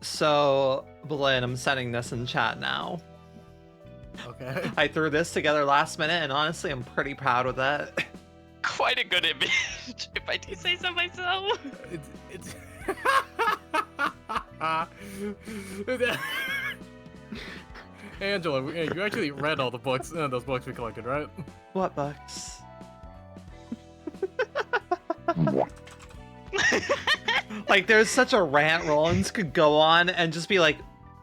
So, Blinn, I'm sending this in chat now. Okay. I threw this together last minute, and honestly, I'm pretty proud of that. Quite a good image, if I do say so myself. It's Angela, you actually read all the books, those books we collected, right? What books? Like, there's such a rant Rollins could go on and just be like,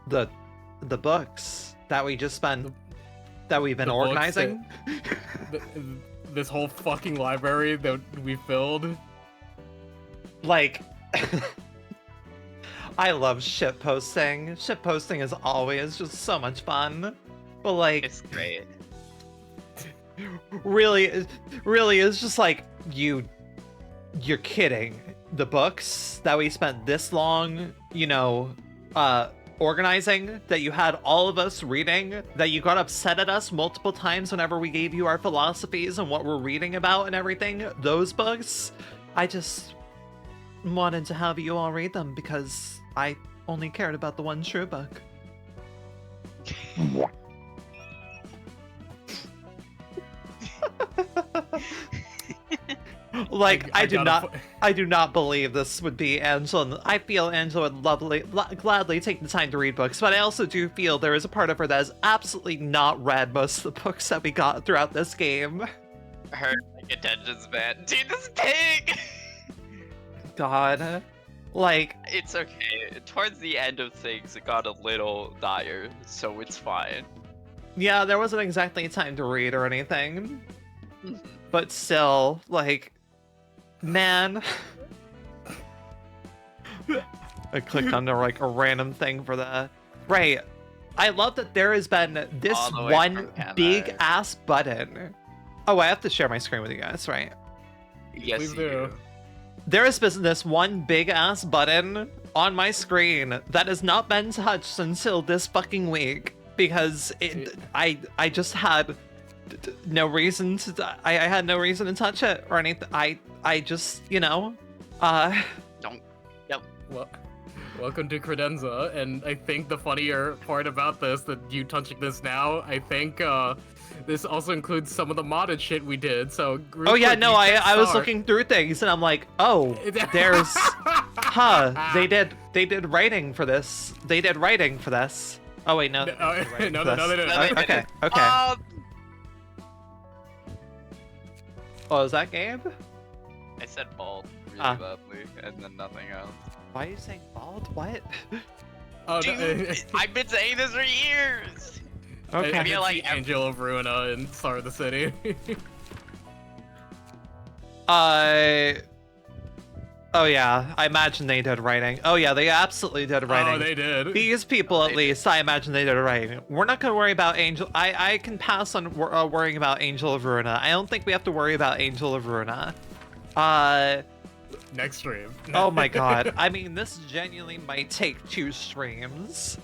the books that we just spent, that we've been The books organizing. This whole fucking library that we filled. Like, I love shitposting. Shitposting is always just so much fun. But like, It's great. really is just like, you're kidding. The books that we spent this long, you know, organizing, that you had all of us reading, that you got upset at us multiple times whenever we gave you our philosophies and what we're reading about and everything, those books, I just wanted to have you all read them because I only cared about the one true book. Like, I do not believe this would be Angela. I feel Angela would gladly take the time to read books, but I also do feel there is a part of her that has absolutely not read most of the books that we got throughout this game. Her like, attention span. Dude, this pig! God. Like... It's okay. Towards the end of things, it got a little dire, so it's fine. Yeah, there wasn't exactly time to read or anything. But still, like... Man. I clicked on like a random thing for that. Right. I love that there has been this one big ass button. Oh, I have to share my screen with you guys, right? Yes, Please you do. do. There has been this one big ass button on my screen that has not been touched until this fucking week because I just had no reason to. I had no reason to touch it or anything. I just, you know, Don't. Yep. Well, welcome to Credenza, and I think the funnier part about this, that you touching this now, I think this also includes some of the modded shit we did, so... Oh yeah, no, I was looking through things, and I'm like, oh, there's... Huh, they did writing for this. They did writing for this. Oh wait, no. No, they didn't. Okay. Oh, is that Gabe? I said bald really badly, and then nothing else. Why are you saying bald? What? Oh, no, Dude, I've been saying this for years! Okay. I feel like Angel of Ruina and Star of the City. Oh yeah, I imagine they did writing. Oh yeah, they absolutely did writing. Oh, they did. These people, at least, I imagine they did writing. We're not gonna worry about Angel. I can pass on worrying about Angel of Ruina. I don't think we have to worry about Angel of Ruina. Next stream. Oh my god. I mean, this genuinely might take 2 streams.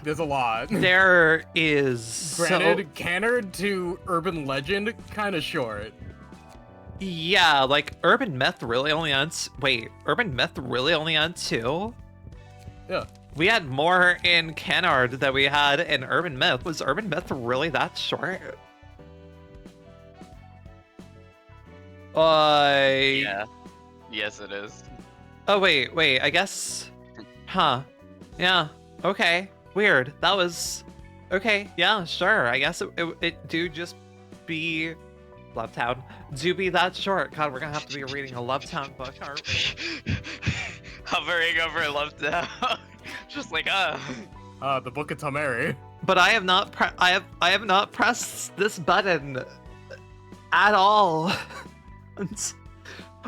There's a lot. There is. Granted, Canard to Urban Legend, kind of short. Yeah, like Urban Myth really only on. Wait, Urban Myth really only on 2? Yeah. We had more in Canard than we had in Urban Myth. Was Urban Myth really that short? Yeah. Yes, it is. Oh, wait, I guess... Huh. Yeah, okay. Weird. That was... Okay, yeah, sure. I guess it do just be... Love Town. Do be that short. God, we're gonna have to be reading a Love Town book, aren't we? Hovering over Love Town. Just like, The Book of Tamari. But I have not I have not pressed this button at all.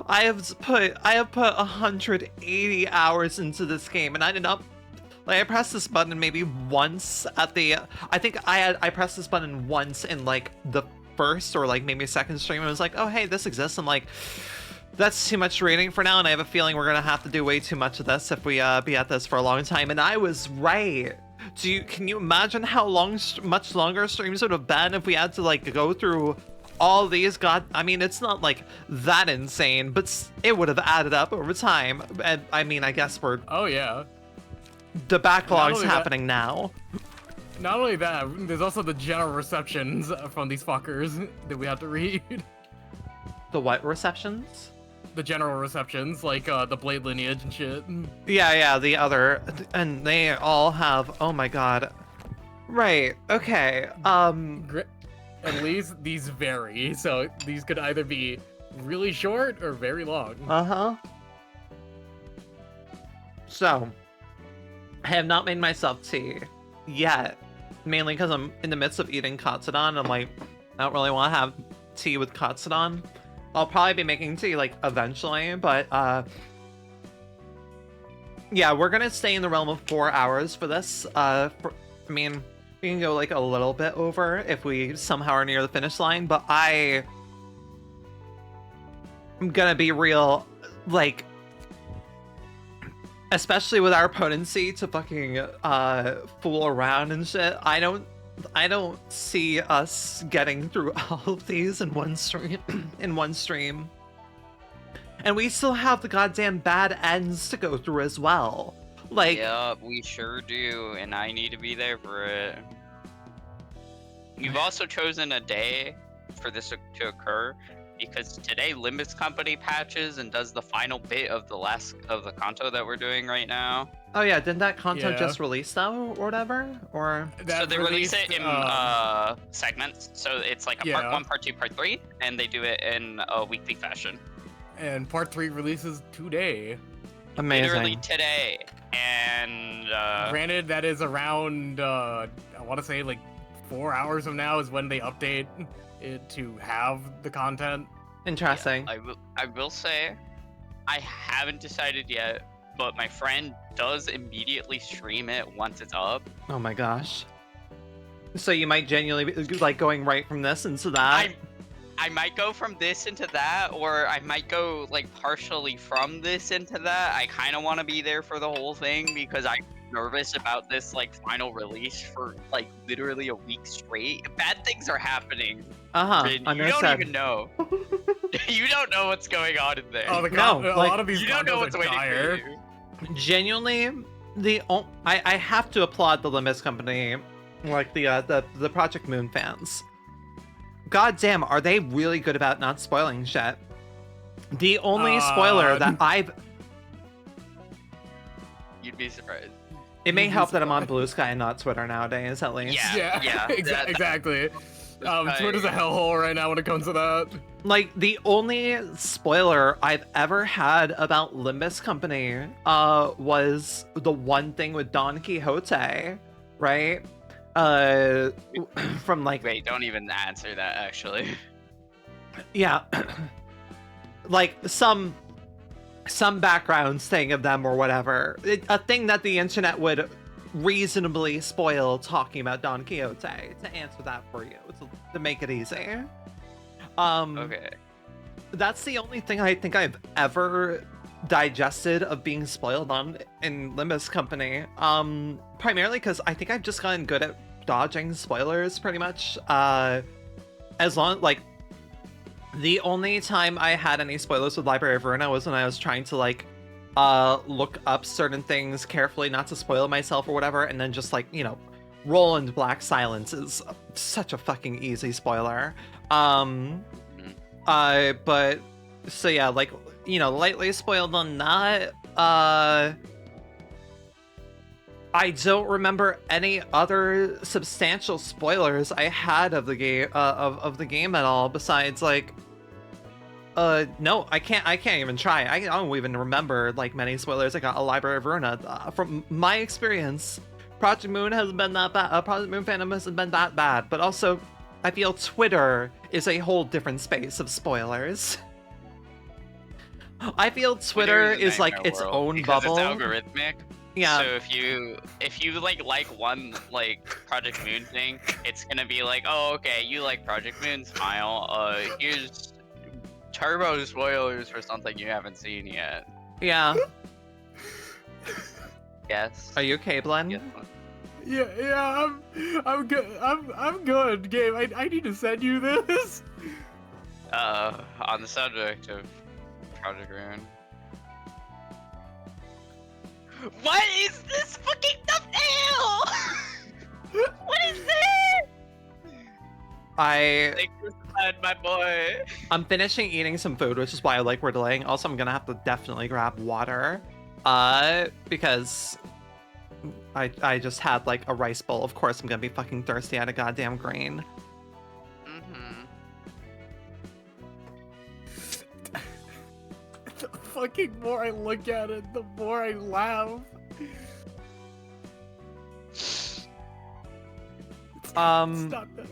I have put 180 hours into this game, and I did not. Like, I pressed this button maybe once at the. I think I pressed this button once in like the first or like maybe second stream. And I was like, oh hey, this exists. I'm like, that's too much reading for now, and I have a feeling we're gonna have to do way too much of this if we be at this for a long time. And I was right. Can you imagine how much longer streams would have been if we had to like go through all these I mean, it's not like that insane, but it would have added up over time. And I mean, I guess Oh yeah. the backlog's only that- happening now. Not only that, there's also the general receptions from these fuckers that we have to read. The what receptions? The general receptions, like the Blade lineage and shit. Yeah, the other, and they all have, oh my god. Right, okay, At least these vary, so these could either be really short or very long. uh-huh. So, I have not made myself tea yet, mainly because I'm in the midst of eating katsudon. I'm like, I don't really want to have tea with katsudon. I'll probably be making tea, like, eventually, but, yeah, we're gonna stay in the realm of 4 hours for this. I mean, we can go, like, a little bit over if we somehow are near the finish line, but I'm gonna be real, like, especially with our potency to fucking, fool around and shit, I don't see us getting through all of these in one stream. And we still have the goddamn bad ends to go through as well. Like, yeah, we sure do, and I need to be there for it. You've also chosen a day for this to occur because today Limbus Company patches and does the final bit of the Kanto that we're doing right now. oh yeah, didn't that content Yeah. just release though, or whatever? Or So they release it in segments. So it's like a part Yeah. 1, part 2, part 3, and they do it in a weekly fashion. And part 3 releases today. amazing. Literally today. And Granted, that is around, I want to say like 4 hours from now is when they update it to have the content. Interesting. I will say, I haven't decided yet, but my friend does immediately stream it once it's up. Oh my gosh. So you might genuinely be like going right from this into that. I might go from this into that, or I might go like partially from this into that. I kind of want to be there for the whole thing because I'm nervous about this like final release for like literally a week straight. Bad things are happening. Uh-huh. Rin. You don't Understood. even know. You don't know what's going on in there. Oh, No, a like, lot of these you don't know contos what's are waiting dire. for you. Genuinely, I have to applaud the Limbus Company, like the Project Moon fans. God damn, are they really good about not spoiling shit? The only spoiler that You'd be surprised. it may You'd be help that I'm on surprised. Blue Sky and not Twitter nowadays, at least. Yeah. Exactly. Twitter's a I- hellhole right now when it comes to that. Like, the only spoiler I've ever had about Limbus Company was the one thing with Don Quixote, right? From like, Wait, don't even answer that actually. yeah, like some backgrounds thing of them or whatever. A thing that the internet would reasonably spoil talking about Don Quixote, to answer that for you, to make it easy. Okay. That's the only thing I think I've ever digested of being spoiled on in Limbus Company. Primarily because I think I've just gotten good at dodging spoilers pretty much. As long like the only time I had any spoilers with Library of Ruina was when I was trying to like look up certain things carefully not to spoil myself or whatever, and then just like, you know, roll into black silence is such a fucking easy spoiler. But so yeah, like, you know, lightly spoiled on that. I don't remember any other substantial spoilers I had of the game of the game at all, besides like no, I can't even try. I don't even remember like many spoilers I got a Library of Ruina. From my experience, Project Moon hasn't been that bad. Project Moon fandom hasn't been that bad, but also I feel Twitter is a whole different space of spoilers. I feel Twitter a is like nightmare its world own because bubble. It's algorithmic. Yeah. So if you like one like Project Moon thing, it's gonna be like, oh okay, you like Project Moon, smile. Here's turbo spoilers for something you haven't seen yet. Yeah. Yes. Are you okay, Blen? Yes. Yeah, I'm good. I'm good, Gabe. I need to send you this. On the subject of Project Rune. What is this fucking thumbnail? What is this? Thank you for that, my boy. I'm finishing eating some food, which is why we're delaying. Also, I'm gonna have to definitely grab water, because I just had like a rice bowl. Of course, I'm gonna be fucking thirsty at a goddamn grain. The fucking more I look at it, the more I laugh. It's not that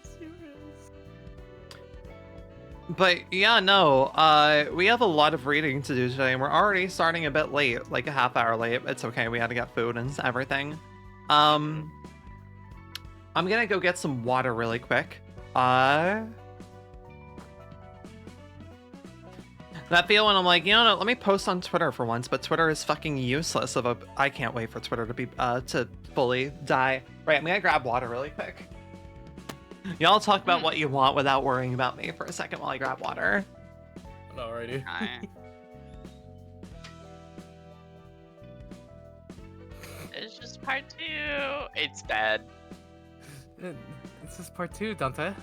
serious. But yeah, no, we have a lot of reading to do today, and we're already starting a bit late, like a half hour late. It's okay, we had to get food and everything. I'm gonna go get some water really quick. That feel when I'm like, you know, let me post on Twitter for once, but Twitter is fucking useless. I can't wait for Twitter to be to fully die. Right, I'm gonna grab water really quick. Y'all talk about what you want without worrying about me for a second while I grab water. Alrighty. It's just part 2. It's bad. This is part 2, Dante.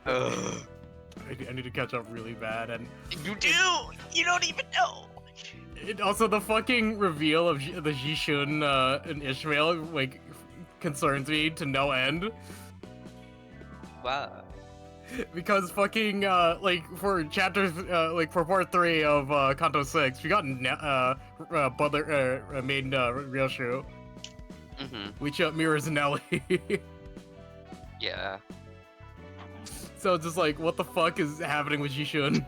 Ugh. I need to catch up really bad, and You do! You don't even know! also the fucking reveal of the Jishun and Ishmael like concerns me to no end. Wow. Because fucking like for chapters like for part 3 of Kanto 6, we got Butler made Ryoshu, which mirrors Nelly. Yeah. So just like, what the fuck is happening with Jishun?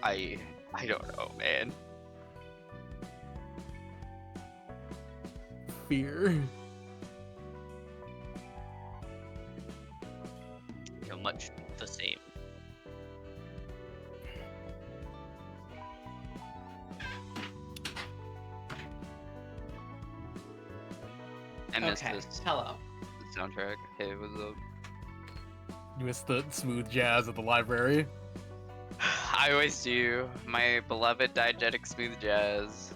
I don't know, man. Fear. Feel much the same. I missed this Hello. soundtrack. Hey, what's up? You missed the smooth jazz at the library. I always do. My beloved diegetic smooth jazz.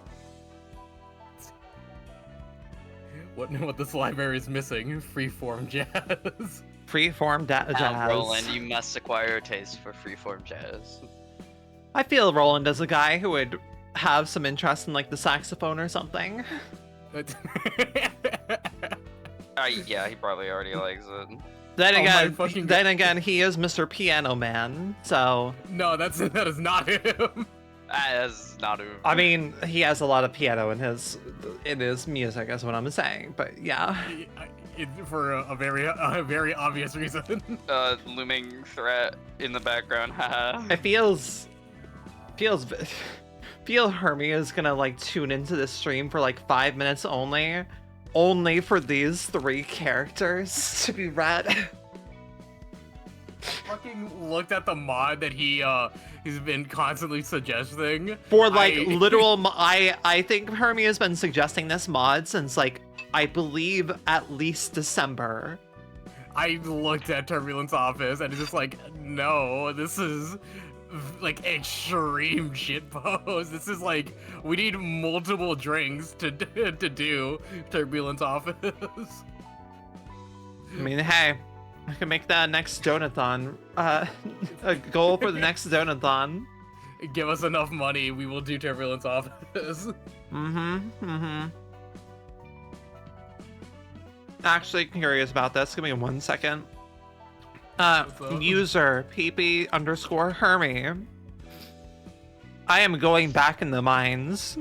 What this library is missing? Freeform jazz. Freeform jazz. Roland, you must acquire a taste for freeform jazz. I feel Roland is a guy who would have some interest in like the saxophone or something. Yeah, he probably already likes it. Then again, he is Mr. Piano Man, so. No, that is not him. That's not who. I mean, he has a lot of piano in his music, is what I'm saying. But yeah. For a very obvious reason. Looming threat in the background. Haha. It feel Hermie is gonna like tune into this stream for like 5 minutes only for these 3 characters to be read. Fucking looked at the mod that he's been constantly suggesting For like literal, I think Hermie has been suggesting this mod since like I believe at least December. I looked at Turbulence Office and it's just like, no, this is like extreme shitpost. This is like, we need multiple drinks to do Turbulence Office. I mean, hey, I can make that next donathon. A goal for the next donathon. Give us enough money, we will do Turbulence Office. Actually curious about this. Give me 1 second. User pp_Hermie. I am going back in the mines.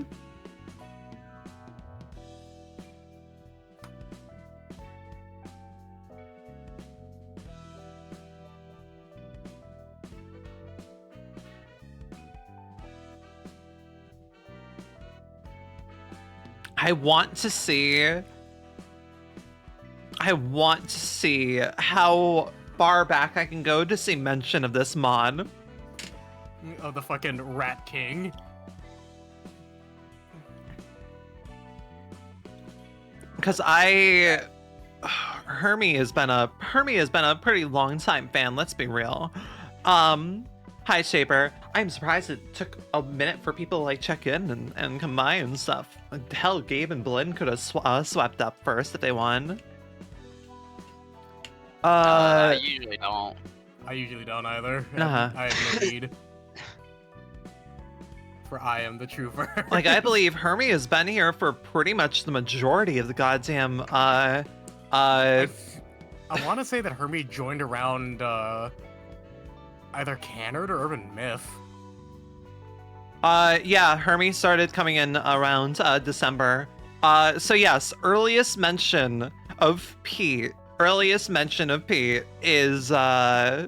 I want to see how far back I can go to see mention of this mod. Of the fucking Rat King. Because I Hermie has been a pretty long time fan, let's be real. Hi Shaper. I'm surprised it took a minute for people to like check in and come by and stuff. Hell, Gabe and Blinn could have swept up first if they won. I usually don't. I usually don't either. Uh-huh. I have no need. For I am the trooper. Like, I believe Hermie has been here for pretty much the majority of the goddamn, I want to say that Hermie joined around, either Canard or Urban Myth. Yeah, Hermie started coming in around, December. So yes, earliest mention of Pete is, I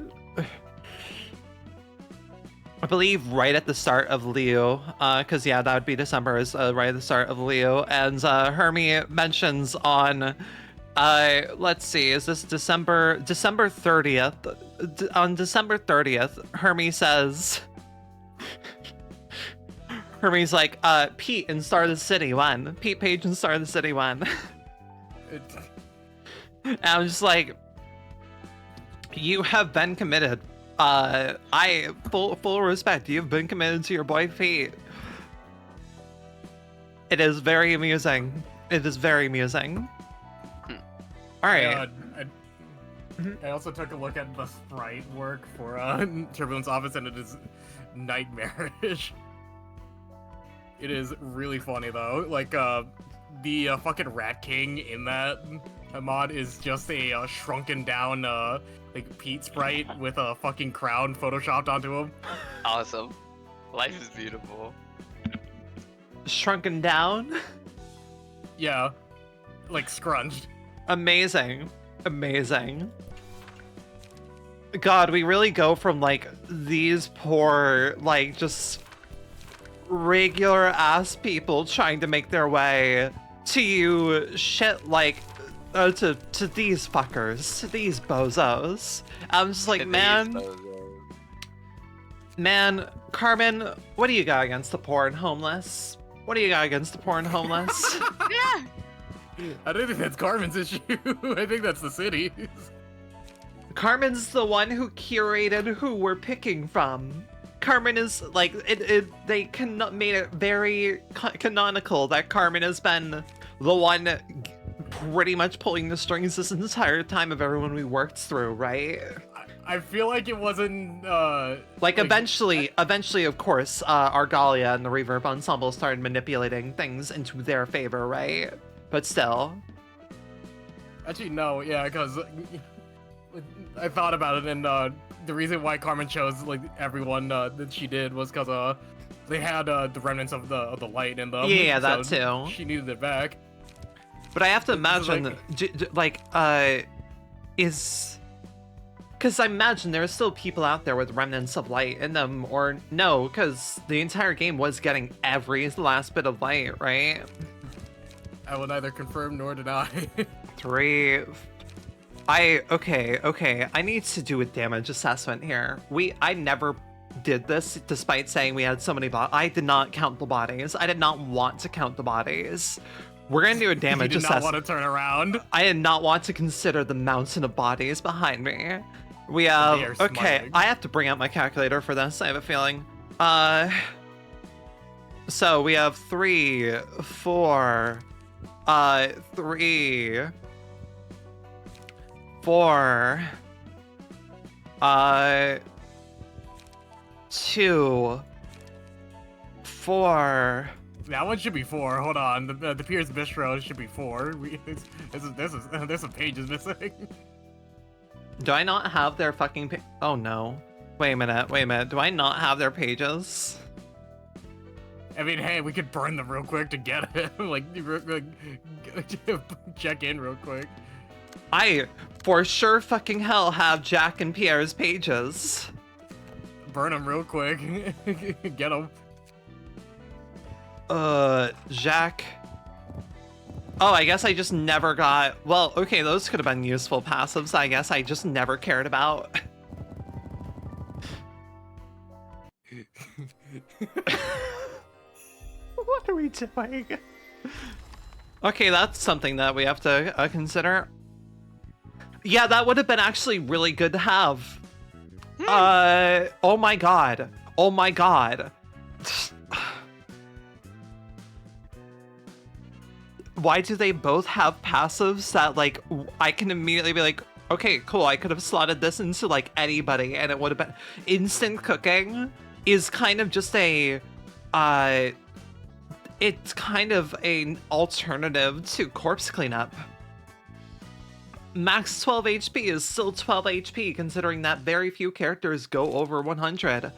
believe right at the start of Leo, because yeah, that would be December is right at the start of Leo, and Hermie mentions on, let's see, is this December 30th? On December 30th, Hermie says, Hermie's like, Pete and Star of the City won. Pete Page and Star of the City won. And I'm just like, you have been committed. I full respect. You've been committed to your boy Pete. It is very amusing. It is very amusing. All right. I also took a look at the sprite work for Turbulence Office, and it is nightmarish. It is really funny though. Like the fucking Rat King in that mod is just a shrunken down like Pete sprite with a fucking crown photoshopped onto him. Awesome. Life is beautiful. Shrunken down. Yeah, like scrunched. Amazing. Amazing. God, we really go from like these poor, like just regular ass people trying to make their way to you shit like to these fuckers, to these bozos. I'm just like, man, Carmen, what do you got against the poor and homeless? What do you got against the poor and homeless? Yeah. I don't think that's Carmen's issue. I think that's the city's. Carmen's the one who curated who we're picking from. Carmen is like they made it very canonical that Carmen has been the one pretty much pulling the strings this entire time of everyone we worked through, right? I feel like it wasn't like eventually of course Argalia and the Reverb Ensemble started manipulating things into their favor, right? But still. Actually no, yeah, because I thought about it, and the reason why Carmen chose like everyone that she did was because they had the remnants of the light in them. Yeah, that so too. She needed it back. But I have to imagine, is... Because I imagine there are still people out there with remnants of light in them, or no, because the entire game was getting every last bit of light, right? I will neither confirm nor deny. 3... Okay, I need to do a damage assessment here. I never did this, despite saying we had so many bodies. I did not count the bodies. I did not want to count the bodies. We're gonna do a damage assessment. You did not want to turn around. I did not want to consider the mountain of bodies behind me. We have, okay, I have to bring out my calculator for this, I have a feeling. So we have 3, 4, 3, 4, 2, 4. That one should be 4. Hold on, the Pierce Bistro should be 4. There's some pages missing. Do I not have their fucking oh no. Wait a minute. Do I not have their pages? I mean, hey, we could burn them real quick to get it. like, check in real quick. I, for sure fucking hell, have Jack and Pierre's pages. Burn them real quick. Get them. Jack. Oh, I guess I just never got... Well, okay, those could have been useful passives, I guess I just never cared about. What are we doing? Okay, that's something that we have to consider. Yeah, that would have been actually really good to have. Oh my god. Oh my god. Why do they both have passives that, like, I can immediately be like, okay, cool, I could have slotted this into, like, anybody, and it would have been... Instant cooking is kind of just a... it's kind of an alternative to corpse cleanup. Max 12 HP is still 12 HP, considering that very few characters go over 100.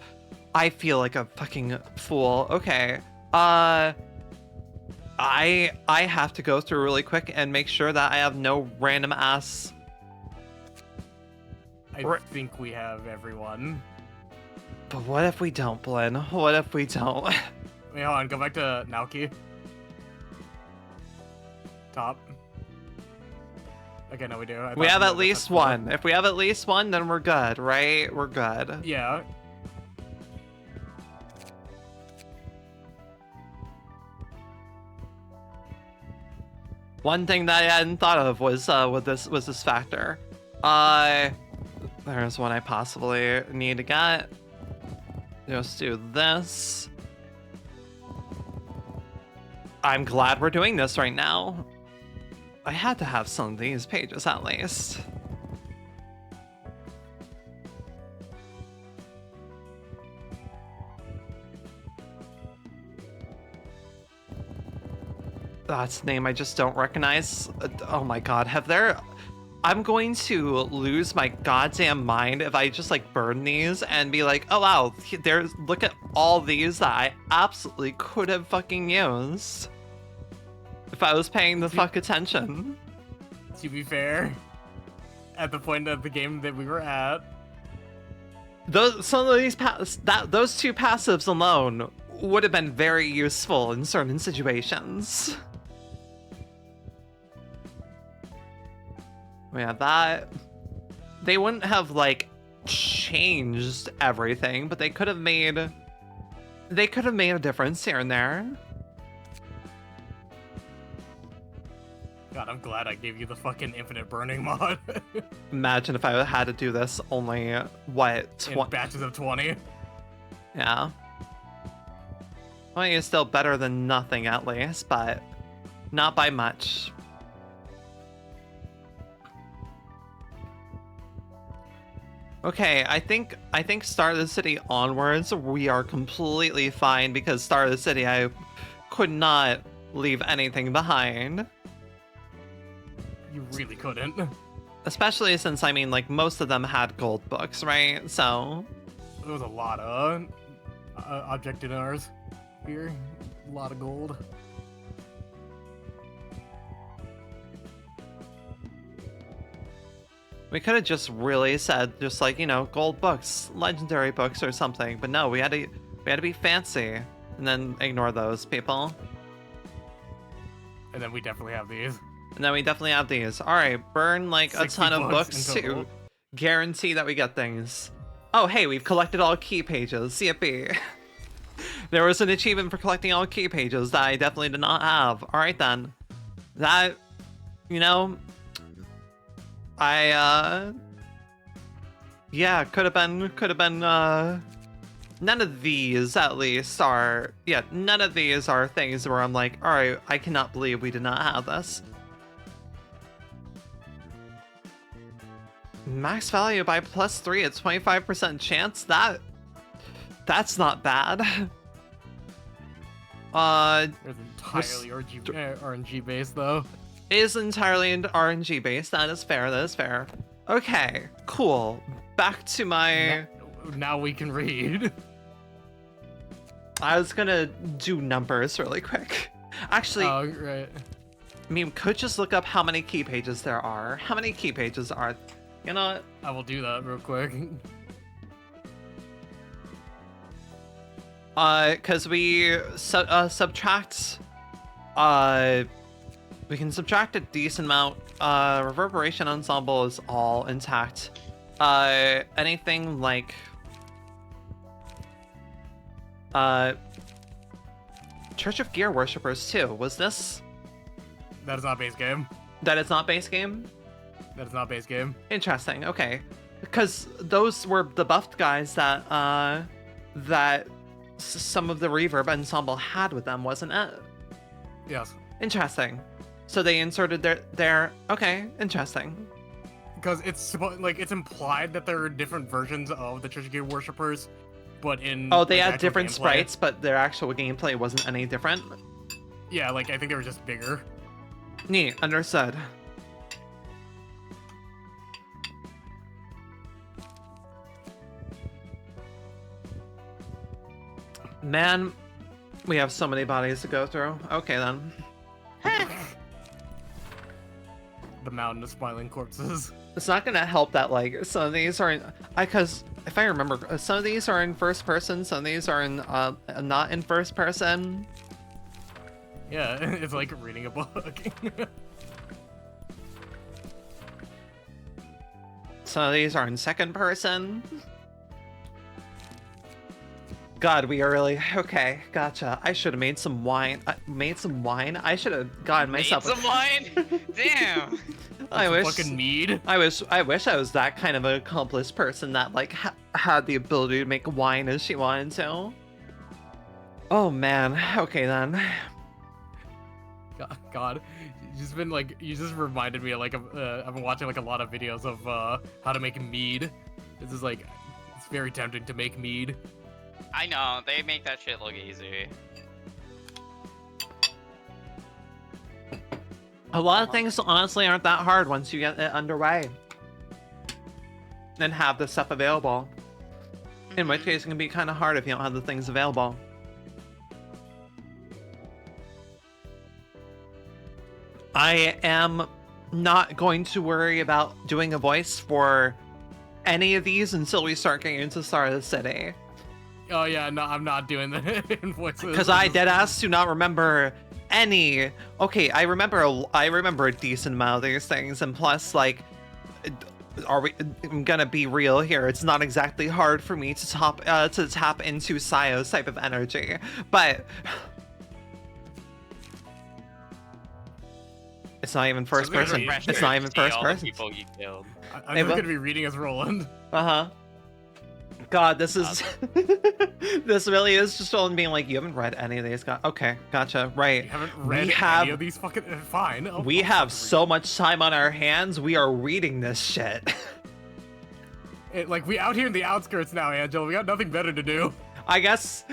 I feel like a fucking fool. Okay. I have to go through really quick and make sure that I have no random ass... I think we have everyone. But what if we don't, Blinn? What if we don't? Wait, hold on, go back to Naoki. Top. Okay, no, we do. We have at least one. If we have at least one, then we're good, right? We're good. Yeah. One thing that I hadn't thought of was this factor. There's one I possibly need to get. Just do this. I'm glad we're doing this right now. I had to have some of these pages at least. That's a name I just don't recognize. Oh my god, have there... I'm going to lose my goddamn mind if I just like burn these and be like, oh wow, there's... Look at all these that I absolutely could have fucking used. If I was paying the fuck attention. To be fair, at the point of the game that we were at... Some of these those two passives alone would have been very useful in certain situations. Yeah, that... They wouldn't have, like, changed everything, but they could have made... They could have made a difference here and there. God, I'm glad I gave you the fucking infinite burning mod. Imagine if I had to do this only, what, in batches of 20. Yeah. 20 is still better than nothing, at least, but not by much. Okay, I think Star of the City onwards, we are completely fine, because Star of the City, I could not leave anything behind. You really couldn't. Especially since, I mean, like, most of them had gold books, right? So... There was a lot of object in ours here. A lot of gold. We could have just really said, just like, you know, gold books, legendary books or something, but no, we had to be fancy, and then ignore those people. And then we definitely have these. And then we definitely have these. All right, burn like a ton of books in to total. guarantee that we get things. Oh, hey, we've collected all key pages. Yippee. There was an achievement for collecting all key pages that I definitely did not have. All right then, that, you know. Yeah, could have been, none of these, at least, are, yeah, none of these are things where I'm like, alright, I cannot believe we did not have this. Max value by +3 at 25% chance? That's not bad. There's entirely RNG based though. Is entirely RNG based. That is fair. That is fair. Okay, cool. Back to my... Now we can read. I was gonna do numbers really quick. Actually, Oh, right. I mean, could just look up how many key pages there are. How many key pages are... You know what? I will do that real quick. Because we subtract... We can subtract a decent amount. Reverberation Ensemble is all intact. Anything like... Church of Gear Worshippers too. Was this? That is not base game. That is not base game? That is not base game. Interesting. Okay, because those were the buffed guys that some of the reverb ensemble had with them, wasn't it? Yes. Interesting. So they inserted their okay. Interesting. Because it's it's implied that there are different versions of the Treasure Cave worshippers, but in Oh, they like, had actual different gameplay- sprites, but their actual gameplay wasn't any different. Yeah, like I think they were just bigger. Neat. Understood. Man, we have so many bodies to go through. Okay then. The mountain of smiling corpses. It's not gonna help that like some of these are in, because if I remember, some of these are in first person, some of these are in not in first person. Yeah, it's like reading a book. Some of these are in second person. God, we are really okay. Gotcha. I should have made some wine. I should have gotten myself Made some wine? Damn. I Some wish. fucking mead. I wish I was that kind of an accomplished person that like had the ability to make wine as she wanted to. Oh man. Okay then. God, you just reminded me of like I've been watching like a lot of videos of how to make mead. This is like it's very tempting to make mead. I know, they make that shit look easy. A lot of things honestly aren't that hard once you get it underway and have the stuff available. In which case, it can be kind of hard if you don't have the things available. I am not going to worry about doing a voice for any of these until we start getting into Star of the City. Oh yeah, no, I'm not doing the voices. Because I deadass do not remember any. Okay, I remember a decent amount of these things, and plus, like, I'm gonna be real here. It's not exactly hard for me to tap into Sayo's type of energy, but it's not even first really person. refreshing It's not even See first all the person. people you killed. I'm Hey, just but- gonna be reading as Roland. Uh-huh. God, this is this really is just Roland being like, you haven't read any of these. Okay, gotcha. Right. You haven't read any have- of these fucking. Fine. We have so much time on our hands. We are reading this shit. Like we out here in the outskirts now, Angela. We got nothing better to do. I guess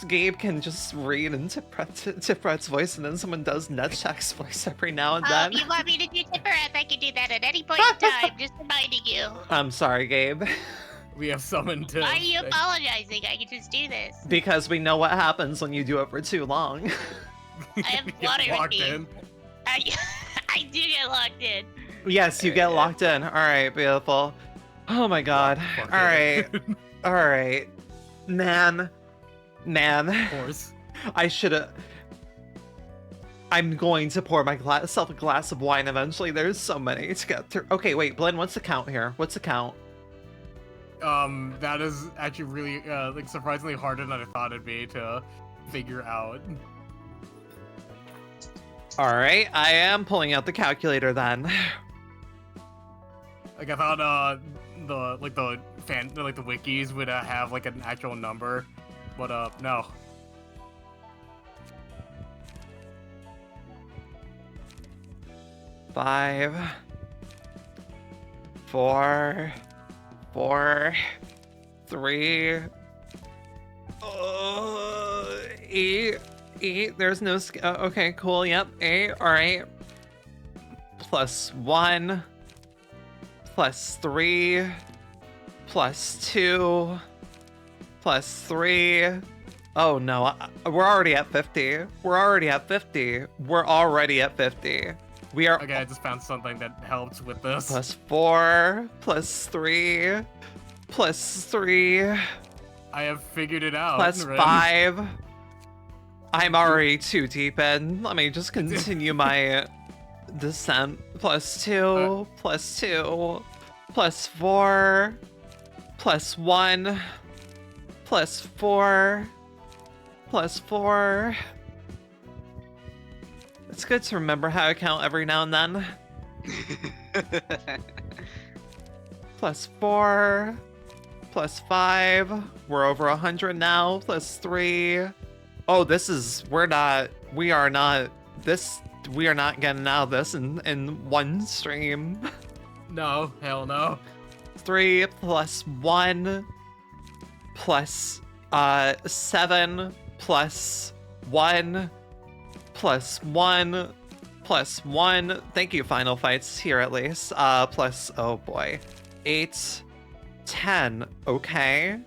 Gabe can just read into Tipret's voice, and then someone does Nutcheck's voice every now and then. If you want me to do Tippereth, I can do that at any point in time. Just reminding you. I'm sorry, Gabe. We have summoned to. Why are you apologizing? I can just do this. Because we know what happens when you do it for too long. I have Get water in locked me. in. I do get locked in. Yes, you get locked in. All right, beautiful. Oh my god. Fuck All it. right. All right. Man. Of course. I should have. I'm going to pour myself a glass of wine eventually. There's so many to get through. Okay, wait, Blinn, what's the count here? What's the count? That is actually really like surprisingly harder than I thought it'd be to figure out. All right, I am pulling out the calculator then. Like I thought the wikis would have like an actual number, but no. Five, four, three, eight. There's no okay, cool. Yep, 8. All right. Plus 1, plus 3, plus 2, plus 3. Oh no, we're already at 50. We're already at 50. We are Okay, I just found something that helps with this. plus 4, plus 3, plus 3, I have figured it out. plus Ren. 5. I'm already too deep in. Let me just continue my descent. Plus 2, plus 2, plus 4, plus 1, plus 4, plus 4. It's good to remember how to count every now and then. Plus 4. Plus 5. We're over 100 now. Plus 3. Oh, we are not getting out of this in one stream. No, hell no. 3 plus 1 plus 7 plus 1 plus 1 plus 1. Thank you, Final Fights, here at least. Plus, oh boy. 8, 10. Okay.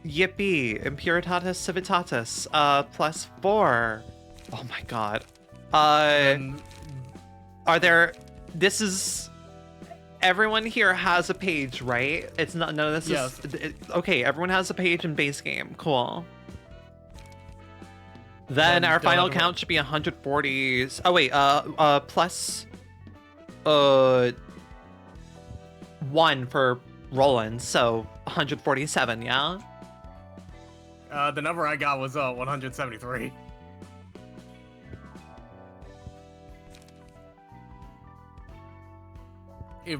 Yippee. Impuritatis Civitatis. Plus 4. Oh my god. Are there... This is... Everyone here has a page, right? It's not... No, this Yes. is... Okay, everyone has a page in base game. Cool. Then our final count should be 140s. Oh wait, plus 1 for Roland, so 147, yeah? The number I got was 173.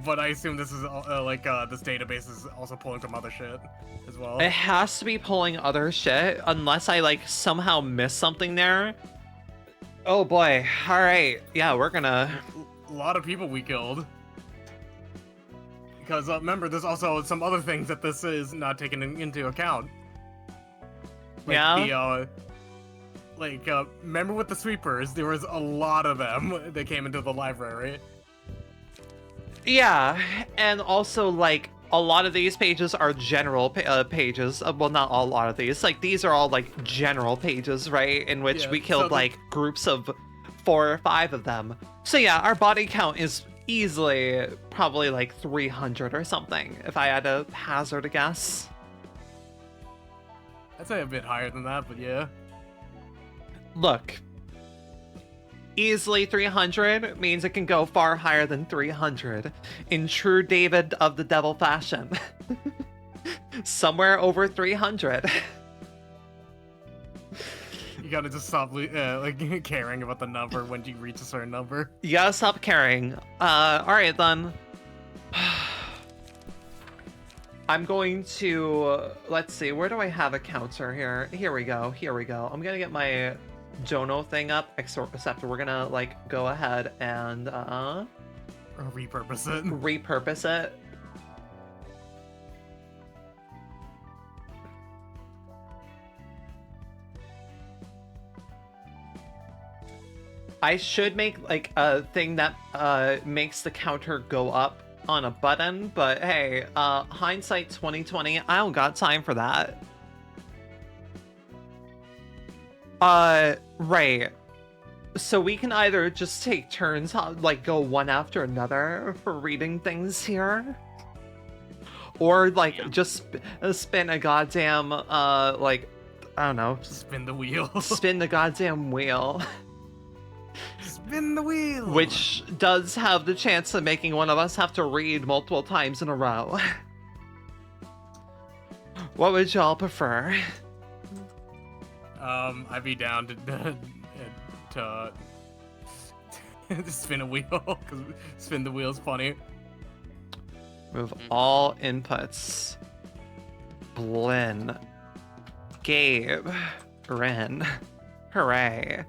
But I assume this is this database is also pulling from other shit as well. It has to be pulling other shit, unless I like somehow miss something there. Oh boy, alright, yeah, we're gonna... A lot of people we killed. Because remember, there's also some other things that this is not taken into account. Like yeah? Remember with the sweepers, there was a lot of them that came into the library. Yeah, and also, like, a lot of these pages are general pages. Well, not a lot of these. Like, these are all, like, general pages, right? In which we killed, like, groups of 4 or 5 of them. So yeah, our body count is easily probably, like, 300 or something, if I had to hazard a guess. I'd say a bit higher than that, but yeah. Look. Easily 300 means it can go far higher than 300 in true David of the Devil fashion. Somewhere over 300. You gotta just stop caring about the number when you reach a certain number. You gotta stop caring. Alright then. I'm going to... let's see, where do I have a counter here? Here we go, here we go. I'm gonna get my Jono thing up, except we're gonna, like, go ahead and, Or repurpose it. repurpose it. I should make, like, a thing that, makes the counter go up on a button, but hey, hindsight 2020, I don't got time for that. Right. So we can either just take turns, like, go one after another for reading things here. Or, like, just spin a goddamn, like, I don't know. Spin the wheel. Spin the goddamn wheel. Spin the wheel! Which does have the chance of making one of us have to read multiple times in a row. What would y'all prefer? I'd be down to spin a wheel, because spin the wheel's funny. Move all inputs. Blinn. Gabe. Ren. Hooray.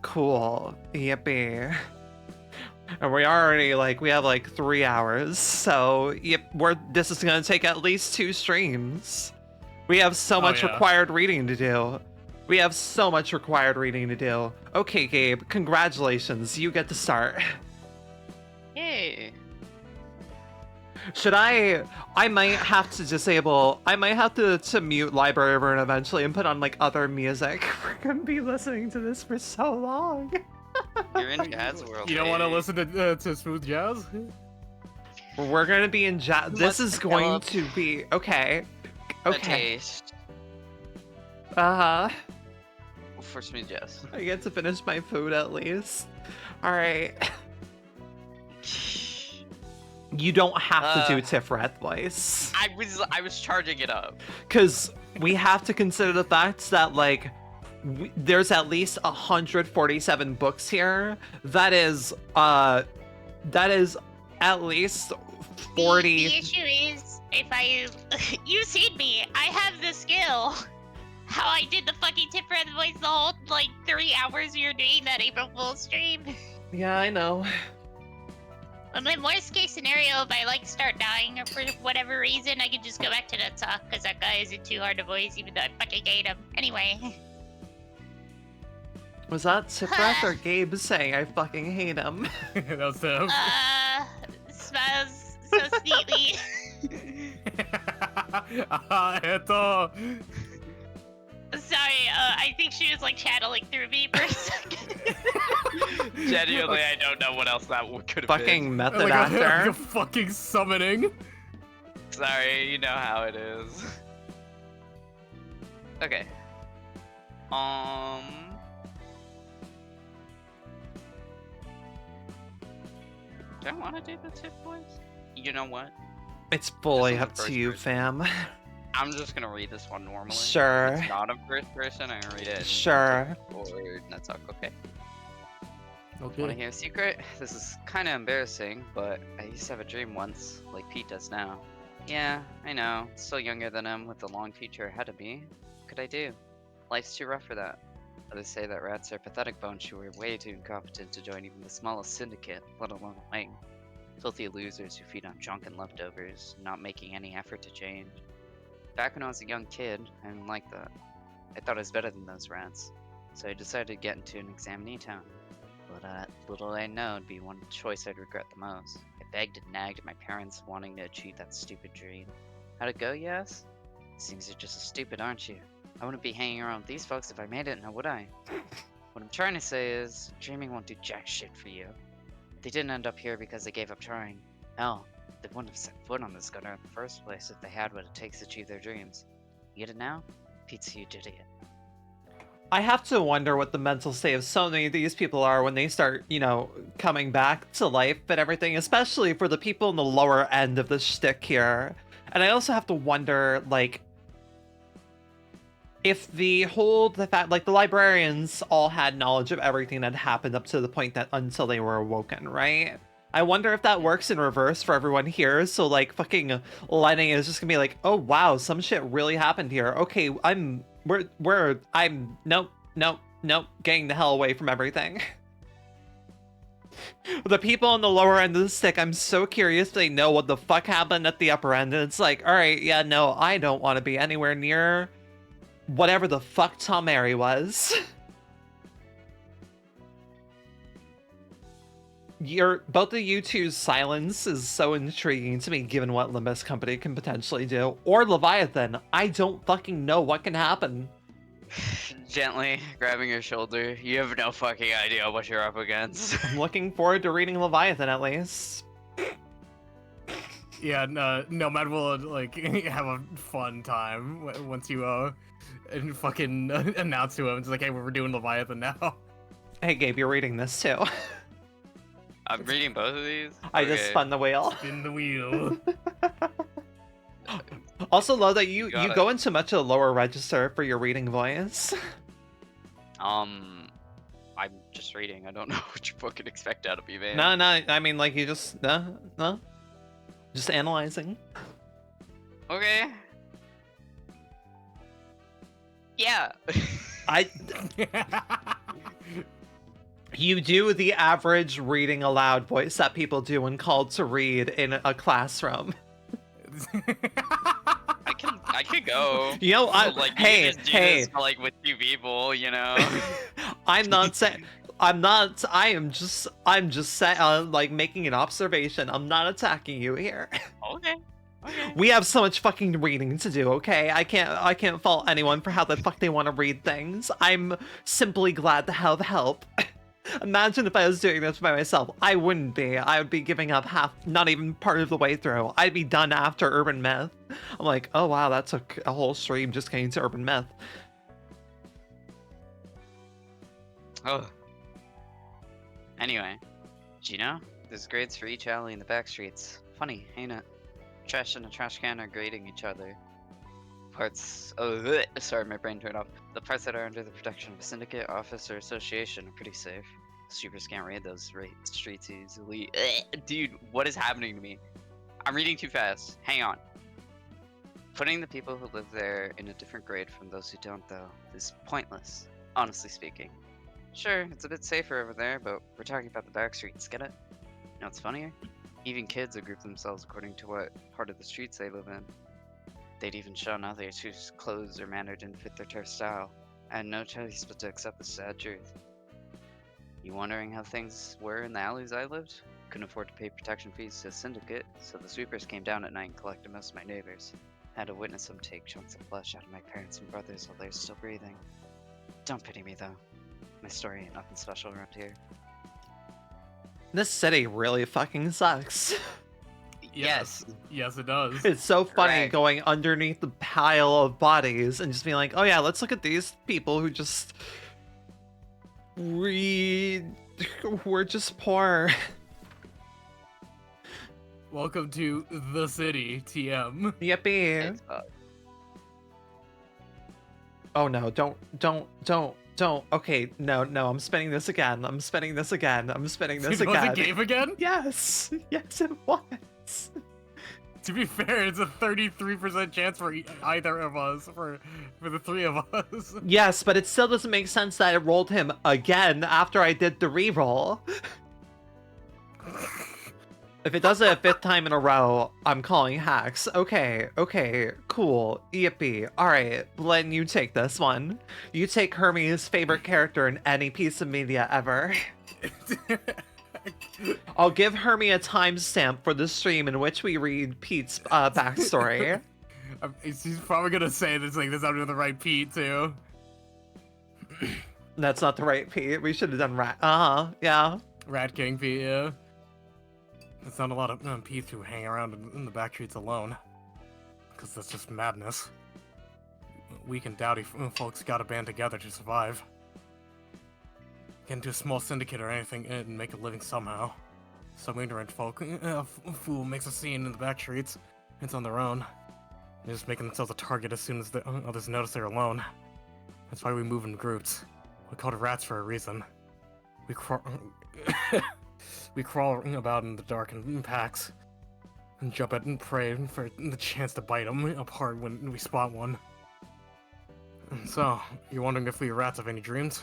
Cool. Yippee. And we already, like, we have, like, 3 hours, so, yep, this is gonna take at least 2 streams. We have so much required reading to do. We have so much required reading to do. Okay, Gabe, congratulations. You get to start. Yay. Should I might have to disable, I might have to mute Library of Ruina eventually and put on, like, other music. We're gonna be listening to this for so long. You're in jazz world. You don't want to listen to smooth jazz? We're gonna be in jazz. This is going to be, okay. A Okay. taste Uh-huh. for smooth jazz. I get to finish my food at least. Alright. You don't have to do Tiferet voice. I was charging it up. Because we have to consider the fact that, like, there's at least 147 books here. That is at least The 40. issue is, if I... You've seen me. I have the skill. How I did the fucking tip for the voice the whole, 3 hours we were doing that April Fool's stream. Yeah, I know. But my worst case scenario, if I, start dying or for whatever reason, I could just go back to that talk, because that guy isn't too hard to voice, even though I fucking hate him. Anyway. Was that Tipreth or Gabe saying I fucking hate him? That was him. Smiles so sweetly. Sorry, I think she was channeling through me for a second. Genuinely, I don't know what else that could have been. Fucking method like actor. a fucking summoning. Sorry, you know how it is. Okay. Do I want to do the tip voice? You know what? It's fully This is up the to first you, person. fam. I'm just gonna read this one normally. Sure. If it's not a first person, I'm gonna read it. Sure. Or not talk. Okay. Want to Okay. hear a secret? This is kind of embarrassing, but I used to have a dream once, like Pete does now. Yeah, I know. Still younger than him, with the long future ahead of me. What could I do? Life's too rough for that. Others say that rats are pathetic bones who are way too incompetent to join even the smallest syndicate, let alone a wing. Filthy losers who feed on junk and leftovers, not making any effort to change. Back when I was a young kid, I didn't like that. I thought I was better than those rats, so I decided to get into an examinee town. But little I know it'd be one choice I'd regret the most. I begged and nagged at my parents wanting to achieve that stupid dream. How'd it go, you ask? Seems you're just as stupid, aren't you? I wouldn't be hanging around with these folks if I made it, now would I? What I'm trying to say is, dreaming won't do jack shit for you. They didn't end up here because they gave up trying. Hell, they wouldn't have set foot on this gutter in the first place if they had what it takes to achieve their dreams. You get it now? Pete's a huge idiot. I have to wonder what the mental state of so many of these people are when they start, coming back to life and everything, especially for the people in the lower end of the shtick here. And I also have to wonder, if the fact, the librarians all had knowledge of everything that happened up to the point that until they were awoken, right? I wonder if that works in reverse for everyone here. So, fucking Lenny is just gonna be like, oh wow, some shit really happened here. Okay, nope, getting the hell away from everything. The people on the lower end of the stick, I'm so curious if they know what the fuck happened at the upper end. And it's like, alright, yeah, no, I don't want to be anywhere near whatever the fuck Tom Mary was. Both of you two's silence is so intriguing to me given what Limbus Company can potentially do. Or Leviathan. I don't fucking know what can happen. Gently grabbing your shoulder, you have no fucking idea what you're up against. I'm looking forward to reading Leviathan at least. Yeah, no, Matt will have a fun time once you and fucking announce to him. It's like, hey, we're doing Leviathan now. Hey Gabe, you're reading this too. I'm reading both of these. I just spun the wheel. Spin the wheel. Also love that you Got it. go into much of a lower register for your reading voice. I'm just reading. I don't know what you fucking expect out of me, man. No, I mean you just no. Just analyzing. Okay. Yeah. You do the average reading aloud voice that people do when called to read in a classroom. I could go. You know, You just do hey. this, with two people, I'm not saying. I'm just saying, making an observation. I'm not attacking you here. Okay. We have so much fucking reading to do, okay? I can't fault anyone for how the fuck they want to read things. I'm simply glad to have help. Imagine if I was doing this by myself. I wouldn't be. I would be giving up not even part of the way through. I'd be done after Urban Myth. I'm like, oh wow, that took a whole stream just getting to Urban Myth. Oh. Anyway, did you know? There's grades for each alley in the back streets. Funny, ain't it? Trash and a trash can are grading each other. Parts. Oh, bleh, sorry, my brain turned off. The parts that are under the protection of a syndicate, office, or association are pretty safe. Supers can't raid those streets easily. Dude, what is happening to me? I'm reading too fast. Hang on. Putting the people who live there in a different grade from those who don't, though, is pointless, honestly speaking. Sure, it's a bit safer over there, but we're talking about the back streets, get it? You know what's funnier? Even kids will group themselves according to what part of the streets they live in. They'd even shun others whose clothes or manner didn't fit their turf style. I had no choice but to accept the sad truth. You wondering how things were in the alleys I lived? Couldn't afford to pay protection fees to a syndicate, so the sweepers came down at night and collected most of my neighbors. I had to witness them take chunks of flesh out of my parents and brothers while they were still breathing. Don't pity me though. My story ain't nothing special around here. This city really fucking sucks. Yes. Yes, it does. It's so funny Correct. going underneath the pile of bodies and just being like, oh yeah, let's look at these people who just we're just poor. Welcome to the city, TM. Yippee. It's, Oh no, don't. Okay, no, I'm spinning this again. I'm spinning this again. Was again. it game again? Yes, yes it was. To be fair, it's a 33% chance for either of us, for the three of us. Yes, but it still doesn't make sense that it rolled him again after I did the reroll. If it does it a fifth time in a row, I'm calling hacks. Okay, cool. Yippee. Alright, Len, you take this one. You take Hermes' favorite character in any piece of media ever. I'll give Hermie a timestamp for the stream in which we read Pete's backstory. He's probably gonna say this like this out of the right Pete too. That's not the right Pete. We should have done Rat. Yeah. Rat King Pete, yeah. It's not a lot of Pete's who hang around in the back streets alone. Because that's just madness. Weak and dowdy folks gotta band together to survive. Get into a small syndicate or anything and make a living somehow. Some ignorant folk, a fool makes a scene in the back streets. It's on their own. They're just making themselves a target as soon as the others notice they're alone. That's why we move in groups. We're called rats for a reason. We crawl... We crawl about in the dark in packs, and jump at and pray for the chance to bite them apart when we spot one. So, you're wondering if we rats have any dreams?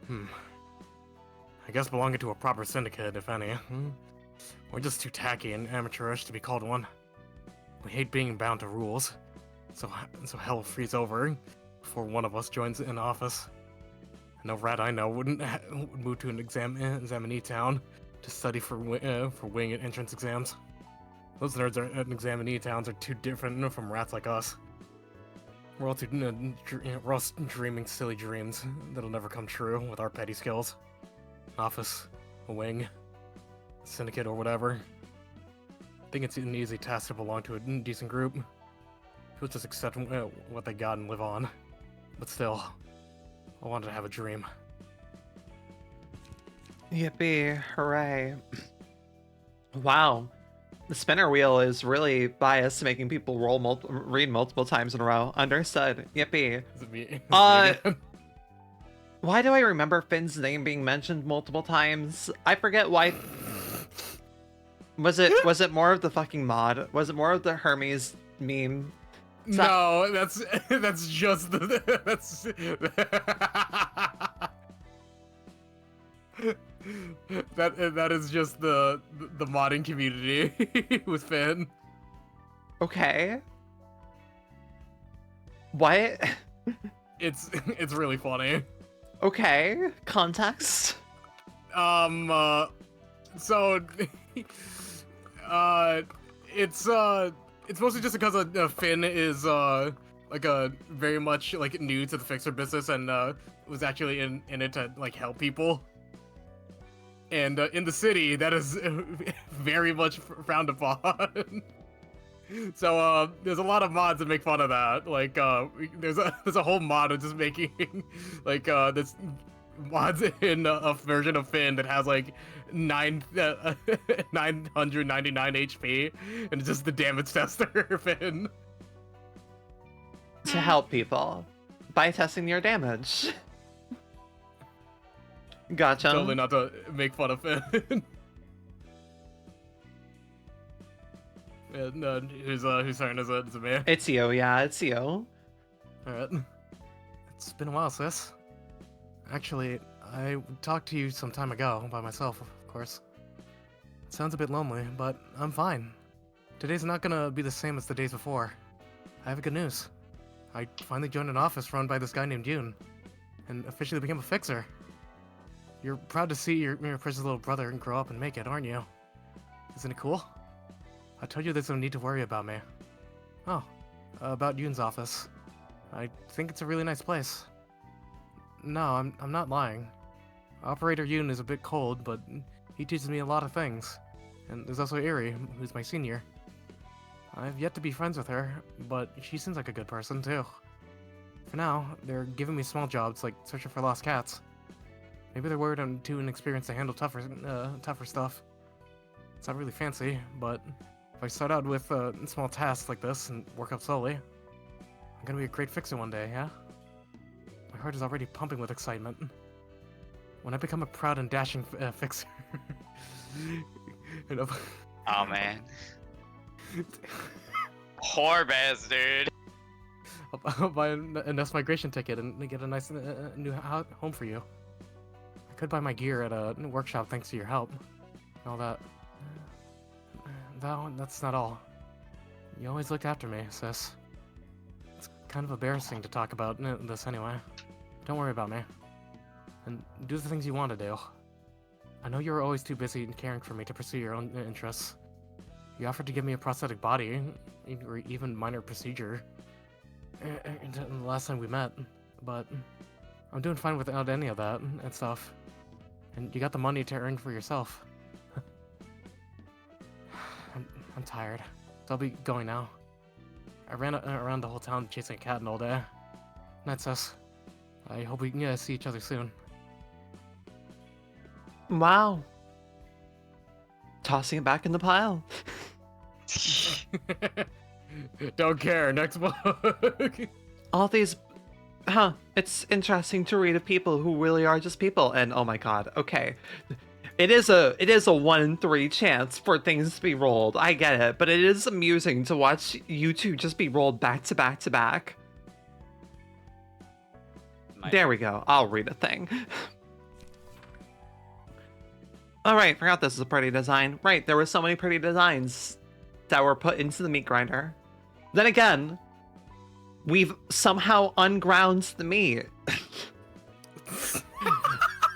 I guess belonging to a proper syndicate, if any. We're just too tacky and amateurish to be called one. We hate being bound to rules, so hell freeze over before one of us joins in office. No rat I know would move to an examinee town to study for wing and entrance exams. Those nerds at examinee towns are too different from rats like us. We're all we're all dreaming silly dreams that'll never come true with our petty skills. Office, a wing, syndicate, or whatever. I think it's an easy task to belong to a decent group. People just accept what they got and live on. But still, I wanted to have a dream. Yippee, hooray. Wow. The spinner wheel is really biased to making people read multiple times in a row. Understood. Yippee. Is it me? Is it me again? Why do I remember Finn's name being mentioned multiple times? I forget why. Was it more of the fucking mod? Was it more of the Hermes meme? No, that's just the that's that is just the modding community with Finn. Okay. What? It's really funny. Okay. Context. So it's mostly just because Finn is like a very much like new to the fixer business and was actually in it to like help people. And in the city, that is very much frowned upon. So there's a lot of mods that make fun of that. Like there's a whole mod of just making like this mods in a version of Finn that has like 999 HP, and it's just the damage tester Finn. To help people by testing your damage. Gotcha. Totally not to make fun of it. Yeah, no, whose turn is it? Is it me? It's you, yeah, it's you. Alright. It's been a while, sis. Actually, I talked to you some time ago, by myself, of course. It sounds a bit lonely, but I'm fine. Today's not gonna be the same as the days before. I have good news. I finally joined an office run by this guy named Yoon, and officially became a fixer. You're proud to see your precious little brother grow up and make it, aren't you? Isn't it cool? I told you there's no need to worry about me. Oh, about Yoon's office. I think it's a really nice place. No, I'm not lying. Operator Yoon is a bit cold, but he teaches me a lot of things. And there's also Eri, who's my senior. I've yet to be friends with her, but she seems like a good person, too. For now, they're giving me small jobs, like searching for lost cats. Maybe they're worried I'm too inexperienced to handle tougher stuff. It's not really fancy, but if I start out with small tasks like this and work up slowly, I'm gonna be a great fixer one day, yeah? My heart is already pumping with excitement. When I become a proud and dashing fixer... you know, Oh man. Poor bastard. I'll buy a nest migration ticket and get a nice new home for you. I could buy my gear at a workshop thanks to your help. And all that. That's not all. You always looked after me, sis. It's kind of embarrassing to talk about this anyway. Don't worry about me. And do the things you want to do. I know you were always too busy caring for me to pursue your own interests. You offered to give me a prosthetic body, or even minor procedure, the last time we met, but I'm doing fine without any of that and stuff. And you got the money to earn for yourself. I'm tired, so I'll be going now. I ran around the whole town chasing a cat all day. Night, sis. I hope we can see each other soon. Wow. Tossing it back in the pile. Don't care, next book. All these... it's interesting to read of people who really are just people, and oh my god, okay. It is a 1 in 3 chance for things to be rolled, I get it, but it is amusing to watch you two just be rolled back to back to back. There we go, I'll read a thing. Alright, forgot this is a pretty design. Right, there were so many pretty designs that were put into the meat grinder. Then again, we've somehow unground the meat.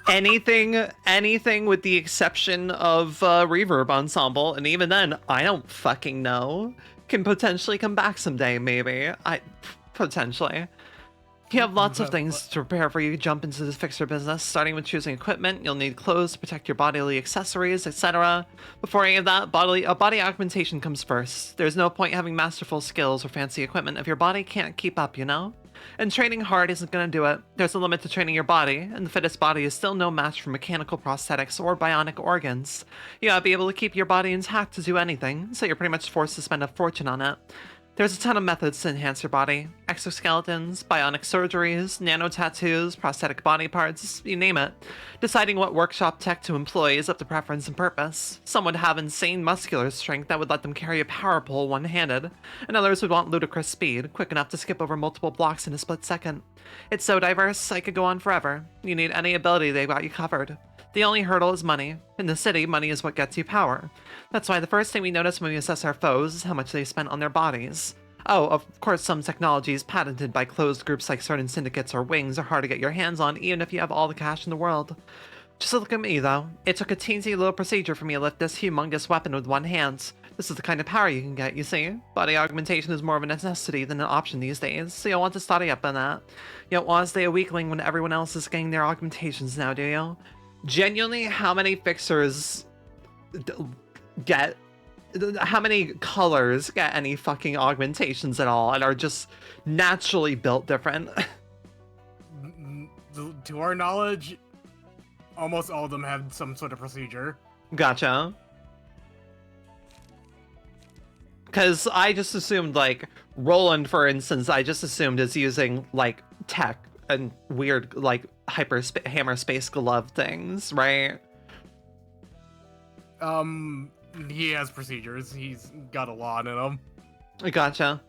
anything with the exception of Reverb Ensemble, and even then, I don't fucking know. Can potentially come back someday, maybe. Potentially. You have lots of things to prepare for you jump into this fixer business, starting with choosing equipment. You'll need clothes to protect your bodily accessories, etc. Before any of that, body augmentation comes first. There's no point having masterful skills or fancy equipment if your body can't keep up, you know? And training hard isn't gonna do it. There's a limit to training your body, and the fittest body is still no match for mechanical prosthetics or bionic organs. You gotta be able to keep your body intact to do anything, so you're pretty much forced to spend a fortune on it. There's a ton of methods to enhance your body. Exoskeletons, bionic surgeries, nano tattoos, prosthetic body parts, you name it. Deciding what workshop tech to employ is up to preference and purpose. Some would have insane muscular strength that would let them carry a power pole one-handed, and others would want ludicrous speed, quick enough to skip over multiple blocks in a split second. It's so diverse, I could go on forever. You need any ability, they've got you covered. The only hurdle is money. In the city, money is what gets you power. That's why the first thing we notice when we assess our foes is how much they spent on their bodies. Oh, of course, some technologies patented by closed groups like certain syndicates or wings are hard to get your hands on, even if you have all the cash in the world. Just look at me, though. It took a teensy little procedure for me to lift this humongous weapon with one hand. This is the kind of power you can get, you see? Body augmentation is more of a necessity than an option these days, so you'll want to study up on that. You don't want to stay a weakling when everyone else is getting their augmentations now, do you? Genuinely, how many fixers get... How many colors get any fucking augmentations at all and are just naturally built different? To our knowledge, almost all of them have some sort of procedure. Gotcha. Because I just assumed, like, Roland, for instance, I just assumed is using, like, tech and weird like hammer space glove things, right? He has procedures. He's got a lot in him. I gotcha.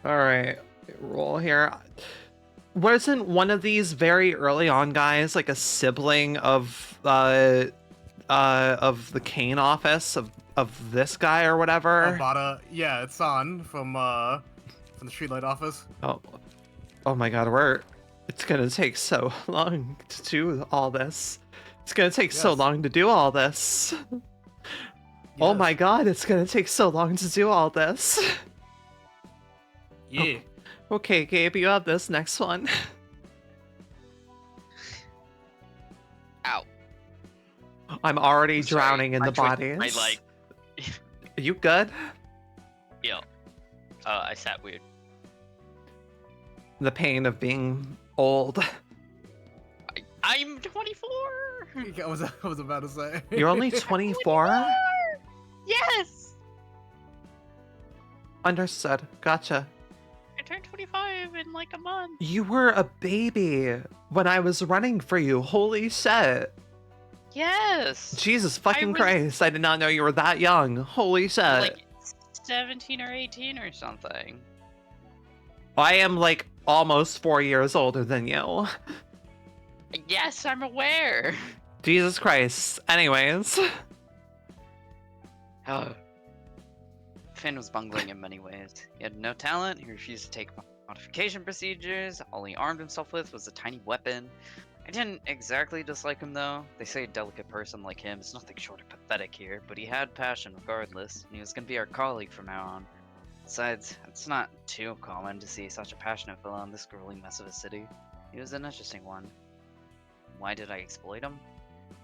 All right, roll here. Wasn't one of these very early on guys like a sibling of the Kane office of this guy or whatever? Bada, yeah, it's on from the streetlight office. Oh my God, it's gonna take so long to do all this. It's gonna take so Yes. long to do all this. Oh Yes. my God, it's gonna take so long to do all this. Yeah. Okay, Gabe, you have this next one. Ow. I'm already Sorry, drowning in I the twitched bodies. my leg. Are you good? Yo. I sat weird. The pain of being old. I'm 24. I was about to say. You're only 24? Yes! Understood. Gotcha. I turned 25 in like a month. You were a baby when I was running for you. Holy shit. Yes. Jesus fucking was- Christ. I did not know you were that young. Holy shit. Like 17 or 18 or something. I am like almost 4 years older than you. Yes, I'm aware. Jesus Christ. Anyways. Oh. Finn was bungling in many ways. He had no talent, he refused to take modification procedures, all he armed himself with was a tiny weapon. I didn't exactly dislike him though. They say a delicate person like him is nothing short of pathetic here, but he had passion regardless, and he was gonna be our colleague from now on. Besides, it's not too common to see such a passionate fellow in this grueling mess of a city. He was an interesting one. Why did I exploit him?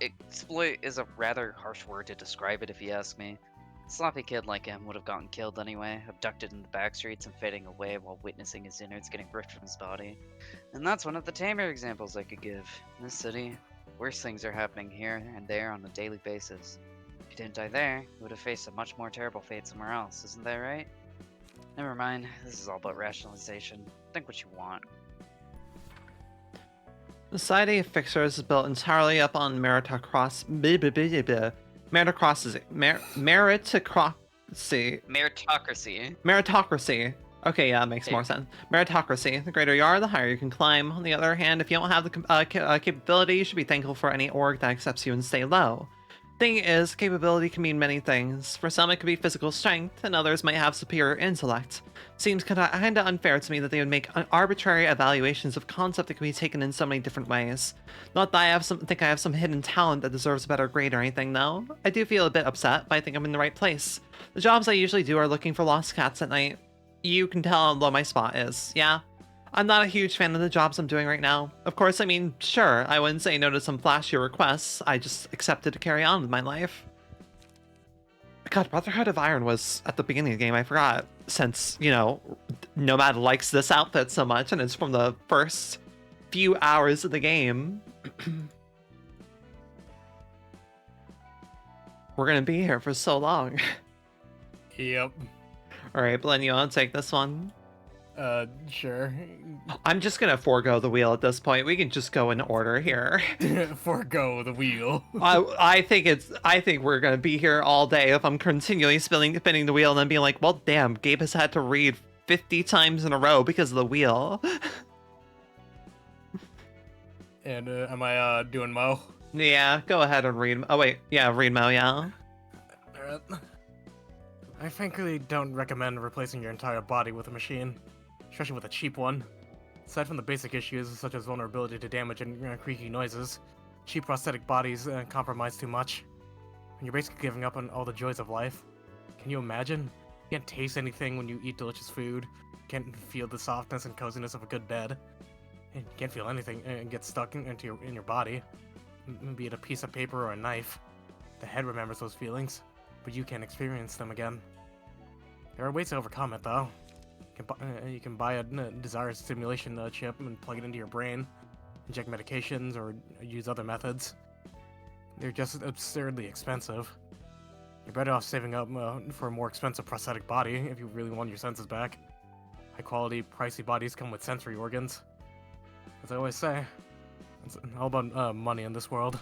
Exploit is a rather harsh word to describe it if you ask me. A sloppy kid like him would have gotten killed anyway, abducted in the back streets and fading away while witnessing his innards getting ripped from his body. And that's one of the tamer examples I could give. In this city, worse things are happening here and there on a daily basis. If he didn't die there, he would have faced a much more terrible fate somewhere else, isn't that right? Never mind, this is all about rationalization. Think what you want. The Society of Fixers is built entirely up on meritocracy. Meritocracy. Okay, yeah, makes more sense. Meritocracy. The greater you are, the higher you can climb. On the other hand, if you don't have the capability, you should be thankful for any org that accepts you and stay low. Thing is, capability can mean many things. For some, it could be physical strength, and others might have superior intellect. Seems kinda unfair to me that they would make arbitrary evaluations of concept that can be taken in so many different ways. Not that I think I have some hidden talent that deserves a better grade or anything, though. I do feel a bit upset, but I think I'm in the right place. The jobs I usually do are looking for lost cats at night. You can tell how low my spot is, yeah? I'm not a huge fan of the jobs I'm doing right now. Of course, I mean, sure, I wouldn't say no to some flashier requests. I just accepted to carry on with my life. God, Brotherhood of Iron was at the beginning of the game, I forgot. Since, you know, Nomad likes this outfit so much, and it's from the first few hours of the game. We're gonna be here for so long. Yep. Alright, Blinn, you wanna take this one? Sure. I'm just gonna forego the wheel at this point. We can just go in order here. Forgo the wheel. I think we're gonna be here all day if I'm continually spinning the wheel and then being like, well, damn, Gabe has had to read 50 times in a row because of the wheel. And am I doing Mo? Yeah, go ahead and read. Oh wait, yeah, read Mo. Yeah. Alright. I frankly don't recommend replacing your entire body with a machine, especially with a cheap one. Aside from the basic issues such as vulnerability to damage and creaky noises, cheap prosthetic bodies compromise too much. And you're basically giving up on all the joys of life. Can you imagine? You can't taste anything when you eat delicious food. You can't feel the softness and coziness of a good bed. And you can't feel anything and get stuck in your body. Be it a piece of paper or a knife. The head remembers those feelings, but you can't experience them again. There are ways to overcome it, though. You can buy a desired stimulation chip and plug it into your brain, inject medications, or use other methods. They're just absurdly expensive. You're better off saving up for a more expensive prosthetic body if you really want your senses back. High-quality, pricey bodies come with sensory organs. As I always say, it's all about money in this world.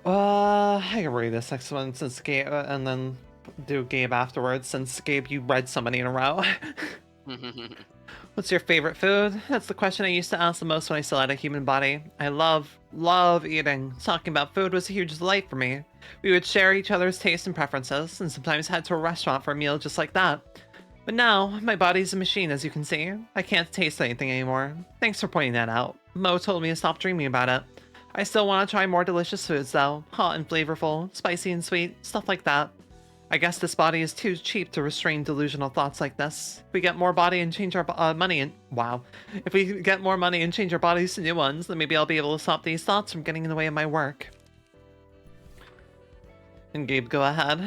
I can read this next one since Gabe, and then do Gabe afterwards, since Gabe, you read so many in a row. What's your favorite food? That's the question I used to ask the most when I still had a human body. I love eating. Talking about food was a huge delight for me. We would share each other's tastes and preferences, and sometimes head to a restaurant for a meal just like that. But now, my body's a machine, as you can see. I can't taste anything anymore. Thanks for pointing that out. Mo told me to stop dreaming about it. I still want to try more delicious foods though. Hot and flavorful, spicy and sweet, stuff like that. I guess this body is too cheap to restrain delusional thoughts like this. If we get more body and change our money and if we get more money and change our bodies to new ones, then maybe I'll be able to stop these thoughts from getting in the way of my work. And Gabe, go ahead.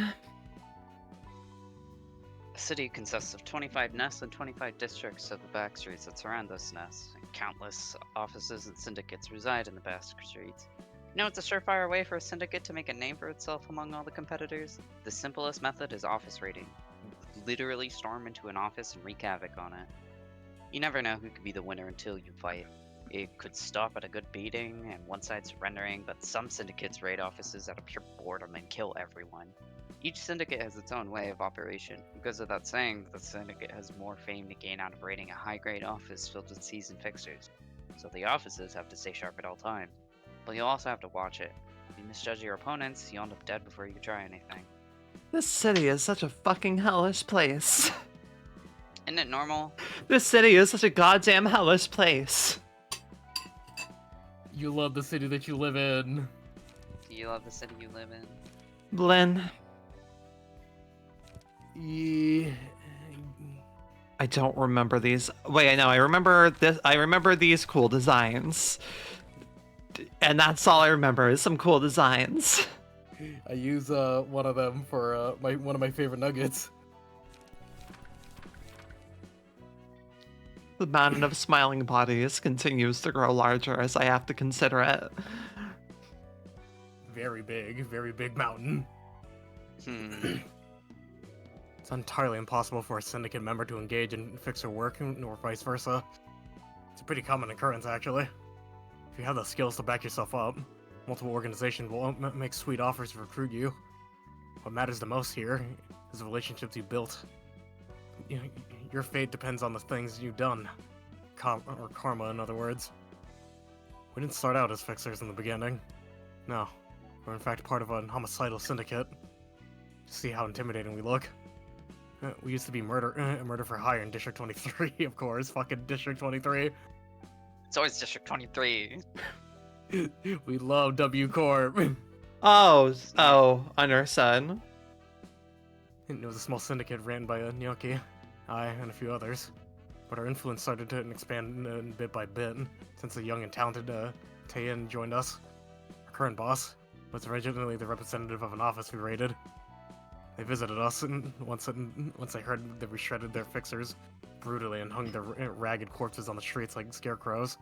A city consists of 25 nests and 25 districts of the back streets that surround those nests. And countless offices and syndicates reside in the back streets. You know, it's a surefire way for a syndicate to make a name for itself among all the competitors. The simplest method is office raiding. Literally storm into an office and wreak havoc on it. You never know who could be the winner until you fight. It could stop at a good beating and one side surrendering, but some syndicates raid offices out of pure boredom and kill everyone. Each syndicate has its own way of operation. Because of that saying, the syndicate has more fame to gain out of raiding a high-grade office filled with seasoned fixers. So the offices have to stay sharp at all times. But you'll also have to watch it. If you misjudge your opponents, you'll end up dead before you can try anything. This city is such a fucking hellish place. Isn't it normal? This city is such a goddamn hellish place. You love the city that you live in. Do you love the city you live in? Blinn. Yeah. I don't remember these. Wait, I know. I remember this. I remember these cool designs. And that's all I remember is some cool designs. I use one of them for one of my favorite nuggets. The mountain of smiling bodies continues to grow larger as I have to consider it. Very big mountain. It's entirely impossible for a syndicate member to engage in fixer work, or vice versa. It's a pretty common occurrence, actually. If you have the skills to back yourself up, multiple organizations will make sweet offers to recruit you. What matters the most here is the relationships you built. Your fate depends on the things you've done. Or karma, in other words. We didn't start out as fixers in the beginning. No. We're in fact part of a homicidal syndicate. See how intimidating we look. We used to be murder for hire in District 23, of course. Fucking District 23. It's always District 23. We love W Corp. Understood. It was a small syndicate ran by Gnocchi, I, and a few others. But our influence started to expand bit by bit since the young and talented Taein joined us. Our current boss was originally the representative of an office we raided. They visited us, and once they heard that we shredded their fixers brutally and hung their ragged corpses on the streets like scarecrows,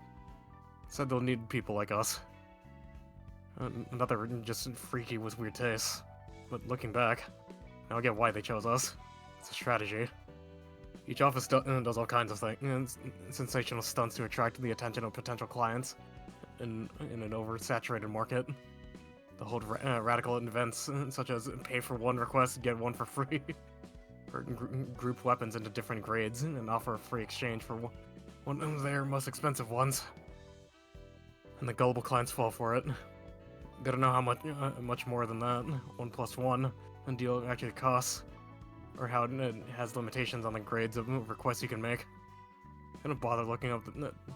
said they'll need people like us. Another just freaky with weird tastes. But looking back, now I get why they chose us. It's a strategy. Each office does all kinds of things, sensational stunts to attract the attention of potential clients in an oversaturated market. They'll hold radical events such as pay for one request, get one for free, or group weapons into different grades and offer a free exchange for one of their most expensive ones. And the gullible clients fall for it. Gotta know how much more than that 1 + 1 a deal actually costs, or how it has limitations on the grades of requests you can make. Don't bother looking up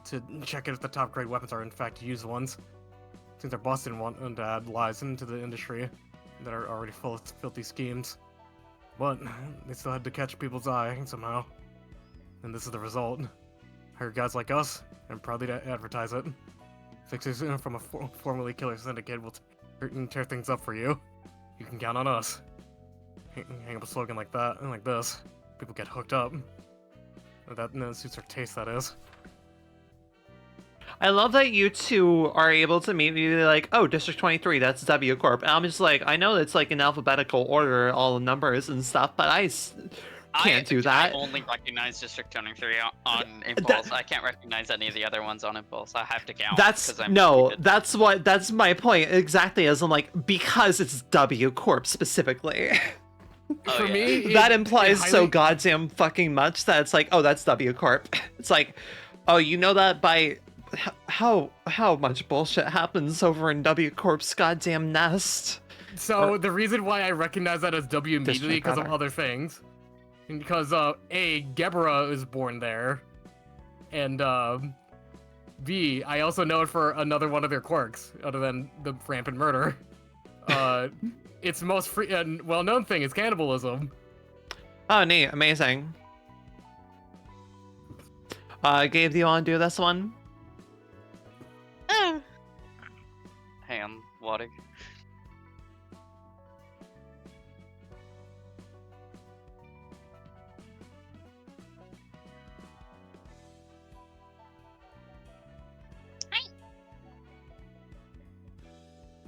to check if the top grade weapons are in fact used ones, since their boss didn't want to add lies into the industry that are already full of filthy schemes. But they still had to catch people's eye somehow, and this is the result. Hire guys like us, and proudly to advertise it. Fixers from a formerly killer syndicate will tear things up for you. You can count on us. Hang up a slogan like that, and like this, people get hooked up. That suits our taste, that is. I love that you two are able to maybe be like, oh, District 23, that's W Corp. And I'm just like, I know it's like in alphabetical order, all the numbers and stuff, but can't do that. I only recognize District 23 on Impulse. I can't recognize any of the other ones on Impulse. I have to count. That's I'm no, stupid. that's my point exactly. As I'm like, because it's W Corp specifically. Oh, For yeah. me, That it implies so highly- goddamn fucking much that it's like, oh, that's W Corp. It's like, oh, you know that by how much bullshit happens over in W Corp's goddamn nest. So the reason why I recognize that as W immediately District, because of rather. other things, and because Gebra is born there, and B, I also know it for another one of their quirks other than the rampant murder. Its most free and well-known thing is cannibalism. Oh, neat, amazing. Gabe, do you want to do this one? Oh, Hang on, water.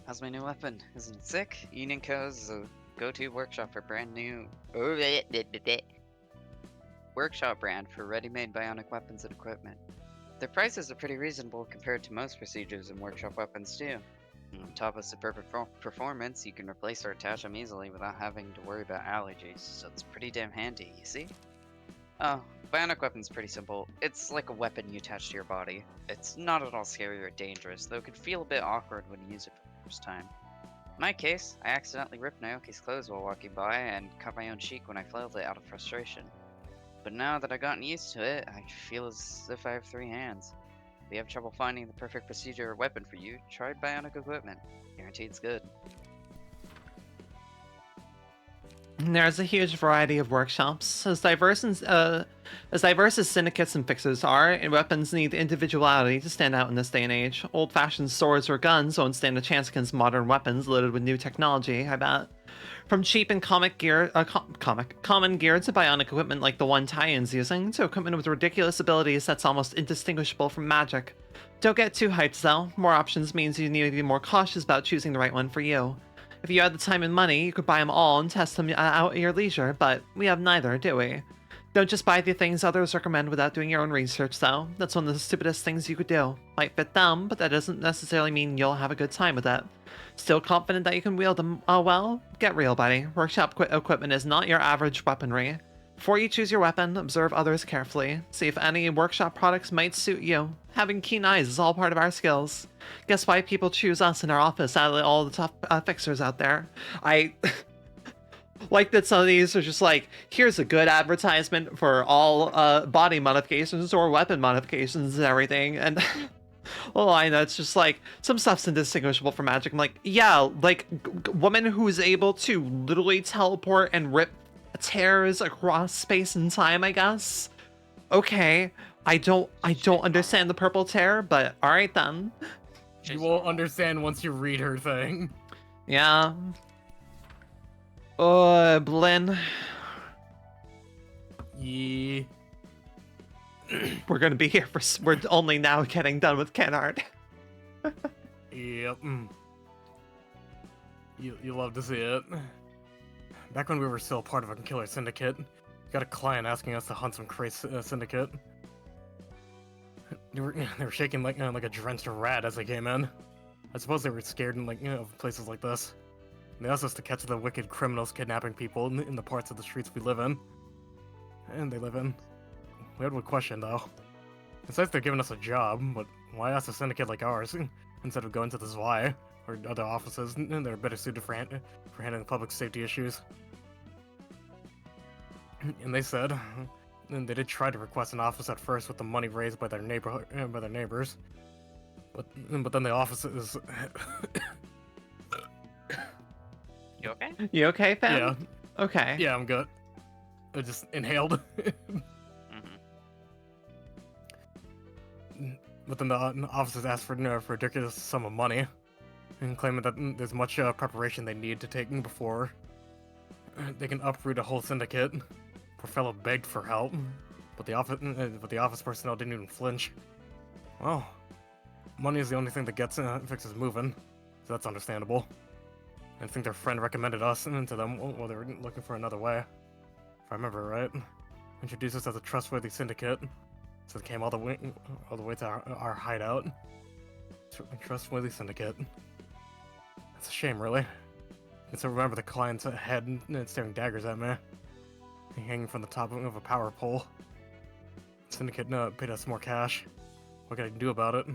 How's my new weapon? Isn't it sick? Union Co. is a go-to workshop for brand new workshop brand for ready-made bionic weapons and equipment. Their prices are pretty reasonable compared to most procedures and workshop weapons too. And on top of superb performance, you can replace or attach them easily without having to worry about allergies, so it's pretty damn handy, you see? Oh, bionic weapon's pretty simple. It's like a weapon you attach to your body. It's not at all scary or dangerous, though it could feel a bit awkward when you use it for the first time. In my case, I accidentally ripped Naoki's clothes while walking by and cut my own cheek when I flailed it out of frustration. But now that I've gotten used to it, I feel as if I have 3 hands. If you have trouble finding the perfect procedure or weapon for you, try bionic equipment. Guaranteed it's good. There's a huge variety of workshops. As diverse as syndicates and fixers are, and weapons need individuality to stand out in this day and age. Old-fashioned swords or guns won't stand a chance against modern weapons loaded with new technology, I bet. From cheap and common gear to bionic equipment like the one Tyen's using, to equipment with ridiculous abilities that's almost indistinguishable from magic. Don't get too hyped though. More options means you need to be more cautious about choosing the right one for you. If you had the time and money, you could buy them all and test them out at your leisure, but we have neither, do we? Don't just buy the things others recommend without doing your own research, though. That's one of the stupidest things you could do. Might fit them, but that doesn't necessarily mean you'll have a good time with it. Still confident that you can wield them? Oh well, get real, buddy. Workshop equipment is not your average weaponry. Before you choose your weapon, observe others carefully. See if any workshop products might suit you. Having keen eyes is all part of our skills. Guess why people choose us in our office out of all the top fixers out there? I like that some of these are just like, here's a good advertisement for all body modifications or weapon modifications and everything, and well, I know it's just like some stuff's indistinguishable from magic. I'm like, yeah, like woman who's able to literally teleport and rip tears across space and time, I guess. Okay, I don't understand the purple tear, but all right then. You will understand once you read her thing. Yeah. Oh, Blinn. Yeah. We're gonna be here for. We're only now getting done with Ken art. Yep. You love to see it. Back when we were still part of a killer syndicate, we got a client asking us to hunt some crazy syndicate. They were shaking like a drenched rat as they came in. I suppose they were scared in of places like this. And they asked us to catch the wicked criminals kidnapping people in the parts of the streets we live in. And they live in. We had one question though. Besides they're giving us a job, but why ask a syndicate like ours instead of going to the ZY or other offices that are better suited for handling public safety issues? And they said, and they did try to request an office at first with the money raised by their neighbors, but then the offices. You okay? You okay, fam? Yeah, Okay. yeah, I'm good. I just inhaled. But then the officers asked for a ridiculous sum of money, and claiming that there's much preparation they need to take before they can uproot a whole syndicate. Poor fellow begged for help, but the office personnel didn't even flinch. Well, money is the only thing that gets fixes moving, so that's understandable. I think their friend recommended us to them while they were looking for another way. if I remember right, introduced us as a trustworthy syndicate. So they came all the way to our hideout. Trustworthy syndicate. It's a shame, really. I can still remember the client's head and staring daggers at me, hanging from the top of a power pole. Syndicate paid us more cash. What can I do about it?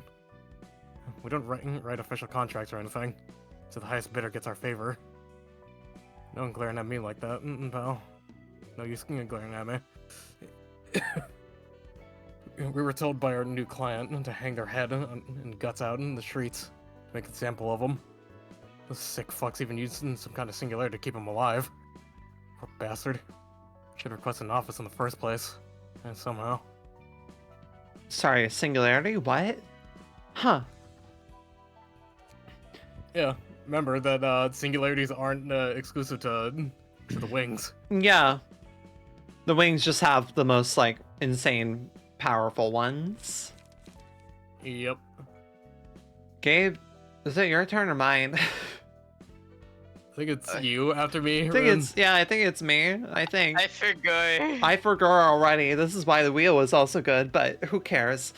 We don't write official contracts or anything, so the highest bidder gets our favor. No one glaring at me like that, pal. No use glaring at me. We were told by our new client to hang their head and guts out in the streets to make a sample of them. Those sick fucks even used some kind of singularity to keep him alive. Poor bastard. Should have requested an office in the first place. And somehow. Sorry, singularity? What? Huh. Yeah, remember that singularities aren't exclusive to the wings. Yeah. The wings just have the most, like, insane, powerful ones. Yep. Gabe, is it your turn or mine? I think it's you after me. I think it's me. I think. I forgot. I forgot already. This is why the wheel was also good, but who cares?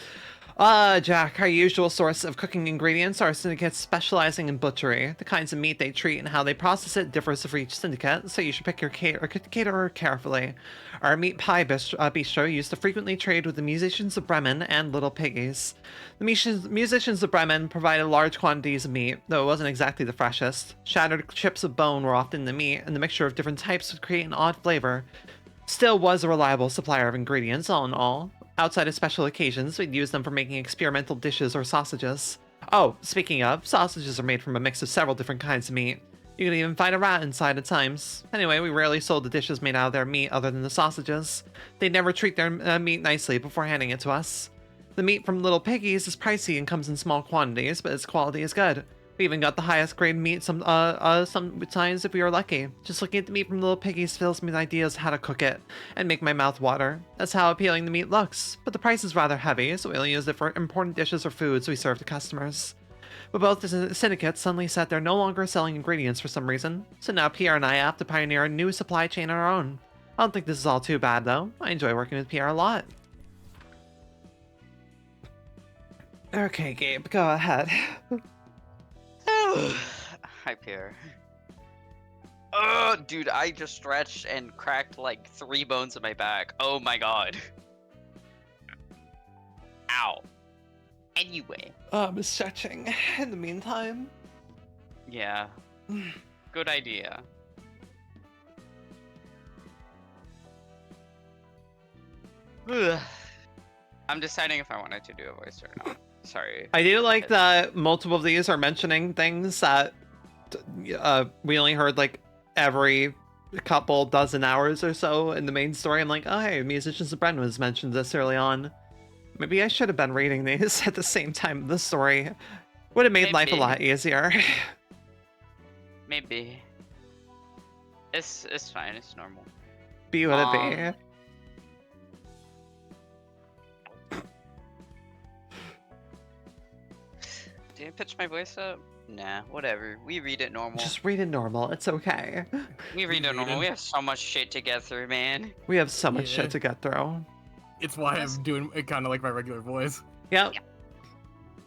Jack, our usual source of cooking ingredients are syndicates specializing in butchery. The kinds of meat they treat and how they process it differs for each syndicate, so you should pick your caterer carefully. Our meat pie bistro used to frequently trade with the musicians of Bremen and Little Piggies. The musicians of Bremen provided large quantities of meat, though it wasn't exactly the freshest. Shattered chips of bone were often in the meat, and the mixture of different types would create an odd flavor. Still was a reliable supplier of ingredients, all in all. Outside of special occasions, we'd use them for making experimental dishes or sausages. Oh, speaking of, sausages are made from a mix of several different kinds of meat. You can even find a rat inside at times. Anyway, we rarely sold the dishes made out of their meat other than the sausages. They'd never treat their meat nicely before handing it to us. The meat from Little Piggies is pricey and comes in small quantities, but its quality is good. We even got the highest grade meat sometimes if we were lucky. Just looking at the meat from Little Piggies fills me with ideas how to cook it and make my mouth water. That's how appealing the meat looks, but the price is rather heavy, so we only use it for important dishes or foods we serve to customers. But both the syndicates suddenly said they're no longer selling ingredients for some reason, so now Pierre and I have to pioneer a new supply chain on our own. I don't think this is all too bad though. I enjoy working with Pierre a lot. Okay, Gabe, go ahead. Hi, Pierre. Oh, dude, I just stretched and cracked like 3 bones in my back. Oh my god. Ow. Anyway. I'm stretching in the meantime. Yeah. Good idea. Ugh. I'm deciding if I wanted to do a voice or not. Sorry. I do like that multiple of these are mentioning things that we only heard like every couple dozen hours or so in the main story. I'm like, oh hey, Musicians of Bren was mentioned this early on. Maybe I should have been reading these at the same time the story. Would have made life a lot easier. Maybe. It's fine, it's normal. Be what it be. Did I pitch my voice up? Nah, whatever. We read it normal. Just read it normal. It's okay. We read it normal. We have so much shit to get through, man. We have so much shit to get through. It's why I'm doing it kind of like my regular voice. Yep.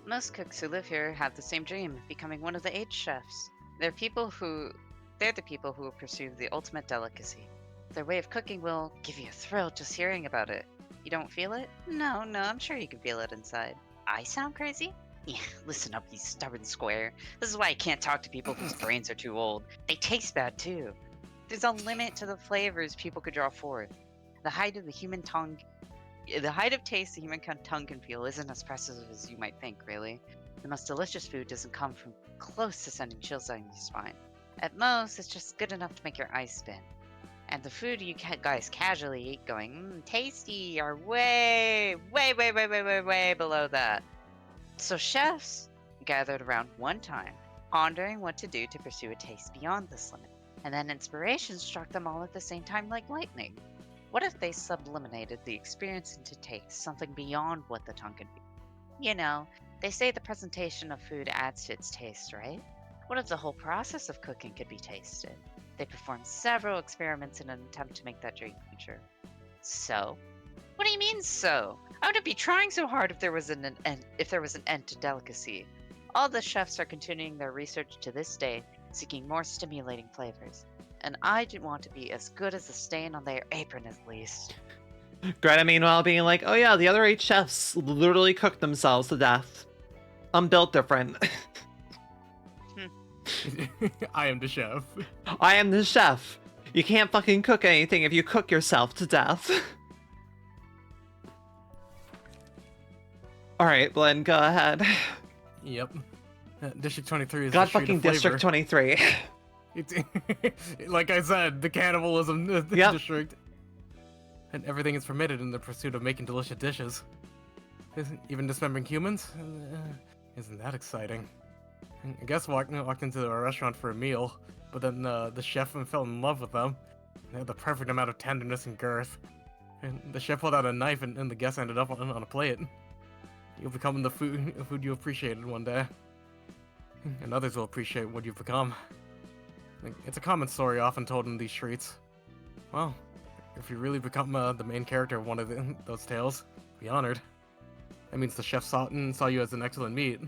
Most cooks who live here have the same dream, becoming one of the 8 chefs. They're the people who pursue the ultimate delicacy. Their way of cooking will give you a thrill just hearing about it. You don't feel it? No, I'm sure you can feel it inside. I sound crazy? Yeah, listen up, you stubborn square. This is why I can't talk to people whose brains are too old. They taste bad, too. There's a limit to the flavors people could draw forth. The height of taste the human tongue can feel isn't as impressive as you might think, really. The most delicious food doesn't come from close to sending chills down your spine. At most, it's just good enough to make your eyes spin. And the food you guys casually eat going, tasty, are way below that. So chefs gathered around one time, pondering what to do to pursue a taste beyond this limit. And then inspiration struck them all at the same time like lightning. What if they sublimated the experience into taste, something beyond what the tongue can be? You know, they say the presentation of food adds to its taste, right? What if the whole process of cooking could be tasted? They performed several experiments in an attempt to make that dream come true. So? What do you mean, so? I wouldn't be trying so hard if there was an end to delicacy. All the chefs are continuing their research to this day, seeking more stimulating flavors. And I do want to be as good as the stain on their apron at least. Greta, meanwhile, being like, oh yeah, the other 8 chefs literally cooked themselves to death. I'm built different. I am the chef. I am the chef. You can't fucking cook anything if you cook yourself to death. Alright, Blinn, go ahead. Yep. District 23 is God the street fucking of flavor. District 23. It's, like I said, the cannibalism Yep. district. And everything is permitted in the pursuit of making delicious dishes. Even dismembering humans? Isn't that exciting? I guess walked into a restaurant for a meal, but then the chef fell in love with them. They had the perfect amount of tenderness and girth. And the chef pulled out a knife and the guest ended up on a plate. You'll become the food you appreciated one day. And others will appreciate what you've become. It's a common story often told in these streets. Well, if you really become the main character of one of those tales, be honored. That means the chef saw you as an excellent meat.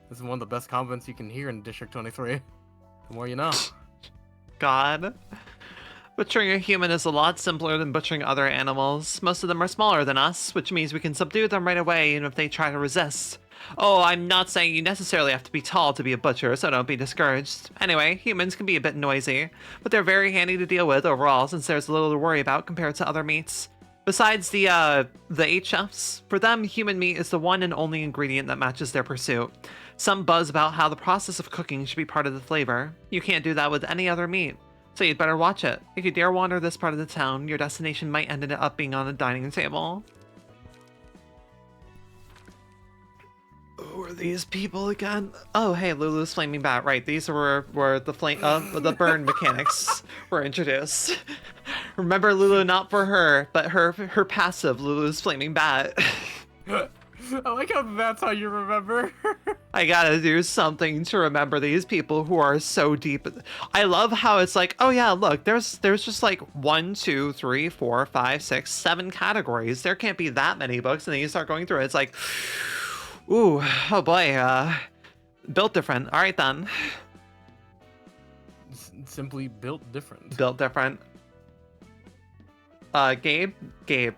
This is one of the best compliments you can hear in District 23. The more you know. God. Butchering a human is a lot simpler than butchering other animals. Most of them are smaller than us, which means we can subdue them right away even if they try to resist. Oh, I'm not saying you necessarily have to be tall to be a butcher, so don't be discouraged. Anyway, humans can be a bit noisy, but they're very handy to deal with overall since there's little to worry about compared to other meats. Besides the 8 chefs, for them, human meat is the one and only ingredient that matches their pursuit. Some buzz about how the process of cooking should be part of the flavor. You can't do that with any other meat, so you'd better watch it. If you dare wander this part of the town, your destination might end up being on a dining table. Who are these people again? Oh, hey, Lulu's flaming bat. Right, these were the burn mechanics were introduced. Remember Lulu, not for her, but her passive, Lulu's flaming bat. I like how that's how you remember. I gotta do something to remember these people who are so deep. I love how it's like, oh yeah, look, there's just like 1, 2, 3, 4, 5, 6, 7 categories. There can't be that many books, and then you start going through it. It's like, ooh, oh boy, built different. All right then. Simply built different. Built different. Gabe,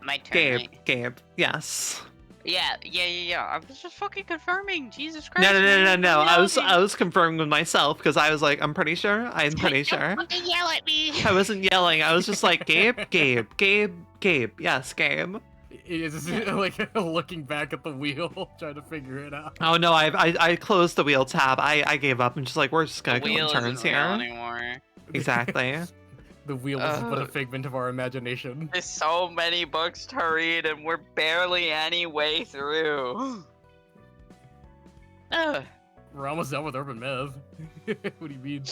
My turn, right? Gabe. Yes. Yeah. I was just fucking confirming. Jesus Christ. No. I was confirming with myself because I was like, I'm pretty sure. I'm pretty sure. Don't fucking yell at me. I wasn't yelling. I was just like, Gabe. Yes, Gabe. It's just, like looking back at the wheel, trying to figure it out. Oh no, I closed the wheel tab. I gave up. I'm just like, we're just gonna The go in wheel turns isn't real here. anymore. Exactly. The wheel is but a figment of our imagination. There's so many books to read, and we're barely any way through. Ugh. We're almost done with urban myth. What do you mean?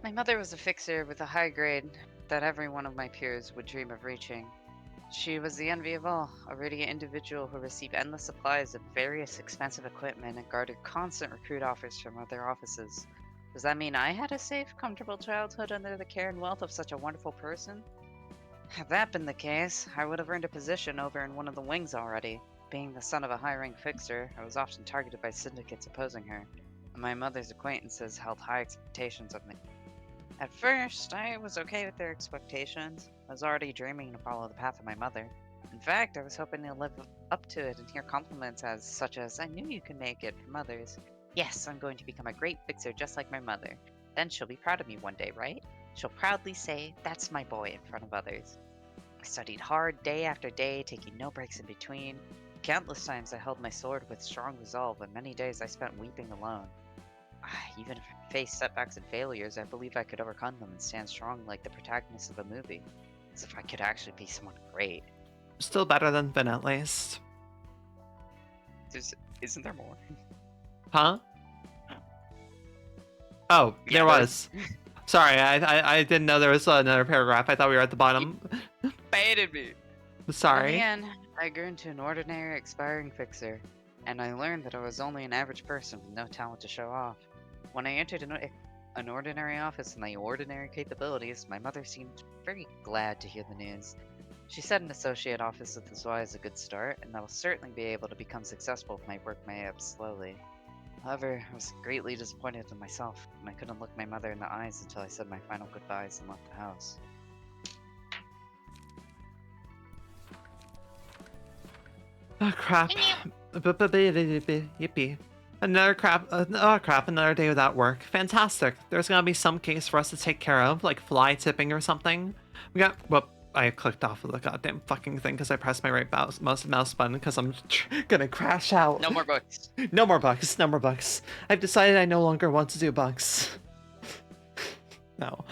My mother was a fixer with a high grade that every one of my peers would dream of reaching. She was the envy of all, a radiant individual who received endless supplies of various expensive equipment and guarded constant recruit offers from other offices. Does that mean I had a safe, comfortable childhood under the care and wealth of such a wonderful person? Had that been the case, I would have earned a position over in one of the wings already. Being the son of a high-rank fixer, I was often targeted by syndicates opposing her, and my mother's acquaintances held high expectations of me. At first, I was okay with their expectations. I was already dreaming to follow the path of my mother. In fact, I was hoping to live up to it and hear compliments such as, I knew you could make it, from others. Yes, I'm going to become a great fixer just like my mother. Then she'll be proud of me one day, right? She'll proudly say, that's my boy, in front of others. I studied hard day after day, taking no breaks in between. Countless times I held my sword with strong resolve, and many days I spent weeping alone. Even if I faced setbacks and failures, I believe I could overcome them and stand strong like the protagonist of a movie. As if I could actually be someone great. Still better than Finn, at least. Isn't there more? Huh? Oh, Yeah, there there's- was. Sorry, I didn't know there was another paragraph. I thought we were at the bottom. Baited me. In Sorry. the end, I grew into an ordinary, aspiring fixer. and I learned that I was only an average person with no talent to show off. When I entered an ordinary office with my ordinary capabilities, my mother seemed very glad to hear the news. She said an associate office with this is a good start, and I will certainly be able to become successful if I work my way up slowly. However, I was greatly disappointed in myself, and I couldn't look my mother in the eyes until I said my final goodbyes and left the house. Oh crap. Yippee. Another day without work. Fantastic. There's gonna be some case for us to take care of, like fly tipping or something. I clicked off of the goddamn fucking thing because I pressed my right mouse button because I'm gonna crash out. No more books. No more bugs. No more bugs. I've decided I no longer want to do bugs. No.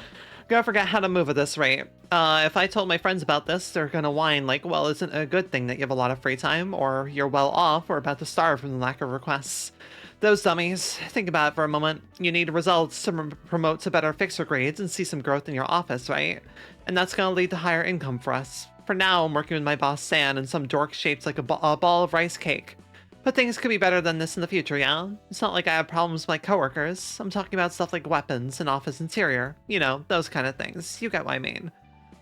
Gonna forget how to move at this rate. If I told my friends about this, they're gonna whine like, well, isn't it a good thing that you have a lot of free time, or you're well off or about to starve from the lack of requests. Those dummies. Think about it for a moment. You need results to promote to better fixer grades and see some growth in your office, right? And that's gonna lead to higher income for us. For now, I'm working with my boss San and some dork shaped like a ball of rice cake. But things could be better than this in the future, yeah? It's not like I have problems with my coworkers. I'm talking about stuff like weapons and office interior. You know, those kind of things. You get what I mean.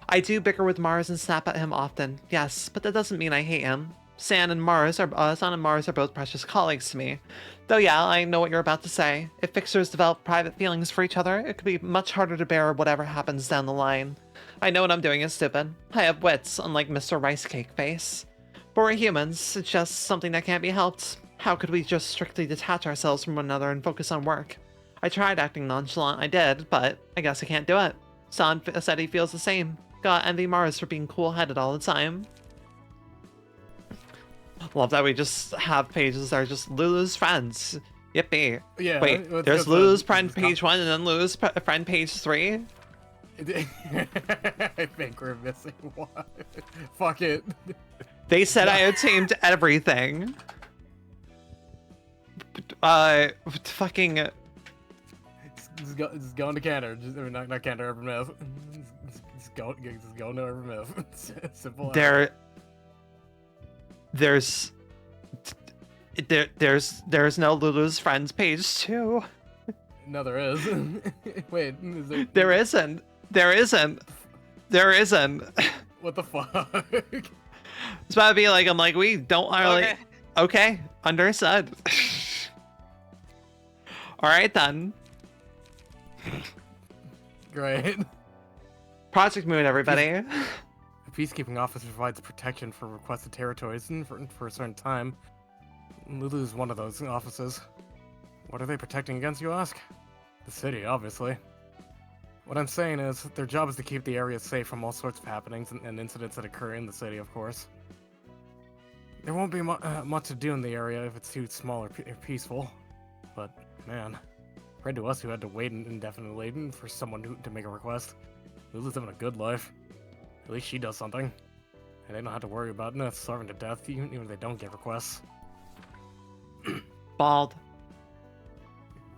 I do bicker with Mars and snap at him often, yes, but that doesn't mean I hate him. San and Mars are both precious colleagues to me. Though yeah, I know what you're about to say. If fixers develop private feelings for each other, it could be much harder to bear whatever happens down the line. I know what I'm doing is stupid. I have wits, unlike Mr. Rice Cake Face. But we're humans, it's just something that can't be helped. How could we just strictly detach ourselves from one another and focus on work? I tried acting nonchalant, I did, but I guess I can't do it. San said he feels the same. Gotta envy Mars for being cool-headed all the time. Love that we just have pages that are just Lulu's friends. Yippee. Yeah. Wait, there's Lulu's friend page 1 and then Lulu's friend page 3? I think we're missing one. Fuck it. They said I obtained everything. Fucking... Just going to Cantor. Not Cantor, Urban Myth. Just go to Urban Myth. Simple. There's no Lulu's friends page 2. No, there is. Wait, is there? There isn't. What the fuck? It's about to be like, I'm like, we don't really. Okay, understood. All right then. Great. Project Moon, everybody. The peacekeeping office provides protection for requested territories and for a certain time. Lulu is one of those offices. What are they protecting against, you ask? The city, obviously. What I'm saying is, their job is to keep the area safe from all sorts of happenings and incidents that occur in the city, of course. There won't be much to do in the area if it's too small or peaceful. But, man, compared to us who had to wait indefinitely for someone to make a request, Lulu's living a good life. At least she does something. And they don't have to worry about starving to death, even if they don't get requests. Bald.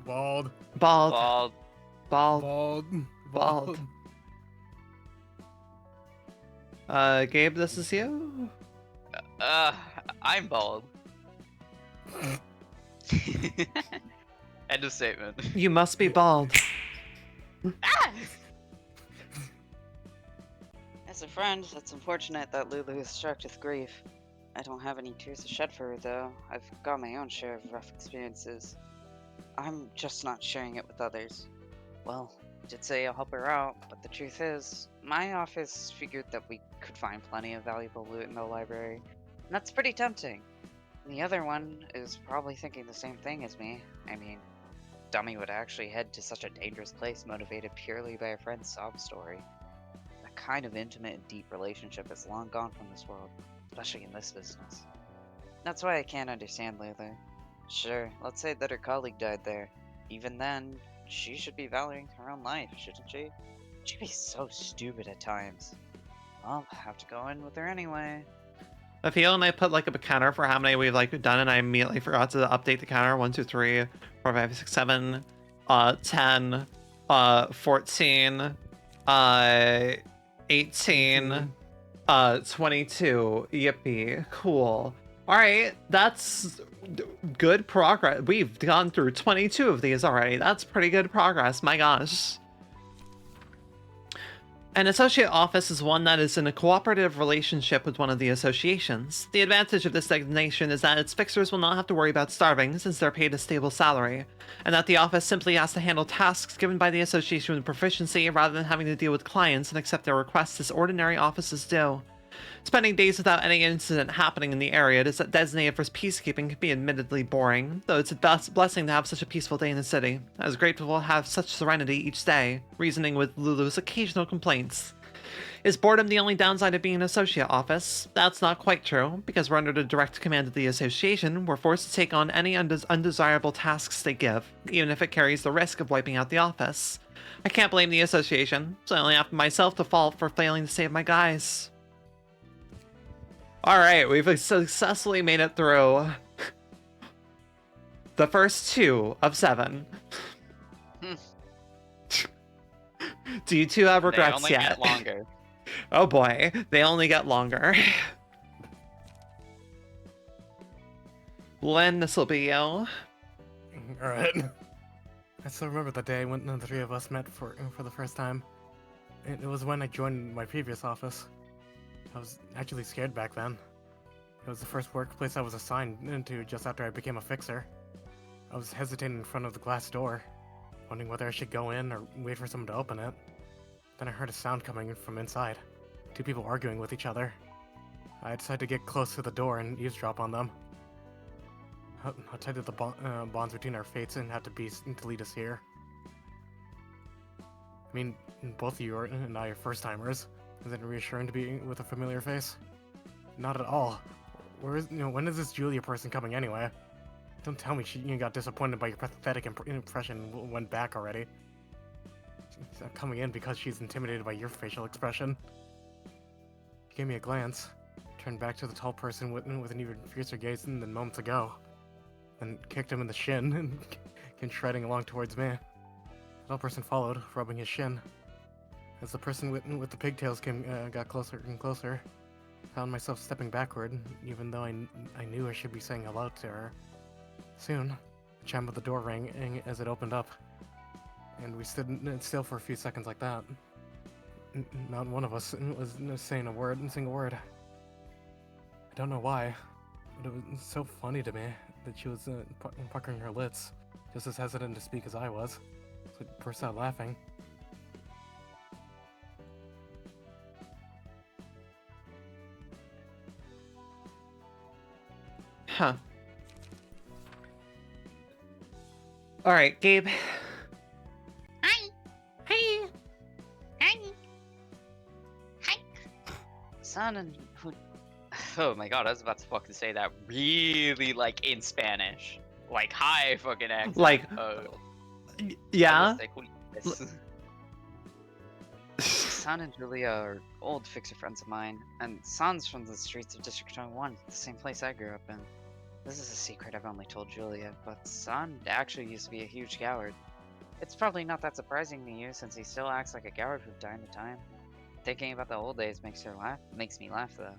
Bald. Bald. Bald. Bald. Bald. Bald. Gabe, this is you? I'm bald. End of statement. You must be bald. As a friend, it's unfortunate that Lulu is struck with grief. I don't have any tears to shed for her, though. I've got my own share of rough experiences. I'm just not sharing it with others. Well, I did say I'll help her out, but the truth is, my office figured that we could find plenty of valuable loot in the library, and that's pretty tempting. And the other one is probably thinking the same thing as me. I mean, dummy would actually head to such a dangerous place motivated purely by a friend's sob story. That kind of intimate and deep relationship is long gone from this world, especially in this business. That's why I can't understand Lulu. Sure, let's say that her colleague died there. Even then, she should be valuing her own life, shouldn't she? She'd be so stupid at times. Well, have to go in with her anyway. I feel and I put like up a counter for how many we've like done, and I immediately forgot to update the counter. 1, 2, 3, 4, 5, 6, 7, 10, 14, 18, 22. Yippee, cool. All right, that's good progress. We've gone through 22 of these already. That's pretty good progress, my gosh. An associate office is one that is in a cooperative relationship with one of the associations. The advantage of this designation is that its fixers will not have to worry about starving since they're paid a stable salary, and that the office simply has to handle tasks given by the association with proficiency rather than having to deal with clients and accept their requests as ordinary offices do. Spending days without any incident happening in the area designated for peacekeeping can be admittedly boring, though it's a blessing to have such a peaceful day in the city. I was grateful to have such serenity each day, reasoning with Lulu's occasional complaints. Is boredom the only downside of being an associate office? That's not quite true, because we're under the direct command of the association, we're forced to take on any undesirable tasks they give, even if it carries the risk of wiping out the office. I can't blame the association, so I only have myself to fault for failing to save my guys. Alright, we've successfully made it through the first 2 of 7. Do you two have regrets They only yet? get longer. Oh boy, they only get longer. Lynn, this'll be you. Alright. I still remember the day when the 3 of us met for the first time. It was when I joined my previous office. I was actually scared back then. It was the first workplace I was assigned into just after I became a fixer. I was hesitating in front of the glass door, wondering whether I should go in or wait for someone to open it. Then I heard a sound coming from inside. 2 people arguing with each other. I decided to get close to the door and eavesdrop on them. How tight did the bonds between our fates and have to be to lead us here? I mean, both of you and I are first-timers. Is it reassuring to be with a familiar face? Not at all. When is this Julia person coming anyway? Don't tell me she got disappointed by your pathetic impression and went back already. She's not coming in because she's intimidated by your facial expression. She gave me a glance, turned back to the tall person with an even fiercer gaze than moments ago, then kicked him in the shin and came shredding along towards me. The tall person followed, rubbing his shin. As the person with the pigtails got closer and closer, I found myself stepping backward, even though I knew I should be saying hello to her. Soon, the chime of the door rang as it opened up, and we stood still for a few seconds like that. Not one of us was saying a single word. I don't know why, but it was so funny to me that she was puckering her lips, just as hesitant to speak as I was, so I burst out laughing. Huh. Alright, Gabe. Hi. Hey. Hi. Hi. Son and who? Oh my god, I was about to fucking say that really like in Spanish. Like high fucking accent. Like, yeah? San and Julia are old fixer friends of mine, and San's from the streets of District 21, the same place I grew up in. This is a secret I've only told Julia, but San actually used to be a huge coward. It's probably not that surprising to you, since he still acts like a coward from time to time. Thinking about the old days makes me laugh though.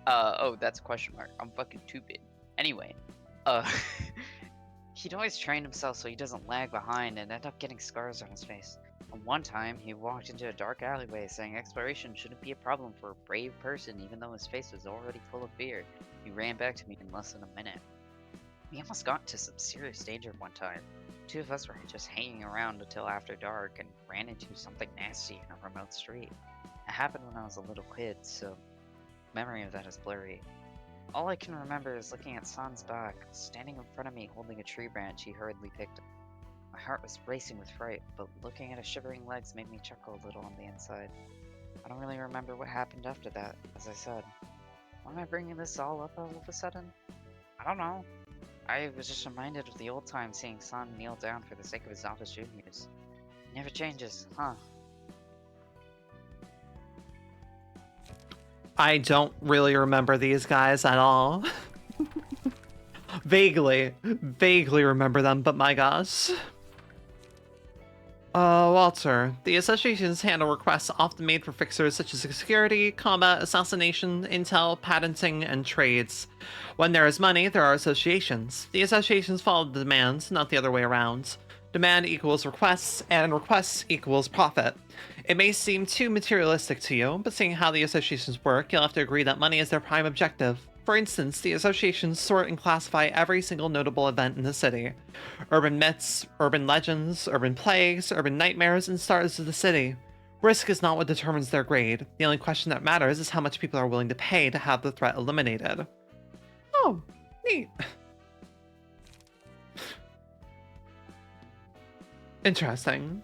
Oh, that's a question mark. I'm fucking stupid. Anyway, He'd always train himself so he doesn't lag behind and end up getting scars on his face. And one time, he walked into a dark alleyway saying exploration shouldn't be a problem for a brave person even though his face was already full of fear. He ran back to me in less than a minute. We almost got into some serious danger one time. 2 of us were just hanging around until after dark and ran into something nasty in a remote street. It happened when I was a little kid, so memory of that is blurry. All I can remember is looking at San's back, standing in front of me holding a tree branch he hurriedly picked up. My heart was racing with fright, but looking at his shivering legs made me chuckle a little on the inside. I don't really remember what happened after that, as I said. Why am I bringing this all up all of a sudden? I don't know. I was just reminded of the old time seeing San kneel down for the sake of his office juniors. He never changes, huh? I don't really remember these guys at all. vaguely remember them, but my gosh. Walter, the associations handle requests often made for fixers such as security, combat, assassination, intel, patenting, and trades. When there is money, there are associations. The associations follow the demands, not the other way around. Demand equals requests, and requests equals profit. It may seem too materialistic to you, but seeing how the associations work, you'll have to agree that money is their prime objective. For instance, the associations sort and classify every single notable event in the city. Urban myths, urban legends, urban plagues, urban nightmares, and stars of the city. Risk is not what determines their grade. The only question that matters is how much people are willing to pay to have the threat eliminated. Oh, neat. Interesting.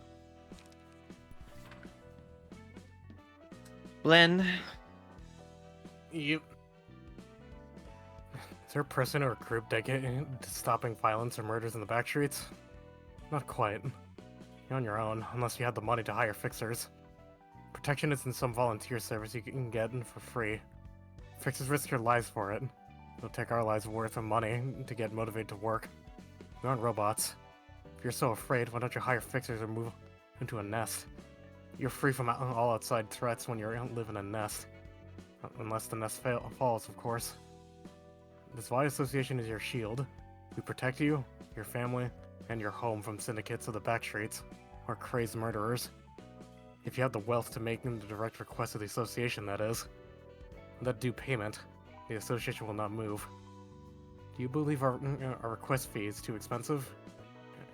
Lynn? Yep. Is there a person or a group dedicated to stopping violence or murders in the back streets? Not quite. You're on your own, unless you have the money to hire fixers. Protection isn't some volunteer service you can get for free. Fixers risk your lives for it. They'll take our lives worth of money to get motivated to work. We aren't robots. If you're so afraid, why don't you hire fixers or move into a nest? You're free from all outside threats when you live in a nest. Unless the nest falls, of course. This Y Association is your shield. We protect you, your family, and your home from syndicates of the back streets, or crazed murderers. If you have the wealth to make the direct request of the association, that is. Without due payment, the association will not move. Do you believe our request fee is too expensive?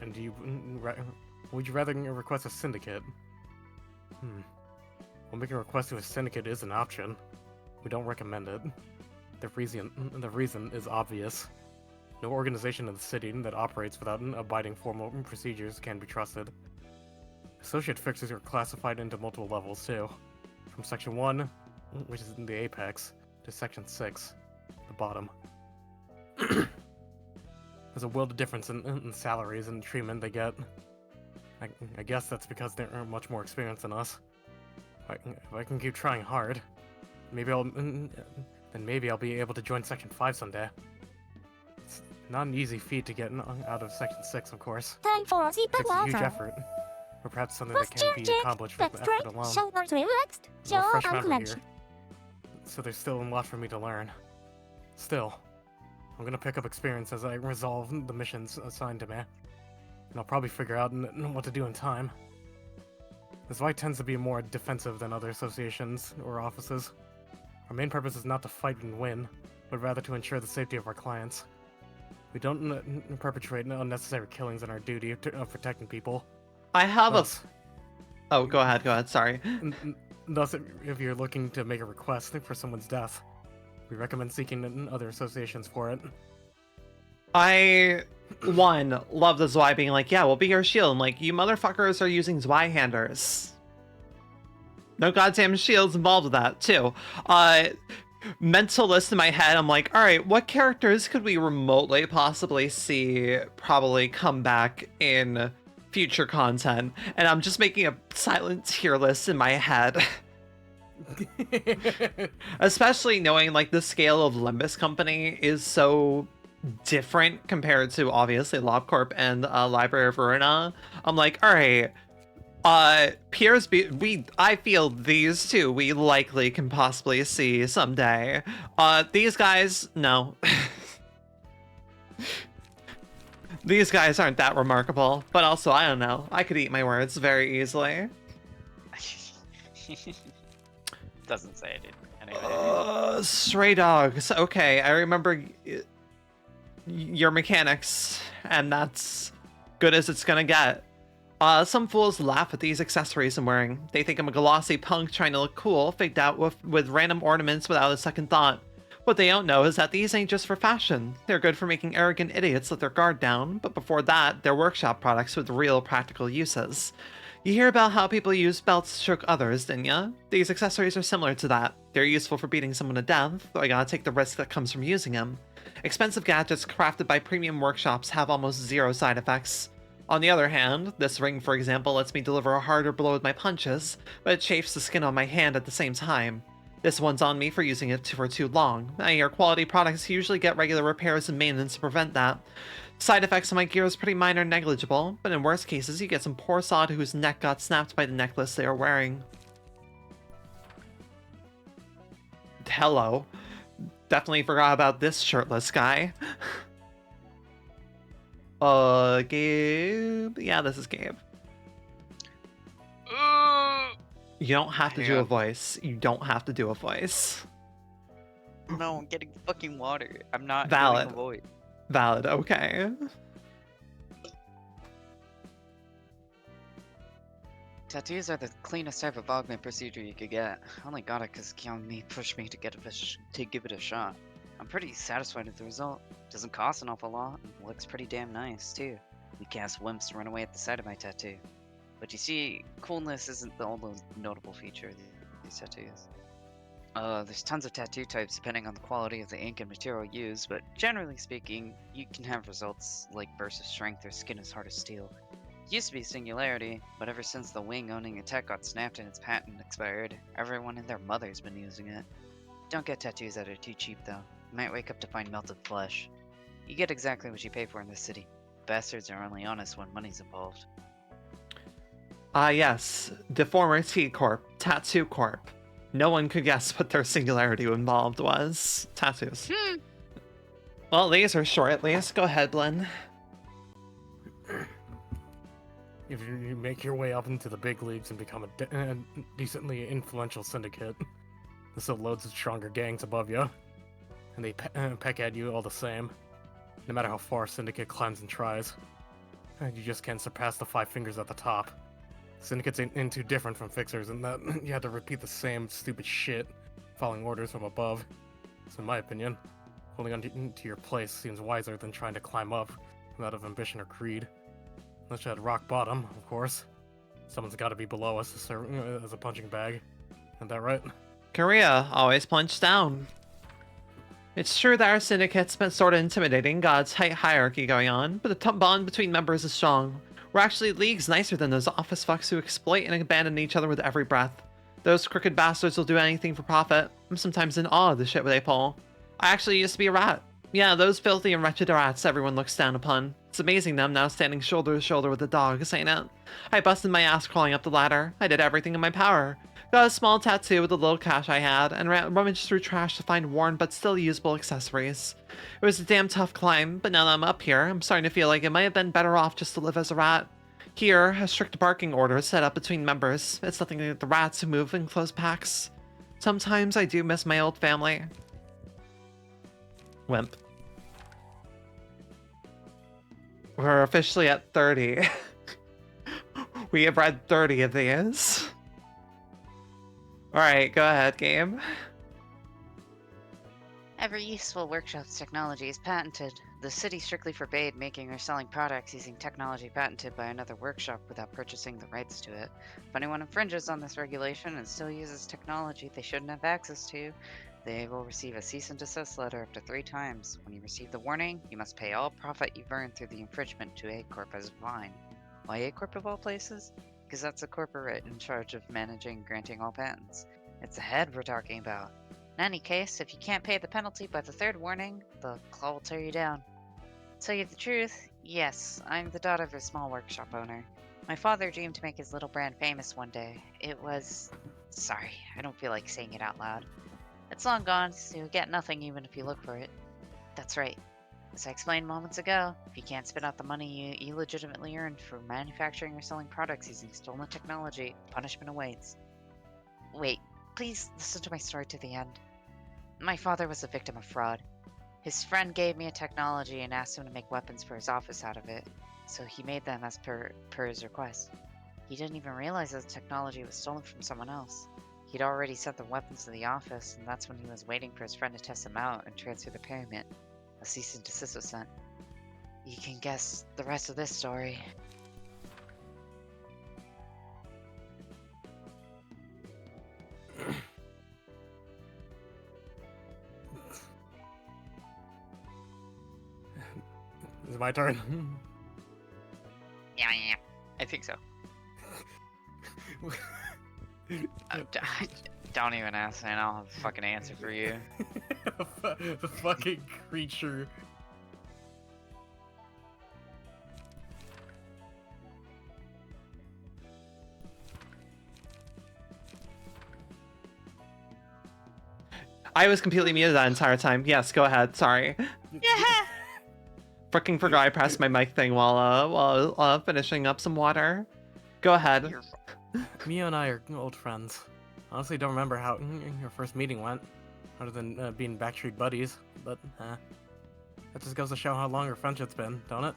And would you rather request a syndicate? Well, making a request to a syndicate is an option. We don't recommend it. The reason is obvious. No organization in the city that operates without abiding formal procedures can be trusted. Associate fixers are classified into multiple levels too. From Section 1, which is in the apex, to Section 6, the bottom. There's a world of difference in salaries and treatment they get. I guess that's because they're much more experienced than us. If I can keep trying hard, maybe I'll be able to join Section 5 someday. It's not an easy feat to get out of Section 6, of course. Time for a sip It of takes a huge water. effort, or perhaps something that can be accomplished with That's effort great. alone. So not relaxed. I'm So a fresh I'm member clenched. here, so there's still a lot for me to learn. Still, I'm gonna pick up experience as I resolve the missions assigned to me, and I'll probably figure out what to do in time. This Y tends to be more defensive than other associations or offices. Our main purpose is not to fight and win, but rather to ensure the safety of our clients. We don't perpetrate unnecessary killings in our duty of protecting people. I have Thus, Oh, go ahead, sorry. thus, if you're looking to make a request for someone's death, we recommend seeking other associations for it. I, one, love the Zwei being like, yeah, we'll be your shield. I'm like, you motherfuckers are using Zweihanders. No goddamn shields involved with that, too. Mental list in my head, I'm like, alright, what characters could we remotely possibly see probably come back in future content? And I'm just making a silent tier list in my head. Especially knowing, like, the scale of Limbus Company is so different compared to, obviously, LobCorp and Library of Ruina. I'm like, alright, Pierre's I feel these two we likely can possibly see someday. These guys, no. These guys aren't that remarkable, but also, I don't know, I could eat my words very easily. Doesn't say it anyway. Stray dogs, okay, I remember your mechanics, and that's good as it's gonna get. Some fools laugh at these accessories I'm wearing. They think I'm a glossy punk trying to look cool, faked out with random ornaments without a second thought. What they don't know is that these ain't just for fashion. They're good for making arrogant idiots let their guard down, but before that, they're workshop products with real practical uses. You hear about how people use belts to choke others, didn't ya? These accessories are similar to that. They're useful for beating someone to death, though I gotta take the risk that comes from using them. Expensive gadgets crafted by premium workshops have almost zero side effects. On the other hand, this ring, for example, lets me deliver a harder blow with my punches, but it chafes the skin on my hand at the same time. This one's on me for using it for too long. I hear quality products usually get regular repairs and maintenance to prevent that. Side effects on my gear is pretty minor and negligible, but in worst cases, you get some poor sod whose neck got snapped by the necklace they are wearing. Hello. Definitely forgot about this shirtless guy. Gabe? Yeah, this is Gabe. You don't have to do a voice. You don't have to do a voice. No, I'm getting fucking water. I'm not Valid. doing a voice. Valid, okay. Tattoos are the cleanest type of augment procedure you could get. I only got it because Kyung-mi pushed me to give it a shot. I'm pretty satisfied with the result. Doesn't cost an awful lot, and looks pretty damn nice, too. We cast wimps run away at the sight of my tattoo. But you see, coolness isn't the only notable feature of these tattoos. There's tons of tattoo types depending on the quality of the ink and material used, but generally speaking, you can have results like bursts of strength or skin as hard as steel. It used to be Singularity, but ever since the wing owning a tech got snapped and its patent expired, everyone and their mother's been using it. Don't get tattoos that are too cheap though. You might wake up to find melted flesh. You get exactly what you pay for in this city. Bastards are only honest when money's involved. Ah yes, Deformity Corp, Tattoo Corp. No one could guess what their singularity involved was. Tattoos. Well, these are short at least. Go ahead, Blinn. If you make your way up into the big leagues and become a decently influential syndicate, there's still loads of stronger gangs above you, and they peck at you all the same, no matter how far Syndicate climbs and tries. And you just can't surpass the 5 fingers at the top. Syndicates ain't too different from Fixers in that you have to repeat the same stupid shit, following orders from above. So in my opinion, holding on to your place seems wiser than trying to climb up without of ambition or greed. Unless you're at rock bottom, of course. Someone's got to be below us to serve as a punching bag. Isn't that right? Korea always punch down. It's true that our syndicate's been sort of intimidating, got a tight hierarchy going on, but the bond between members is strong. We're actually leagues nicer than those office fucks who exploit and abandon each other with every breath. Those crooked bastards will do anything for profit. I'm sometimes in awe of the shit they pull. I actually used to be a rat. Yeah, those filthy and wretched rats everyone looks down upon. It's amazing that I'm now standing shoulder to shoulder with the dogs, ain't it? I busted my ass crawling up the ladder. I did everything in my power. Got a small tattoo with the little cash I had, and rummaged through trash to find worn but still usable accessories. It was a damn tough climb, but now that I'm up here, I'm starting to feel like it might have been better off just to live as a rat. Here, a strict barking order is set up between members. It's nothing like the rats who move in close packs. Sometimes I do miss my old family. Wimp. We're officially at 30. We have read 30 of these. Alright, go ahead, game. Every useful workshop's technology is patented. The city strictly forbade making or selling products using technology patented by another workshop without purchasing the rights to it. If anyone infringes on this regulation and still uses technology they shouldn't have access to, they will receive a cease and desist letter up to 3 times. When you receive the warning, you must pay all profit you've earned through the infringement to A Corp as a fine. Why A Corp of all places? Because that's a corporate in charge of managing and granting all patents. It's the head we're talking about. In any case, if you can't pay the penalty by the 3rd warning, the claw will tear you down. Tell you the truth, yes, I'm the daughter of a small workshop owner. My father dreamed to make his little brand famous one day. It was... sorry, I don't feel like saying it out loud. It's long gone, so you'll get nothing even if you look for it. That's right. As I explained moments ago, if you can't spit out the money you illegitimately earned for manufacturing or selling products using stolen technology, punishment awaits. Wait, please listen to my story to the end. My father was a victim of fraud. His friend gave me a technology and asked him to make weapons for his office out of it, so he made them as per his request. He didn't even realize that the technology was stolen from someone else. He'd already sent the weapons to the office, and that's when he was waiting for his friend to test them out and transfer the payment. A cease and desist was sent. You can guess the rest of this story. Is it my turn? Yeah, I think so. Don't even ask, man. I'll have a fucking answer for you. The fucking creature. I was completely muted that entire time. Yes, go ahead. Sorry. Freaking forgot I pressed my mic thing while finishing up some water. Go ahead. You're Mio and I are old friends. Honestly, don't remember how your first meeting went, other than being backstreet buddies. But that just goes to show how long our friendship's been, don't it?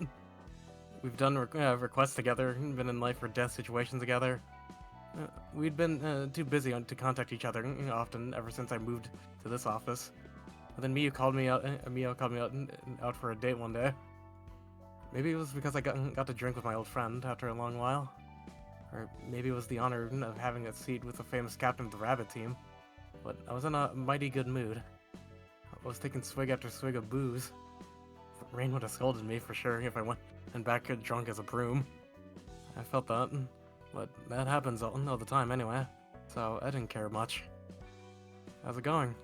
We've done requests together, been in life or death situations together. We'd been too busy to contact each other often ever since I moved to this office. But then Mio called me out. Out for a date one day. Maybe it was because I got to drink with my old friend after a long while, or maybe it was the honor of having a seat with the famous captain of the rabbit team. But I was in a mighty good mood. I was taking swig after swig of booze. Rain would have scolded me for sure if I went back drunk as a broom. I felt that, but that happens all the time anyway, so I didn't care much. How's it going?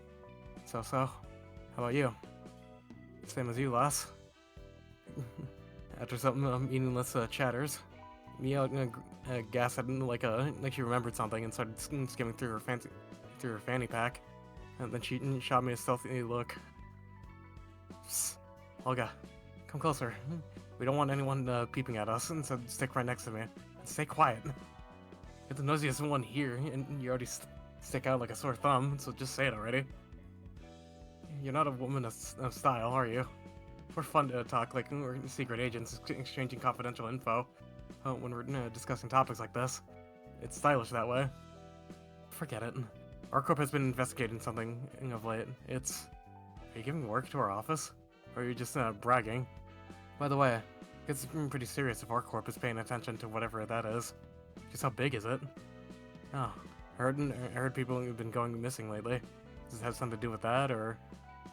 So. How about you? Same as you, lass. After some meaningless chatters, Mia gasped like she remembered something and started skimming through her fanny pack, and then she shot me a stealthy look. Psst. Olga, come closer. We don't want anyone peeping at us, and so stick right next to me. Stay quiet. You're the nosiest one here, and you already stick out like a sore thumb, so just say it already. You're not a woman of style, are you? We're fun to talk like we're secret agents exchanging confidential info when we're discussing topics like this. It's stylish that way. Forget it. Our corp has been investigating something of late. Are you giving work to our office? Or are you just bragging? By the way, it's pretty serious if our corp is paying attention to whatever that is. Just how big is it? Oh, I heard people have been going missing lately. Does it have something to do with that, or...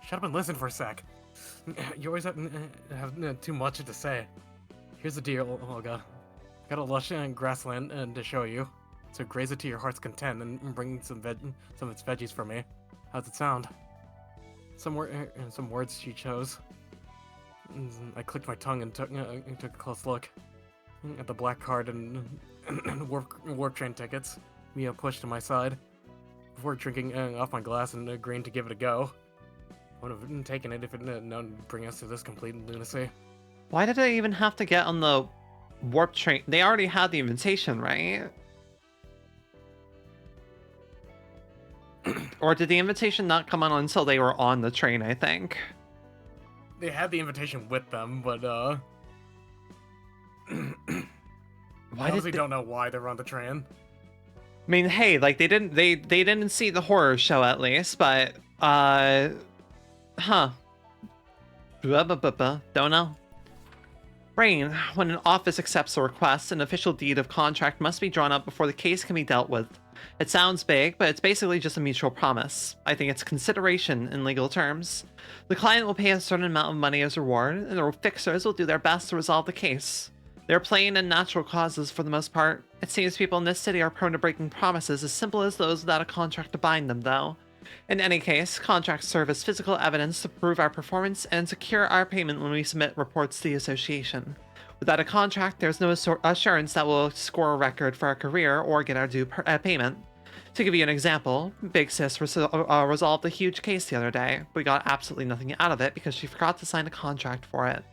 Shut up and listen for a sec. You always have too much to say. Here's the deal, Olga. Got a lush grassland to show you, so graze it to your heart's content and bring some of its veggies for me. How's it sound? Some words she chose. I clicked my tongue and took a close look at the black card and warp train tickets. Mia pushed to my side before drinking off my glass and agreeing to give it a go. I would have taken it if it had known to bring us to this complete lunacy. Why did I even have to get on the warp train? They already had the invitation, right? Or did the invitation not come on until they were on the train, I think? They had the invitation with them, but I honestly don't know why they were on the train. I mean, hey, like they didn't see the horror show at least, but don't know. Rain, when an office accepts a request, an official deed of contract must be drawn up before the case can be dealt with. It sounds big, but it's basically just a mutual promise. I think it's consideration in legal terms. The client will pay a certain amount of money as reward, and the fixers will do their best to resolve the case. They're plain and natural causes for the most part. It seems people in this city are prone to breaking promises as simple as those without a contract to bind them, though. In any case, contracts serve as physical evidence to prove our performance and secure our payment when we submit reports to the association. Without a contract, there's no assurance that we'll score a record for our career or get our due payment. To give you an example, Big Sis resolved a huge case the other day. We got absolutely nothing out of it because she forgot to sign a contract for it.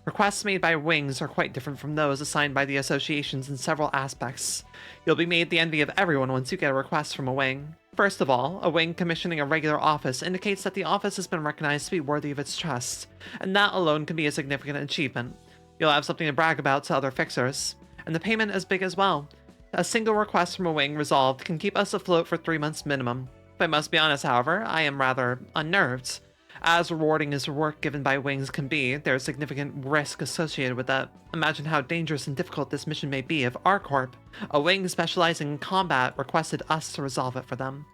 Requests made by wings are quite different from those assigned by the associations in several aspects. You'll be made the envy of everyone once you get a request from a wing. First of all, a wing commissioning a regular office indicates that the office has been recognized to be worthy of its trust, and that alone can be a significant achievement. You'll have something to brag about to other fixers. And the payment is big as well. A single request from a wing resolved can keep us afloat for 3 months minimum. If I must be honest, however, I am rather unnerved. As rewarding as work given by wings can be, there is significant risk associated with that. Imagine how dangerous and difficult this mission may be if our corp, a wing specializing in combat, requested us to resolve it for them.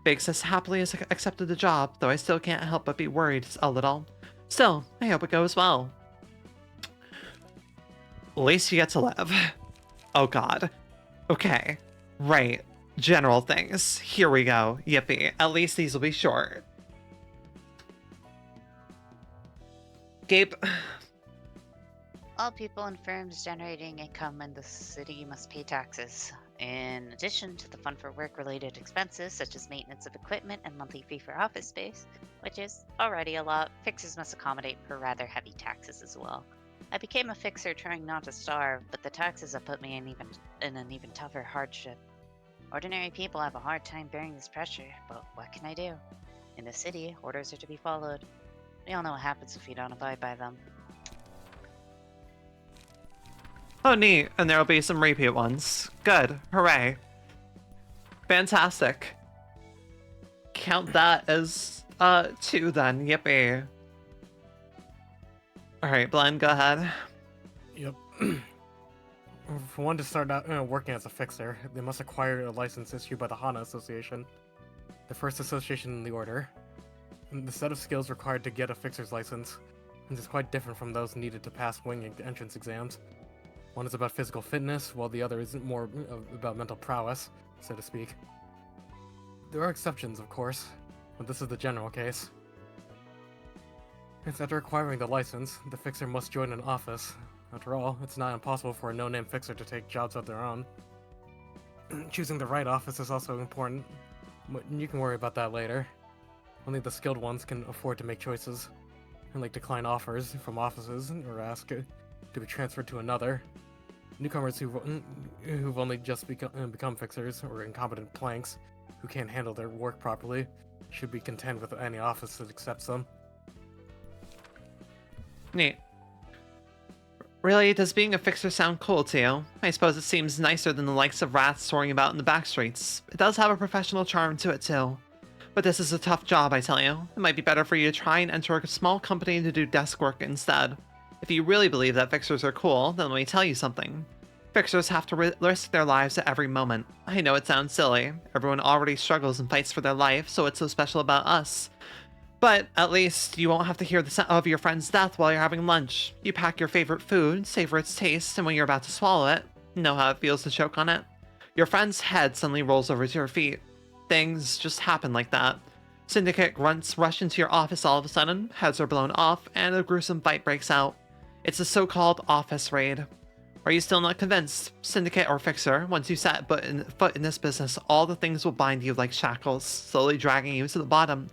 Big Sis happily has accepted the job, though I still can't help but be worried a little. Still, I hope it goes well. At least you get to live. Oh god. Okay. Right. General things. Here we go. Yippee. At least these will be short. Gabe. All people and firms generating income in the city must pay taxes. In addition to the fun for work-related expenses such as maintenance of equipment and monthly fee for office space, which is already a lot, fixers must accommodate for rather heavy taxes as well. I became a fixer trying not to starve, but the taxes have put me in an even tougher hardship. Ordinary people have a hard time bearing this pressure, but what can I do? In the city, orders are to be followed. We all know what happens if you don't abide by them. Oh, neat. And there'll be some repeat ones. Good. Hooray. Fantastic. Count that as 2 then. Yippee. Alright, Blend, go ahead. Yep. For one to start out working as a fixer, they must acquire a license issued by the Hana Association, the first association in the order. And the set of skills required to get a fixer's license is quite different from those needed to pass wing entrance exams. One is about physical fitness, while the other is more about mental prowess, so to speak. There are exceptions, of course, but this is the general case. It's after acquiring the license, the fixer must join an office. After all, it's not impossible for a no-name fixer to take jobs of their own. Choosing the right office is also important, but you can worry about that later. Only the skilled ones can afford to make choices, and like decline offers from offices or ask to be transferred to another. Newcomers who've only just become fixers or incompetent planks who can't handle their work properly should be content with any office that accepts them. Neat. Really, does being a fixer sound cool to you? I suppose it seems nicer than the likes of rats soaring about in the back streets. It does have a professional charm to it too. But this is a tough job, I tell you. It might be better for you to try and enter a small company to do desk work instead. If you really believe that fixers are cool, then let me tell you something. Fixers have to risk their lives at every moment. I know it sounds silly. Everyone already struggles and fights for their life, so what's so special about us? But at least you won't have to hear the sound of your friend's death while you're having lunch. You pack your favorite food, savor its taste, and when you're about to swallow it, know how it feels to choke on it. Your friend's head suddenly rolls over to your feet. Things just happen like that. Syndicate grunts rush into your office all of a sudden, heads are blown off, and a gruesome fight breaks out. It's a so-called office raid. Are you still not convinced? Syndicate or fixer, once you set foot in this business, all the things will bind you like shackles, slowly dragging you to the bottom.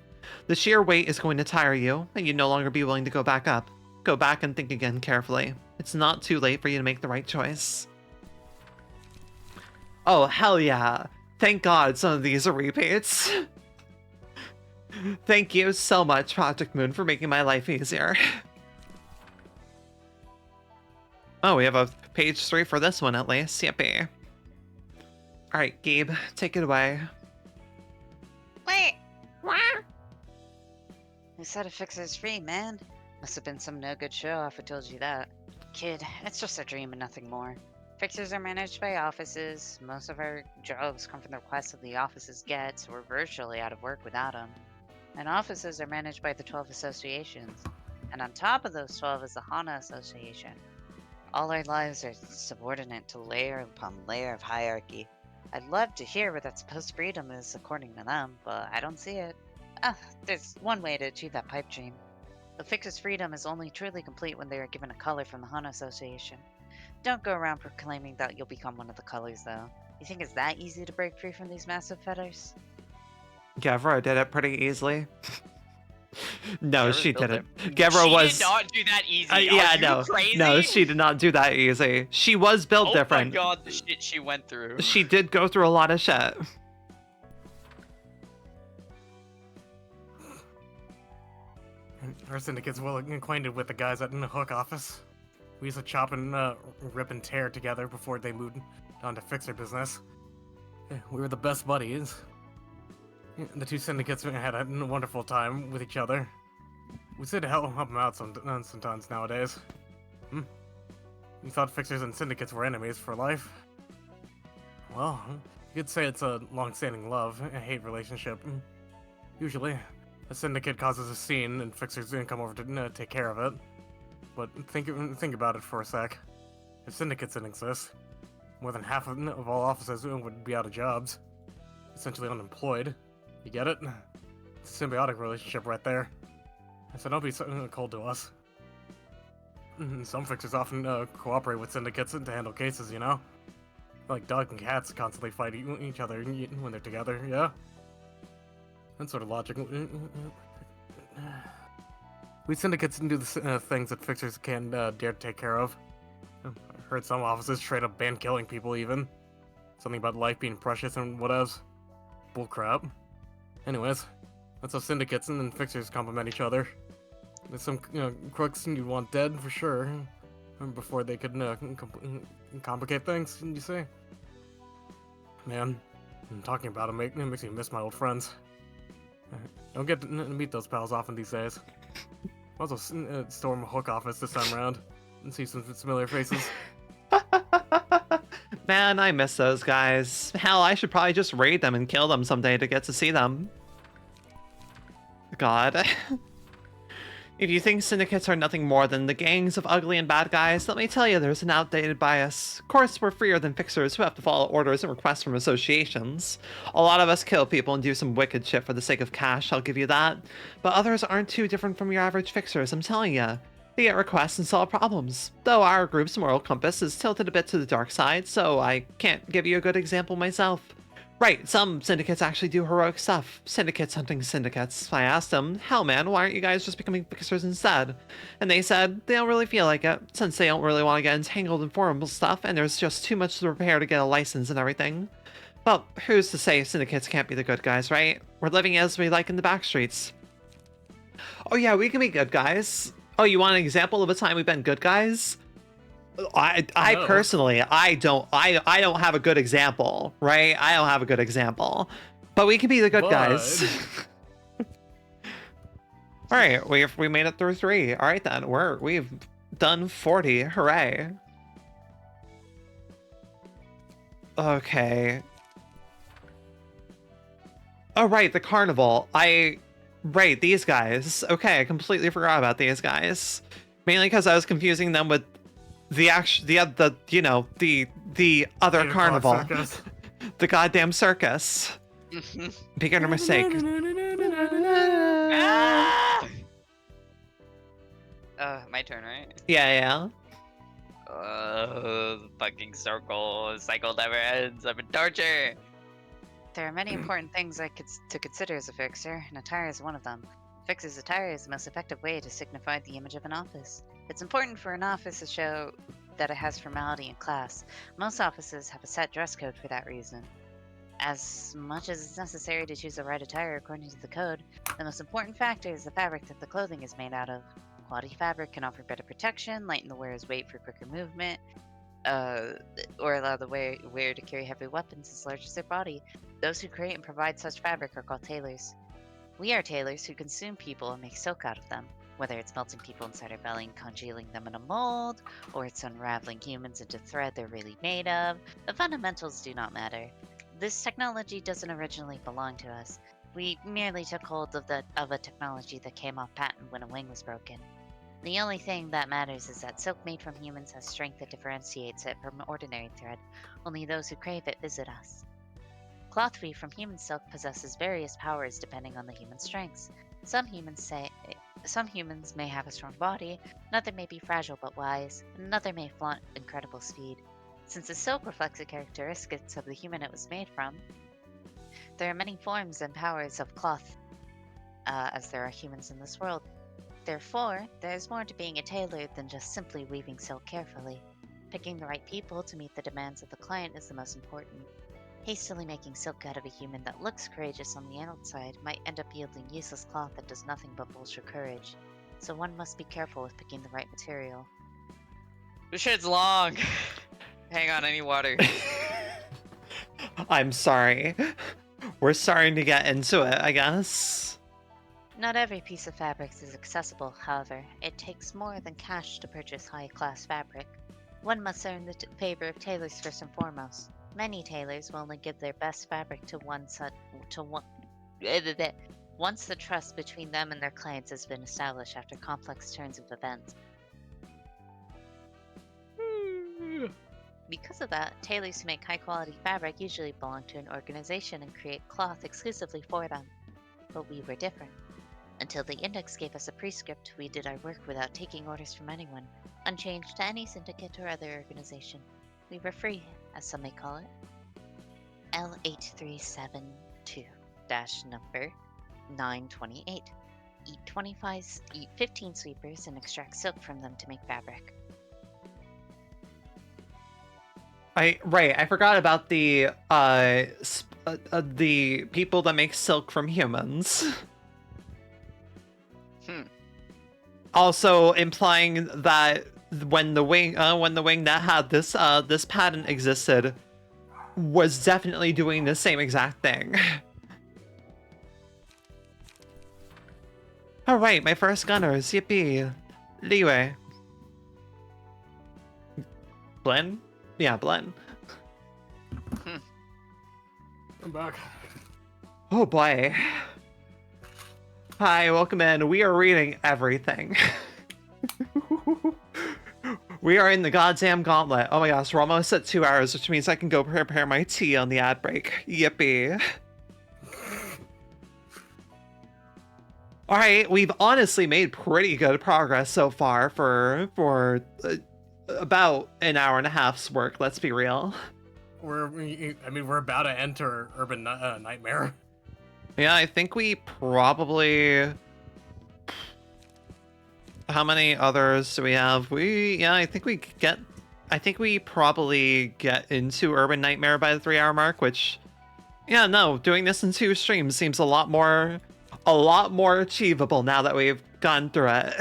The sheer weight is going to tire you, and you'd no longer be willing to go back up. Go back and think again carefully. It's not too late for you to make the right choice. Oh, hell yeah. Thank God some of these are repeats. Thank you so much, Project Moon, for making my life easier. Oh, we have a page 3 for this one at least. Yippee. Alright, Gabe, take it away. Wait. What? Who said a fixer's free, man? Must have been some no-good show-off who told you that. Kid, it's just a dream and nothing more. Fixers are managed by offices. Most of our jobs come from the requests of the offices get, so we're virtually out of work without them. And offices are managed by the 12 associations. And on top of those 12 is the Hana Association. All our lives are subordinate to layer upon layer of hierarchy. I'd love to hear where that supposed freedom is according to them, but I don't see it. There's one way to achieve that pipe dream. The fixer's freedom is only truly complete when they are given a color from the Hana Association. Don't go around proclaiming that you'll become one of the colors, though. You think it's that easy to break free from these massive fetters? Gavra did it pretty easily. No, Gavra's she built didn't. it. Gavra was. She did not do that easy. Yeah, Are you no. crazy? No, she did not do that easy. She was built different. Oh my god, the shit she went through. She did go through a lot of shit. Our syndicate's well acquainted with the guys at the Hook office. We used to chop and rip and tear together before they moved on to fixer business. We were the best buddies. The two syndicates had a wonderful time with each other. We said to help them out sometimes nowadays. You thought fixers and syndicates were enemies for life? Well, you could say it's a long-standing love and hate relationship. Usually, a syndicate causes a scene and fixers come over to take care of it. But think about it for a sec. If syndicates didn't exist, more than half of all officers would be out of jobs. Essentially unemployed. You get it? It's a symbiotic relationship right there. So don't be so cold to us. Some fixers often cooperate with syndicates to handle cases, you know? Like dog and cats constantly fight each other when they're together, yeah? That sort of logic. We syndicates do the things that fixers can't dare to take care of. I heard some offices straight up ban killing people even. Something about life being precious and whatevs. Bullcrap. Anyways, that's how syndicates and then fixers complement each other. There's some crooks you'd want dead for sure. Before they could complicate things, you say? Man, talking about it makes me miss my old friends. Don't get to meet those pals often these days. Also, storm a hook office this time around and see some familiar faces. Man, I miss those guys. Hell, I should probably just raid them and kill them someday to get to see them. God. If you think syndicates are nothing more than the gangs of ugly and bad guys, let me tell you there's an outdated bias. Of course, we're freer than fixers who have to follow orders and requests from associations. A lot of us kill people and do some wicked shit for the sake of cash, I'll give you that. But others aren't too different from your average fixers, I'm telling you. They get requests and solve problems. Though our group's moral compass is tilted a bit to the dark side, so I can't give you a good example myself. Right, some syndicates actually do heroic stuff. Syndicates hunting syndicates. I asked them, hell man, why aren't you guys just becoming fixers instead? And they said they don't really feel like it, since they don't really want to get entangled in formal stuff, and there's just too much to prepare to get a license and everything. Well, who's to say syndicates can't be the good guys, right? We're living as we like in the back streets. Oh yeah, we can be good guys. Oh, you want an example of a time we've been good guys? I No. personally, I don't have a good example, right? I don't have a good example, but we can be the good guys. All right, we made it through 3. All right then, we've done 40. Hooray! Okay. Oh right, the carnival. Right, these guys. Okay, I completely forgot about these guys. Mainly because I was confusing them with the other carnival. The goddamn circus. Beginner mistake. My turn, right? Yeah. Fucking circle. Cycle never ends. I'm in torture. There are many important things to consider as a fixer, and attire is one of them. Fixer's attire is the most effective way to signify the image of an office. It's important for an office to show that it has formality and class. Most offices have a set dress code for that reason. As much as it's necessary to choose the right attire according to the code, the most important factor is the fabric that the clothing is made out of. Quality fabric can offer better protection, lighten the wearer's weight for quicker movement, or allow the wearer to carry heavy weapons as large as their body. Those who create and provide such fabric are called tailors. We are tailors who consume people and make silk out of them. Whether it's melting people inside our belly and congealing them in a mold, or it's unraveling humans into thread they're really made of, the fundamentals do not matter. This technology doesn't originally belong to us. We merely took hold of a technology that came off patent when a wing was broken. The only thing that matters is that silk made from humans has strength that differentiates it from ordinary thread. Only those who crave it visit us. Cloth weave from human silk possesses various powers depending on the human strengths. Some humans may have a strong body, another may be fragile but wise, and another may flaunt incredible speed. Since the silk reflects the characteristics of the human it was made from, there are many forms and powers of cloth, as there are humans in this world. Therefore, there is more to being a tailor than just simply weaving silk carefully. Picking the right people to meet the demands of the client is the most important. Hastily making silk out of a human that looks courageous on the outside might end up yielding useless cloth that does nothing but bolster courage. So one must be careful with picking the right material. This shit's long. Hang on, I need water. I'm sorry. We're starting to get into it, I guess. Not every piece of fabric is accessible, however. It takes more than cash to purchase high-class fabric. One must earn the favor of tailors first and foremost. Many tailors will only give their best fabric once the trust between them and their clients has been established after complex turns of events. Because of that, tailors who make high-quality fabric usually belong to an organization and create cloth exclusively for them. But we were different. Until the Index gave us a prescript, we did our work without taking orders from anyone, unchanged to any syndicate or other organization. We were free, as some may call it, L8372-number 928. Eat 15 sweepers and extract silk from them to make fabric. I forgot about the people that make silk from humans. Also implying that when the wing that had this patent existed was definitely doing the same exact thing. All right, my first gunners, yippee, leeway. Blen? Yeah, Blen. I'm back. Oh boy. Hi, welcome in. We are reading everything. We are in the goddamn gauntlet. Oh my gosh, we're almost at 2 hours, which means I can go prepare my tea on the ad break. Yippee. Alright, we've honestly made pretty good progress so far for about an hour and a half's work, let's be real. We're about to enter Urban Nightmare. Yeah, I think we probably... How many others do we have? I think we probably get into Urban Nightmare by the 3-hour mark, which... Yeah, no, doing this in 2 streams seems a lot more achievable now that we've gone through it.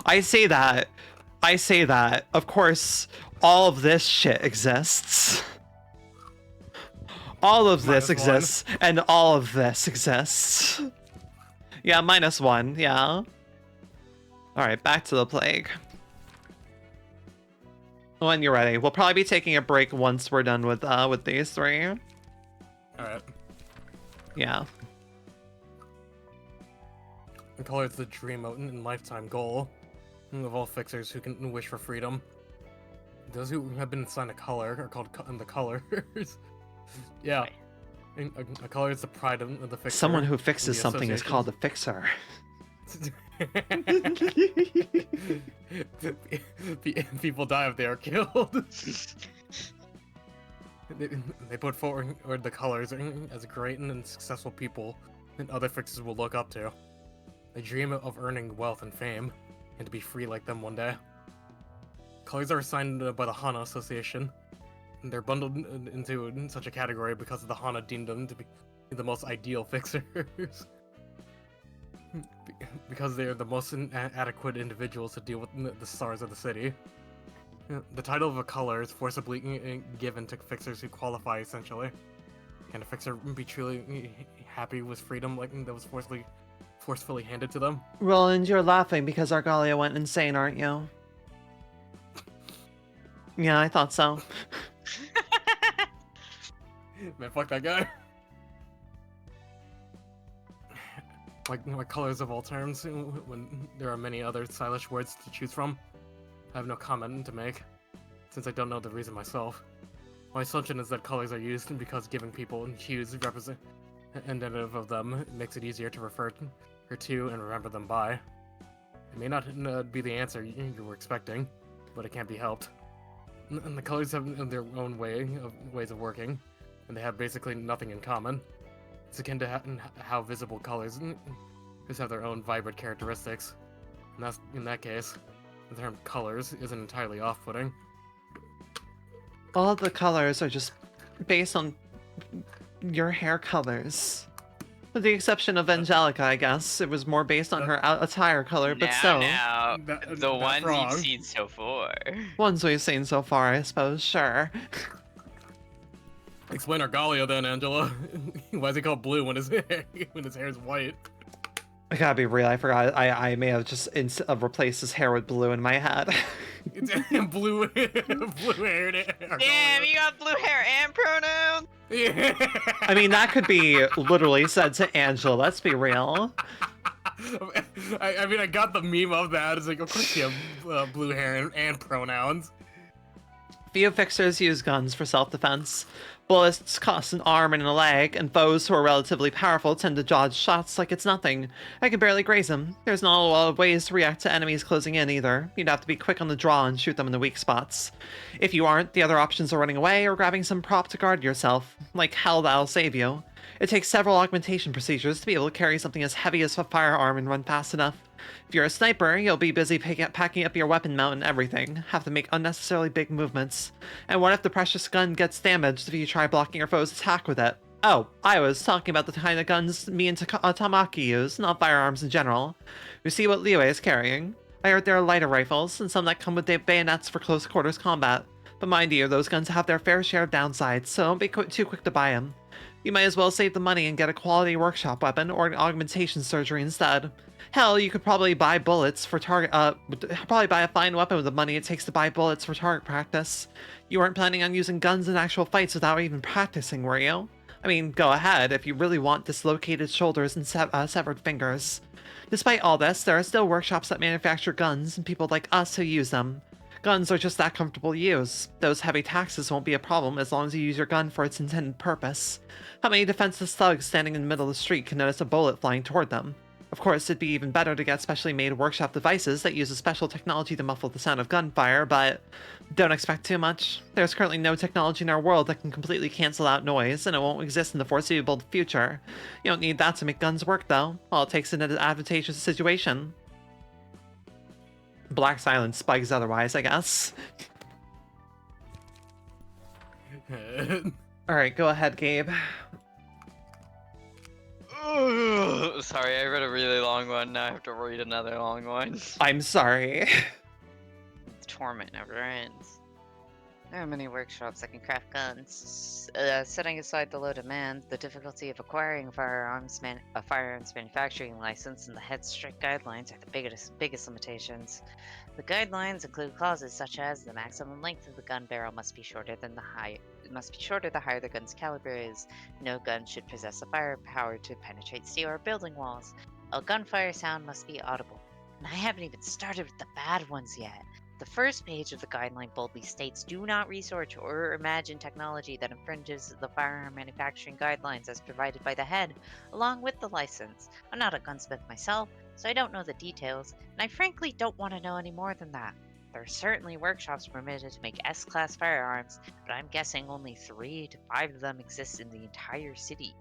I say that. Of course, all of this shit exists. All of this exists, and all of this exists. Yeah, -1, yeah. Alright, back to the plague. When you're ready. We'll probably be taking a break once we're done with these 3. Alright. Yeah. I call it the dream and lifetime goal of all fixers who can wish for freedom. Those who have been assigned a color are called the colors. Yeah. A color is the pride of the fixer. Someone who fixes something is called a fixer. People die if they are killed. They put forward the colors as great and successful people that other fixers will look up to. They dream of earning wealth and fame, and to be free like them one day. Colors are assigned by the Hana Association. And they're bundled into such a category because the Hana deemed them to be the most ideal fixers. Because they are the most adequate individuals to deal with the stars of the city. The title of a color is forcibly given to fixers who qualify, essentially. Can a fixer be truly happy with freedom like that was forcefully handed to them? Roland, you're laughing because Argalia went insane, aren't you? Yeah, I thought so. Man, fuck that guy. Like colors of all terms, when there are many other stylish words to choose from. I have no comment to make, since I don't know the reason myself. My assumption is that colors are used because giving people hues representative of them makes it easier to refer to and remember them by. It may not be the answer you were expecting, but it can't be helped. And the colors have their own ways of working, and they have basically nothing in common. It's akin to how visible colors just have their own vibrant characteristics. And that's, in that case, the term colors isn't entirely off-putting. All of the colors are just based on your hair colors. With the exception of Angelica, I guess. It was more based on her attire color, but still. Now, the ones wrong. you've seen so far. Ones we've seen so far, I suppose, sure. Explain Argalia then, Angela. Why is he called blue when his hair is white? I gotta be real, I forgot. I may have just replaced his hair with blue in my head. blue haired Argalia. Damn, you got blue hair and pronouns? Yeah. I mean, that could be literally said to Angela, let's be real. I mean, I got the meme of that. It's like, of course you have blue hair and pronouns. Few fixers use guns for self-defense. Bullets cost an arm and a leg, and foes who are relatively powerful tend to dodge shots like it's nothing. I can barely graze them. There's not a lot of ways to react to enemies closing in either. You'd have to be quick on the draw and shoot them in the weak spots. If you aren't, the other options are running away or grabbing some prop to guard yourself. Like hell, that'll save you. It takes several augmentation procedures to be able to carry something as heavy as a firearm and run fast enough. If you're a sniper, you'll be busy packing up your weapon mount and everything, have to make unnecessarily big movements. And what if the precious gun gets damaged if you try blocking your foe's attack with it? Oh, I was talking about the kind of guns me and Tamaki use, not firearms in general. You see what Liyue is carrying? I heard there are lighter rifles, and some that come with bayonets for close quarters combat. But mind you, those guns have their fair share of downsides, so don't be too quick to buy them. You might as well save the money and get a quality workshop weapon or an augmentation surgery instead. Hell, you could probably buy bullets for probably buy a fine weapon with the money it takes to buy bullets for target practice. You weren't planning on using guns in actual fights without even practicing, were you? I mean, go ahead if you really want dislocated shoulders and severed fingers. Despite all this, there are still workshops that manufacture guns and people like us who use them. Guns are just that comfortable to use. Those heavy taxes won't be a problem as long as you use your gun for its intended purpose. How many defenseless thugs standing in the middle of the street can notice a bullet flying toward them? Of course, it'd be even better to get specially made workshop devices that use a special technology to muffle the sound of gunfire, but don't expect too much. There's currently no technology in our world that can completely cancel out noise, and it won't exist in the foreseeable future. You don't need that to make guns work, though. All it takes is an advantageous situation. Black silence spikes otherwise, I guess. Alright, go ahead, Gabe. Sorry, I read a really long one. Now I have to read another long one. I'm sorry. The torment never ends. There are many workshops that can craft guns. Setting aside the low demand, the difficulty of acquiring a firearms manufacturing license, and the head strict guidelines are the biggest limitations. The guidelines include clauses such as the maximum length of the gun barrel must be shorter the higher the gun's caliber is. No gun should possess the firepower to penetrate steel or building walls. A gunfire sound must be audible. And I haven't even started with the bad ones yet. The first page of the guideline boldly states, do not research or imagine technology that infringes the firearm manufacturing guidelines as provided by the head, along with the license. I'm not a gunsmith myself, so I don't know the details, and I frankly don't want to know any more than that. There are certainly workshops permitted to make S-class firearms, but I'm guessing only 3 to 5 of them exist in the entire city.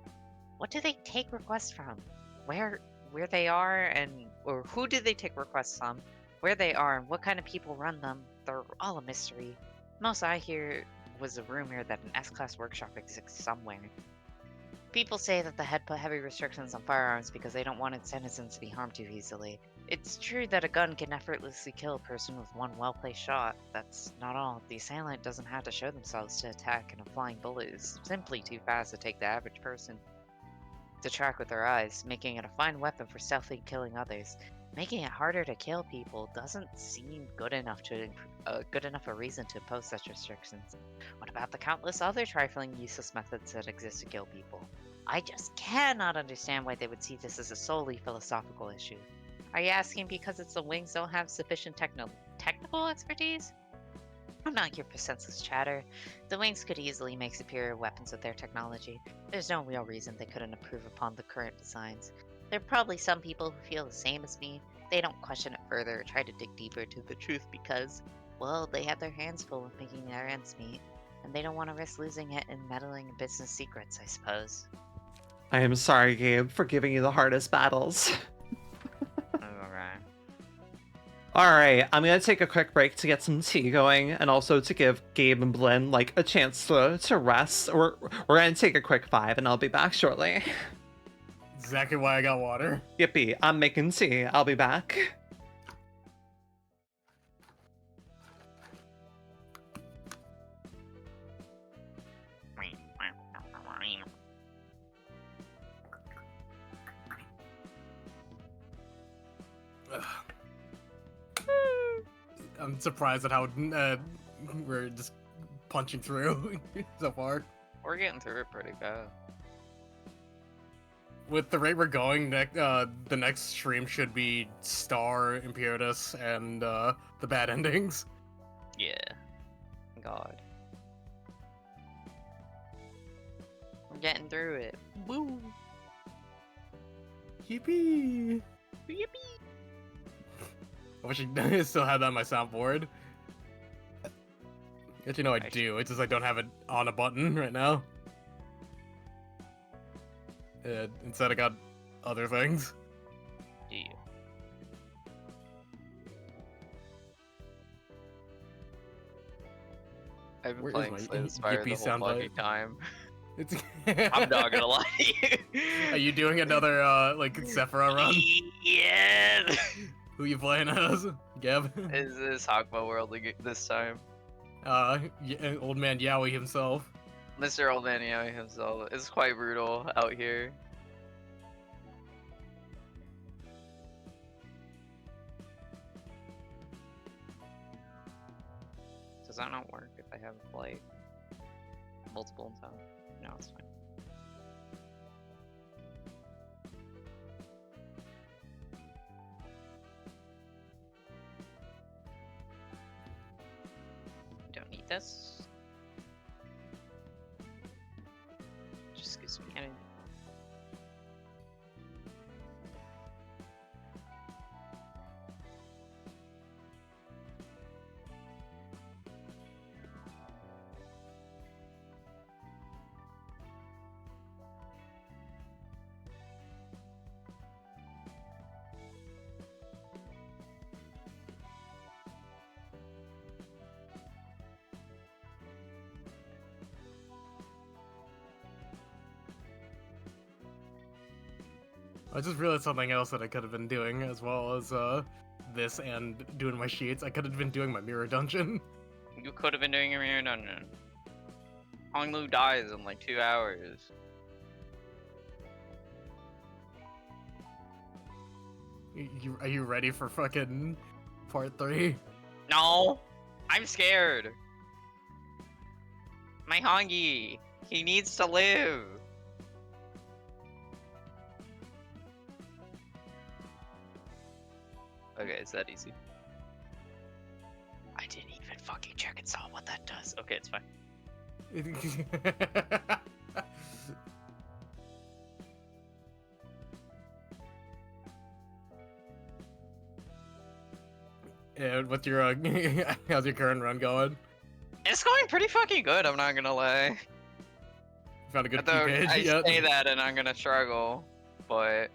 What do they take requests from? Where they are, or who do they take requests from? Where they are and what kind of people run them, they're all a mystery. Most I hear was a rumor that an S-Class workshop exists somewhere. People say that the head put heavy restrictions on firearms because they don't want its citizens to be harmed too easily. It's true that a gun can effortlessly kill a person with one well-placed shot. That's not all. The assailant doesn't have to show themselves to attack, and a flying bullet is simply too fast to take the average person to track with their eyes, making it a fine weapon for stealthily killing others. Making it harder to kill people doesn't seem good enough a reason to impose such restrictions. What about the countless other trifling, useless methods that exist to kill people? I just cannot understand why they would see this as a solely philosophical issue. Are you asking because the wings don't have sufficient technical expertise? I'm not here for senseless chatter. The wings could easily make superior weapons with their technology. There's no real reason they couldn't improve upon the current designs. There are probably some people who feel the same as me. They don't question it further or try to dig deeper to the truth because, well, they have their hands full with making their ends meet, and they don't want to risk losing it in meddling in business secrets, I suppose. I am sorry, Gabe, for giving you the hardest battles. Alright. Alright, I'm gonna take a quick break to get some tea going, and also to give Gabe and Blinn, like, a chance to rest. We're gonna take a quick 5, and I'll be back shortly. Exactly why I got water. Yippee, I'm making tea. I'll be back. I'm surprised at how we're just punching through so far. We're getting through it pretty good. With the rate we're going, the next stream should be Star, Imperitus, and the bad endings. Yeah. God. getting through it. Woo! Yippee! Yippee! I wish I still had that on my soundboard. Actually, no, I do. It's just I don't have it on a button right now. Instead, I got other things. Do you? I've been Where is playing my Slay the Spire the yippee whole soundbite? fucking time. It's. I'm not gonna lie to you. Are you doing another like Sephiroth run? Yeah. Who you playing as? Geb? Is this Hogma World this time? Old man Yowie himself. Mr. Old Man Yowie himself. It's quite brutal out here. Does that not work if I have like multiple in time? No, it's fine. Don't need this. Just gives me energy. I just realized something else that I could have been doing as well as this and doing my sheets. I could have been doing my mirror dungeon. You could have been doing your mirror dungeon. Honglu dies in like 2 hours. Are you ready for fucking part 3? No! I'm scared! My Hongi! He needs to live! Okay, it's that easy. I didn't even fucking check and saw what that does. Okay, it's fine. And what's your how's your current run going? It's going pretty fucking good, I'm not gonna lie. Found a good Although page I yet? say that and I'm gonna struggle, but...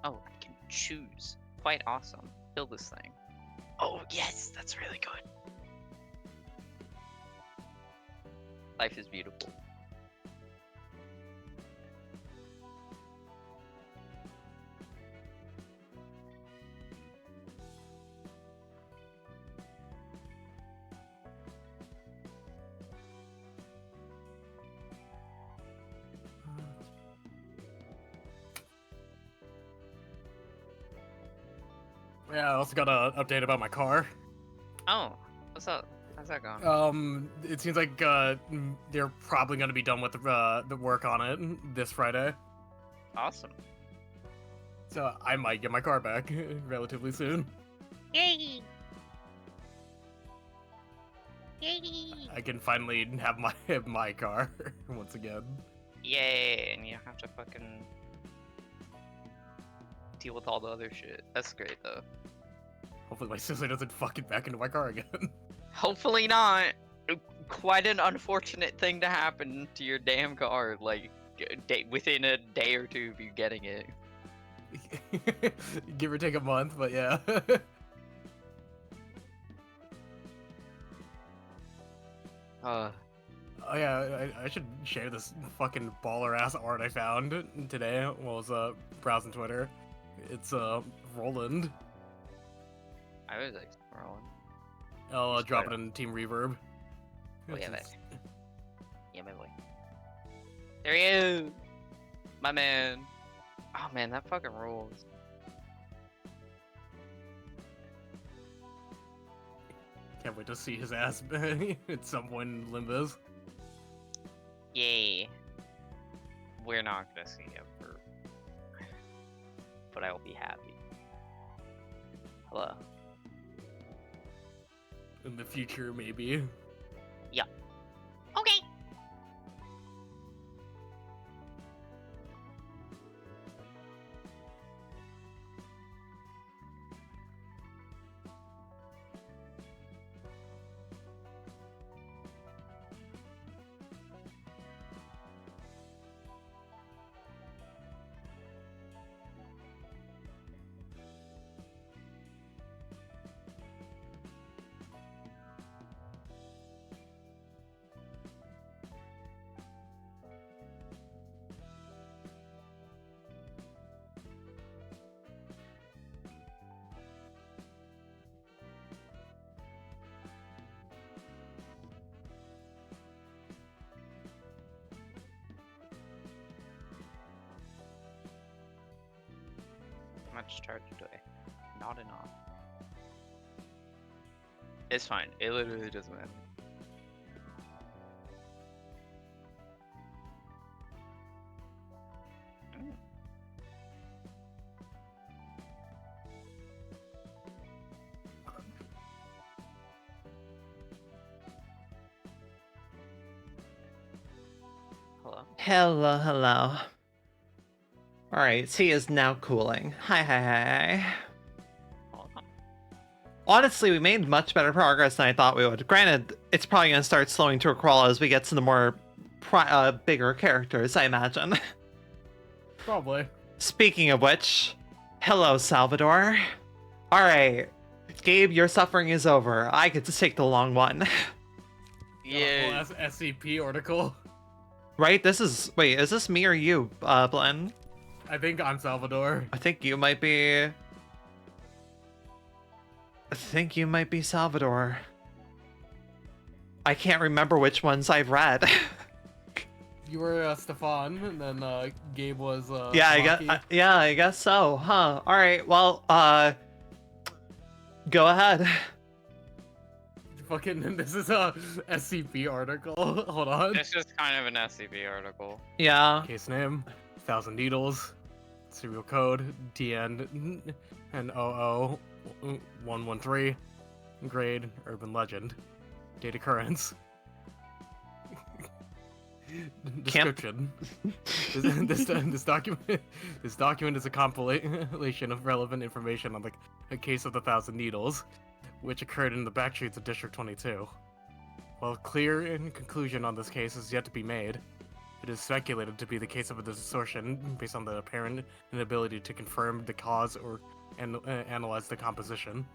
Oh, I can choose. Quite awesome. Build this thing. Oh, yes, that's really good. Life is beautiful. Yeah, I also got an update about my car. Oh, what's up? How's that going? It seems like they're probably gonna be done with the work on it this Friday. Awesome. So I might get my car back relatively soon. Yay! Yay! I can finally have my car once again. Yay, and you don't have to fucking deal with all the other shit. That's great though. Hopefully my sister doesn't fucking back into my car again. Hopefully not. Quite an unfortunate thing to happen to your damn car, like within a day or two of you getting it. Give or take a month, but yeah. Uh, Oh yeah, I should share this fucking baller ass art I found today while I was browsing Twitter. It's Roland. I was like, rolling. I'll Just drop put it in Team Reverb. Oh, yeah, It's- Yeah, my boy. There he is! My man. Oh man, that fucking rules. Can't wait to see his ass at some point in Limbus. Yay. We're not gonna see him for... But I will be happy. Hello. In the future, maybe. Okay. How much charge do I? Not enough. It's fine. It literally doesn't matter. Hello. Hello, hello. Alright, he is now cooling. Hi. Hold on. Honestly, we made much better progress than I thought we would. Granted, it's probably going to start slowing to a crawl as we get to the more bigger characters, I imagine. Probably. Speaking of which, hello, Salvador. Alright, Gabe, your suffering is over. I get to take the long one. Yeah. Last SCP article. Right? Wait, is this me or you, Blen? I think I'm Salvador. I think you might be Salvador. I can't remember which ones I've read. You were Stefan, and then Gabe was Yeah, Maki. I guess so. Huh. All right. Well, go ahead. Fucking, this is a SCP article. Hold on. This is kind of an SCP article. Yeah. Case name: 1,000 Needles. Serial code: TN and 00113. Grade: Urban Legend. Date occurrence. Description: this document is a compilation of relevant information on the case of the 1,000 Needles, which occurred in the back streets of District 22. While a clear conclusion on this case is yet to be made, it is speculated to be the case of a distortion based on the apparent inability to confirm the cause or analyze the composition.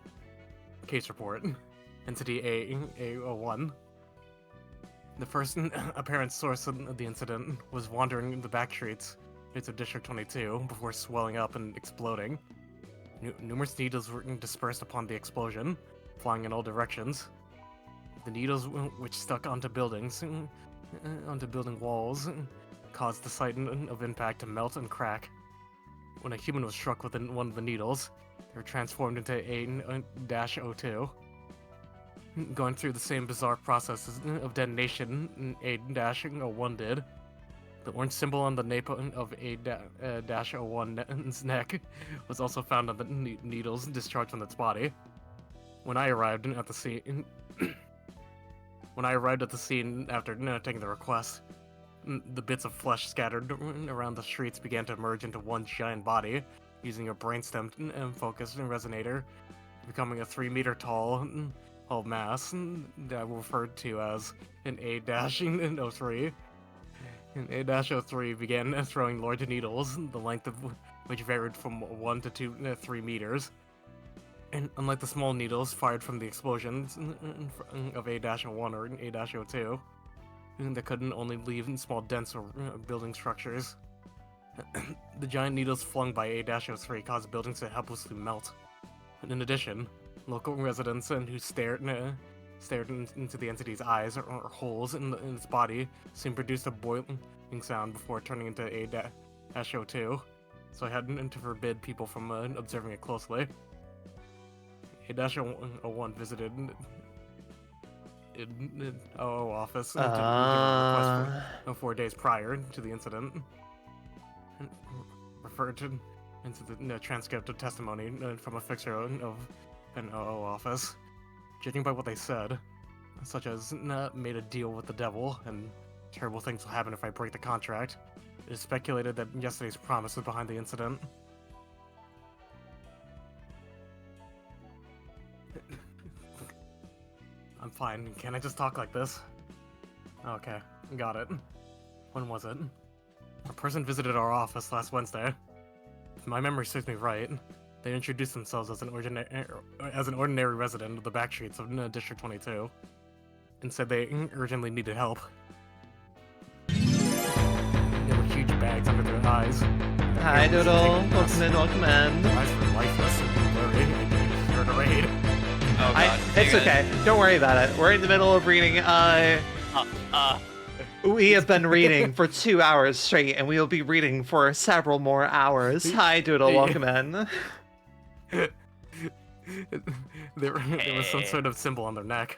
Case report: Entity A01. The first apparent source of the incident was wandering in the back streets of District 22 before swelling up and exploding. Numerous needles were dispersed upon the explosion, flying in all directions. The needles, which stuck onto buildings, onto building walls, caused the site of impact to melt and crack. When a human was struck with one of the needles, they were transformed into A-02. Going through the same bizarre processes of detonation A-01 did. The orange symbol on the nape of A-01's neck was also found on the needles discharged from its body. When I arrived at the scene, after taking the request, the bits of flesh scattered around the streets began to merge into one giant body, using a brainstem focused resonator, becoming a 3-meter tall mass that were referred to as an A-03. And A-03 began throwing large needles, the length of which varied from 1 to 3 meters. And unlike the small needles fired from the explosions of A-01 or A-02, that couldn't only leave small dents or building structures, the giant needles flung by A-03 caused buildings to helplessly melt. And in addition, local residents who stared into the entity's eyes or holes in its body soon produced a boiling sound before turning into A-02, so I had to forbid people from observing it closely. A-01 visited in OO office to give a request for 4 days prior to the incident. Referred to into the transcript of testimony from a fixer of an OO office. Judging by what they said, such as made a deal with the devil and terrible things will happen if I break the contract, it is speculated that yesterday's promise was behind the incident. I'm fine. Can I just talk like this? Okay, got it. When was it? A person visited our office last Wednesday. If my memory serves me right, they introduced themselves as an ordinary resident of the back streets of District 22, and said they urgently needed help. There were huge bags under their eyes. Hi, Doodle. Welcome in, welcome in. Their eyes were lifeless and blurry, and they were to raid. Oh god. It's okay. Don't worry about it. We're in the middle of reading. We have been reading for 2 hours straight, and we will be reading for several more hours. Hi, Doodle. Welcome in. There was some sort of symbol on their neck,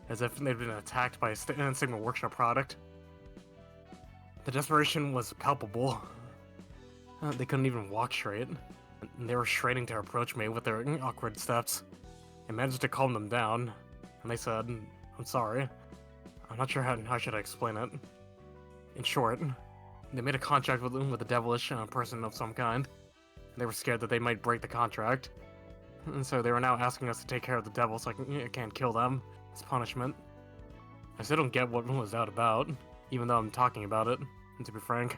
as if they'd been attacked by a Sigma Workshop product. The desperation was palpable. They couldn't even walk straight, and they were straining to approach me with their awkward steps. I managed to calm them down, and they said, "I'm sorry. I'm not sure how should I explain it." In short, they made a contract with a devilish person of some kind. They were scared that they might break the contract, and so they were now asking us to take care of the devil so I can't kill them as punishment. I still don't get what was that about, even though I'm talking about it, and to be frank,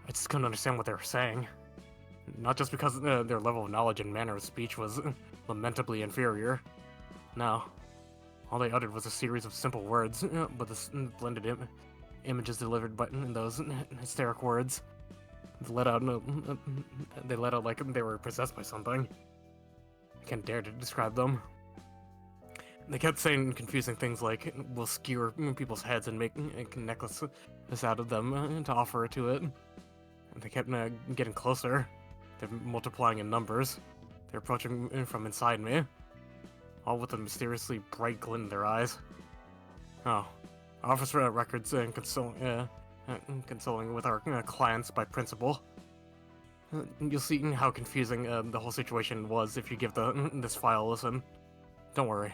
I just couldn't understand what they were saying. Not just because their level of knowledge and manner of speech was lamentably inferior. No. All they uttered was a series of simple words, but the blended images delivered in those hysteric words. They let out like they were possessed by something. I can't dare to describe them. They kept saying confusing things like, "We'll skewer people's heads and make a necklace out of them to offer to it." And they kept getting closer. They're multiplying in numbers. They're approaching from inside me, all with a mysteriously bright glint in their eyes. Oh, office records and consoling with our clients by principle. You'll see how confusing the whole situation was if you give this file a listen. Don't worry,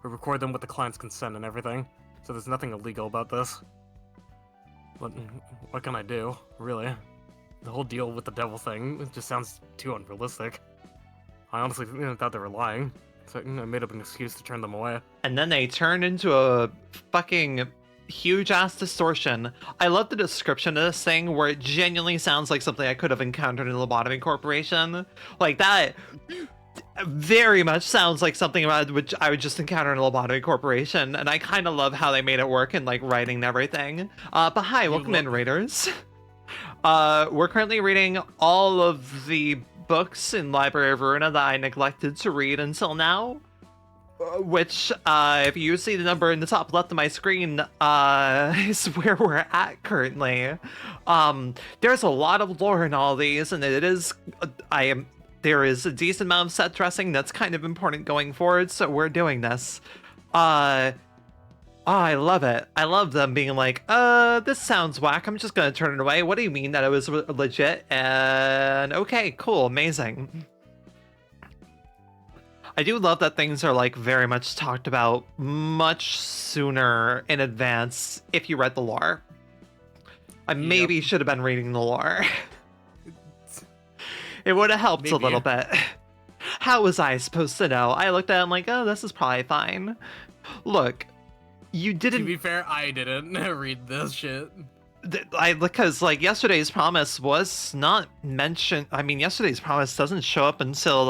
we record them with the client's consent and everything, so there's nothing illegal about this. But what can I do, really? The whole deal with the devil thing just sounds too unrealistic. I honestly thought they were lying, so I made up an excuse to turn them away. And then they turned into a fucking huge-ass distortion. I love the description of this thing where it genuinely sounds like something I could have encountered in a lobotomy corporation. Like, that very much sounds like something about which I would just encounter in a lobotomy corporation, and I kind of love how they made it work in, like, writing and everything. But hi, welcome in, Raiders. We're currently reading all of the books in Library of Ruina that I neglected to read until now, which, if you see the number in the top left of my screen, is where we're at currently. There's a lot of lore in all these, and there is a decent amount of set dressing that's kind of important going forward, so we're doing this. I love it. I love them being like, this sounds whack. I'm just gonna turn it away. What do you mean that it was legit? And okay, cool, amazing. I do love that things are like very much talked about much sooner in advance if you read the lore. I maybe should have been reading the lore. It would have helped a little bit. How was I supposed to know? I looked at it and like, oh, this is probably fine. Look, you didn't. To be fair, I didn't read this shit. Because like yesterday's promise was not mentioned. I mean, yesterday's promise doesn't show up until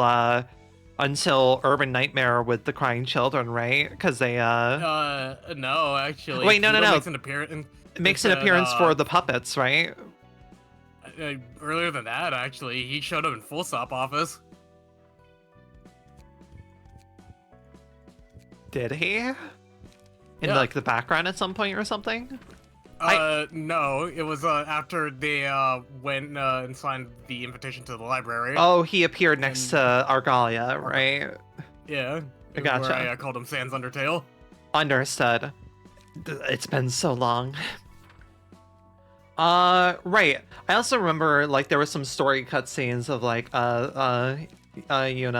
Urban Nightmare with the crying children, right? Because they no, actually. Wait, no. Makes an appearance. It makes an appearance for the puppets, right? Earlier than that, actually, he showed up in Full Stop office. Did he? In Yeah. like the background at some point or something? No, it was after they went and signed the invitation to the library. Oh, he appeared next to Argalia, right? Yeah. I gotcha. Where I called him Sans Undertale. Understood. It's been so long. Right. I also remember, like, there was some story cutscenes of, like, Yuna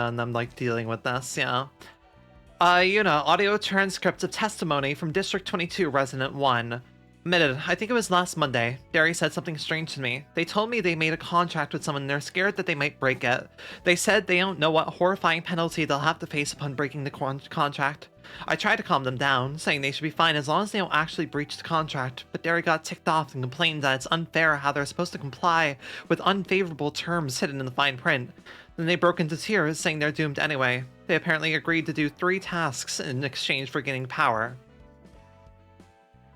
and them, like, dealing with this, yeah. Yuna, audio transcript of testimony from District 22, Resident 1. Admitted, I think it was last Monday. Barry said something strange to me. They told me they made a contract with someone and they're scared that they might break it. They said they don't know what horrifying penalty they'll have to face upon breaking the contract. I tried to calm them down, saying they should be fine as long as they don't actually breach the contract, but Derry got ticked off and complained that it's unfair how they're supposed to comply with unfavorable terms hidden in the fine print. Then they broke into tears, saying they're doomed anyway. They apparently agreed to do 3 tasks in exchange for gaining power.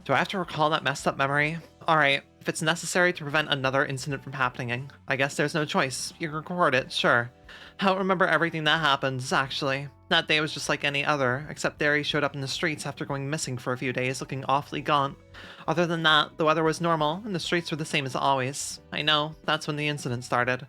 Do I have to recall that messed up memory? Alright, if it's necessary to prevent another incident from happening, I guess there's no choice. You can record it, sure. I don't remember everything that happens, actually. That day was just like any other, except Derry showed up in the streets after going missing for a few days, looking awfully gaunt. Other than that, the weather was normal, and the streets were the same as always. I know, that's when the incident started.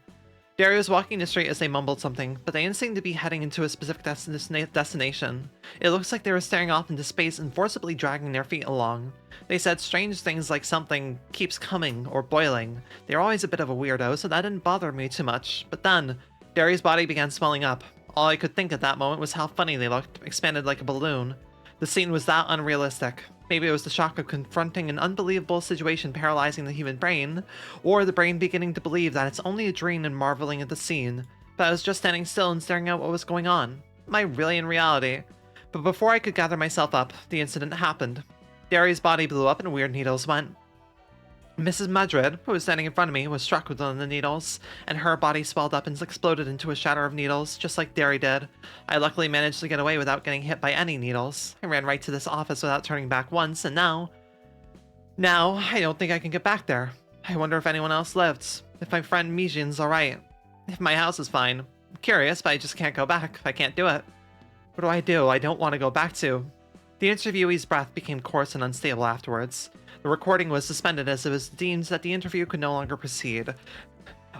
Derry was walking the street as they mumbled something, but they didn't seem to be heading into a specific destination. It looks like they were staring off into space and forcibly dragging their feet along. They said strange things like something keeps coming or boiling. They're always a bit of a weirdo, so that didn't bother me too much. But then, Derry's body began swelling up. All I could think at that moment was how funny they looked, expanded like a balloon. The scene was that unrealistic. Maybe it was the shock of confronting an unbelievable situation paralyzing the human brain, or the brain beginning to believe that it's only a dream and marveling at the scene, but I was just standing still and staring at what was going on. Am I really in reality? But before I could gather myself up, the incident happened. Derry's body blew up and weird needles went. Mrs. Madrid, who was standing in front of me, was struck with one of the needles, and her body swelled up and exploded into a shatter of needles, just like Derry did. I luckily managed to get away without getting hit by any needles. I ran right to this office without turning back once, and now I don't think I can get back there. I wonder if anyone else lived, if my friend Mijin's alright, if my house is fine. I'm curious, but I just can't go back. I can't do it. What do? I don't want to go back to. The interviewee's breath became coarse and unstable afterwards. The recording was suspended as it was deemed that the interview could no longer proceed.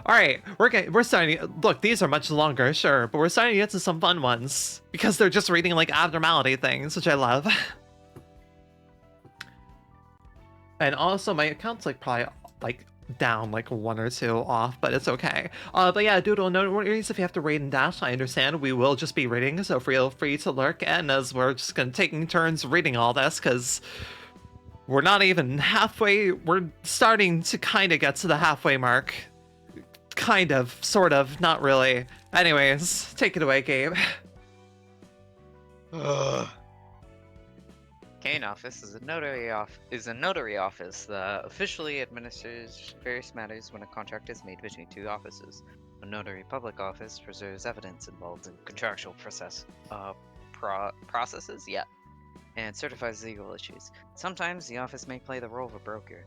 Alright, we're starting to, look, these are much longer, sure, but we're starting to get to some fun ones. Because they're just reading, like, abnormality things, which I love. And also, my account's, like, probably, like, down, like, 1 or 2 off, but it's okay. But yeah, Doodle, no worries if you have to raid and dash, I understand. We will just be reading, so feel free to lurk in as we're just gonna taking turns reading all this, because we're not even halfway. We're starting to kind of get to the halfway mark. Kind of, sort of, not really. Anyways, take it away, Gabe. Cane office is a notary office that officially administers various matters when a contract is made between 2 offices. A notary public office preserves evidence involved in contractual processes, and certifies legal issues. Sometimes the office may play the role of a broker.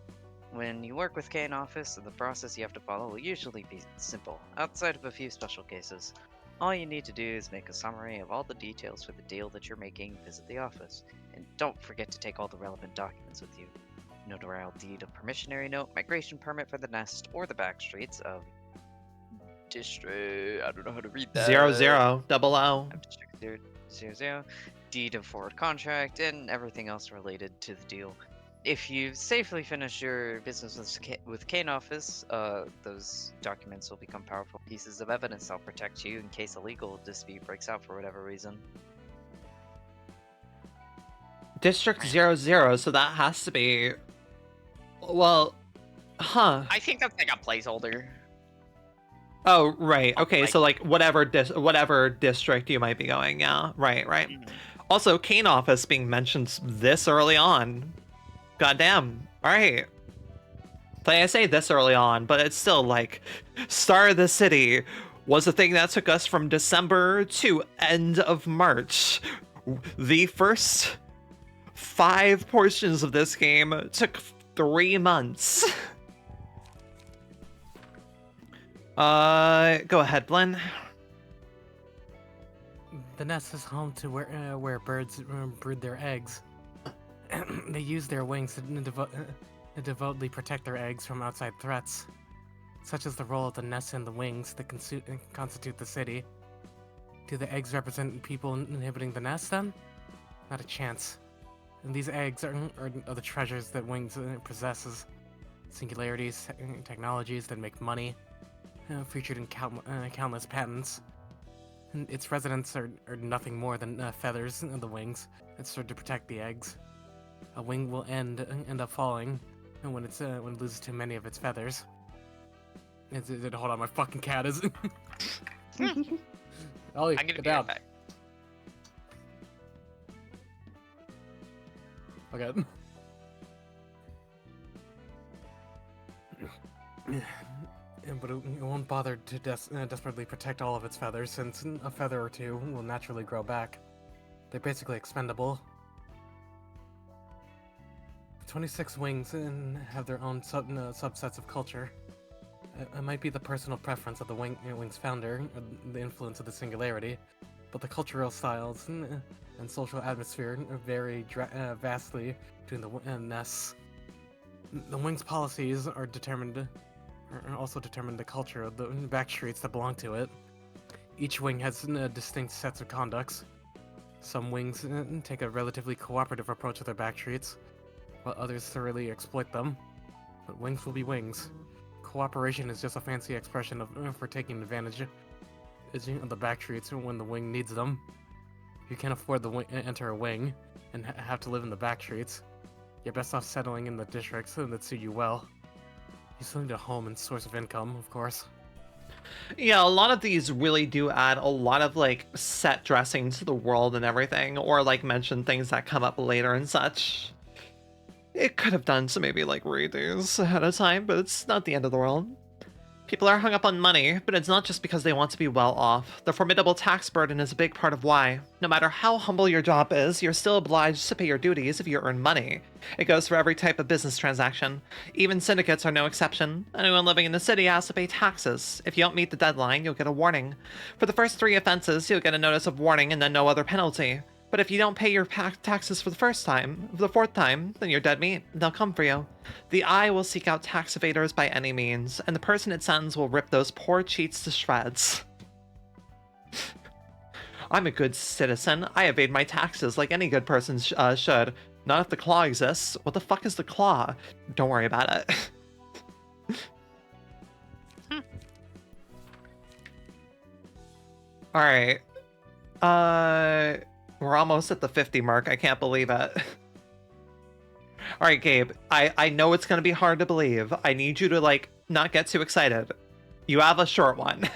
When you work with Cane office, the process you have to follow will usually be simple, outside of a few special cases. All you need to do is make a summary of all the details for the deal that you're making, visit the office, and don't forget to take all the relevant documents with you. Notarial deed of permissionary note, migration permit for the nest, or the back streets of District... I don't know how to read that. 00, double O. District 00, deed of forward contract, and everything else related to the deal. If you safely finish your business with Cane office, those documents will become powerful pieces of evidence that'll protect you in case a legal dispute breaks out for whatever reason. District 00, so that has to be... Well, huh. I think that's like a placeholder. Oh, right. Okay, Like- so like whatever district you might be going, yeah. Right. Mhm. Also, Cane office being mentioned this early on. Goddamn. Alright. Like I say this early on, but it's still like Star of the City was a thing that took us from December to end of March. The first 5 portions of this game took 3 months. Go ahead, Blinn. The nest is home to where birds brood their eggs. They use their wings to devotedly protect their eggs from outside threats. Such as the role of the nest and the wings that constitute the city. Do the eggs represent people inhabiting the nest then? Not a chance. And these eggs are the treasures that Wings possesses. Singularities, technologies that make money, featured in countless patents. And its residents are nothing more than feathers of the wings that serve to protect the eggs. A wing will end up falling when it loses too many of its feathers. Hold on, my fucking cat is. Ollie, I'm gonna get be down. right back. Okay. But it won't bother to desperately protect all of its feathers, since a feather or two will naturally grow back. They're basically expendable. 26 wings and have their own subsets of culture. It might be the personal preference of the wing's founder, or the influence of the singularity, but the cultural styles and social atmosphere vary vastly between the nests. The wing's policies are also determine the culture of the backstreets that belong to it. Each wing has distinct sets of conducts. Some wings take a relatively cooperative approach to their backstreets, while others thoroughly exploit them. But wings will be wings. Cooperation is just a fancy expression for taking advantage of the backstreets when the wing needs them. You can't afford to enter a wing and have to live in the backstreets. You're best off settling in the districts that suit you well. You still need a home and source of income, of course. Yeah, a lot of these really do add a lot of like set dressing to the world and everything, or like mention things that come up later and such. It could have done some maybe like redos ahead of time, but it's not the end of the world. People are hung up on money, but it's not just because they want to be well off. The formidable tax burden is a big part of why. No matter how humble your job is, you're still obliged to pay your duties if you earn money. It goes for every type of business transaction. Even syndicates are no exception. Anyone living in the city has to pay taxes. If you don't meet the deadline, you'll get a warning. For the first 3 offenses, you'll get a notice of warning and then no other penalty. But if you don't pay your taxes for the 4th time, then you're dead meat. They'll come for you. The Eye will seek out tax evaders by any means, and the person it sends will rip those poor cheats to shreds. I'm a good citizen. I evade my taxes like any good person should. Not if the claw exists. What the fuck is the claw? Don't worry about it. Alright. We're almost at the 50 mark. I can't believe it. Alright, Gabe. I know it's gonna be hard to believe. I need you to, like, not get too excited. You have a short one.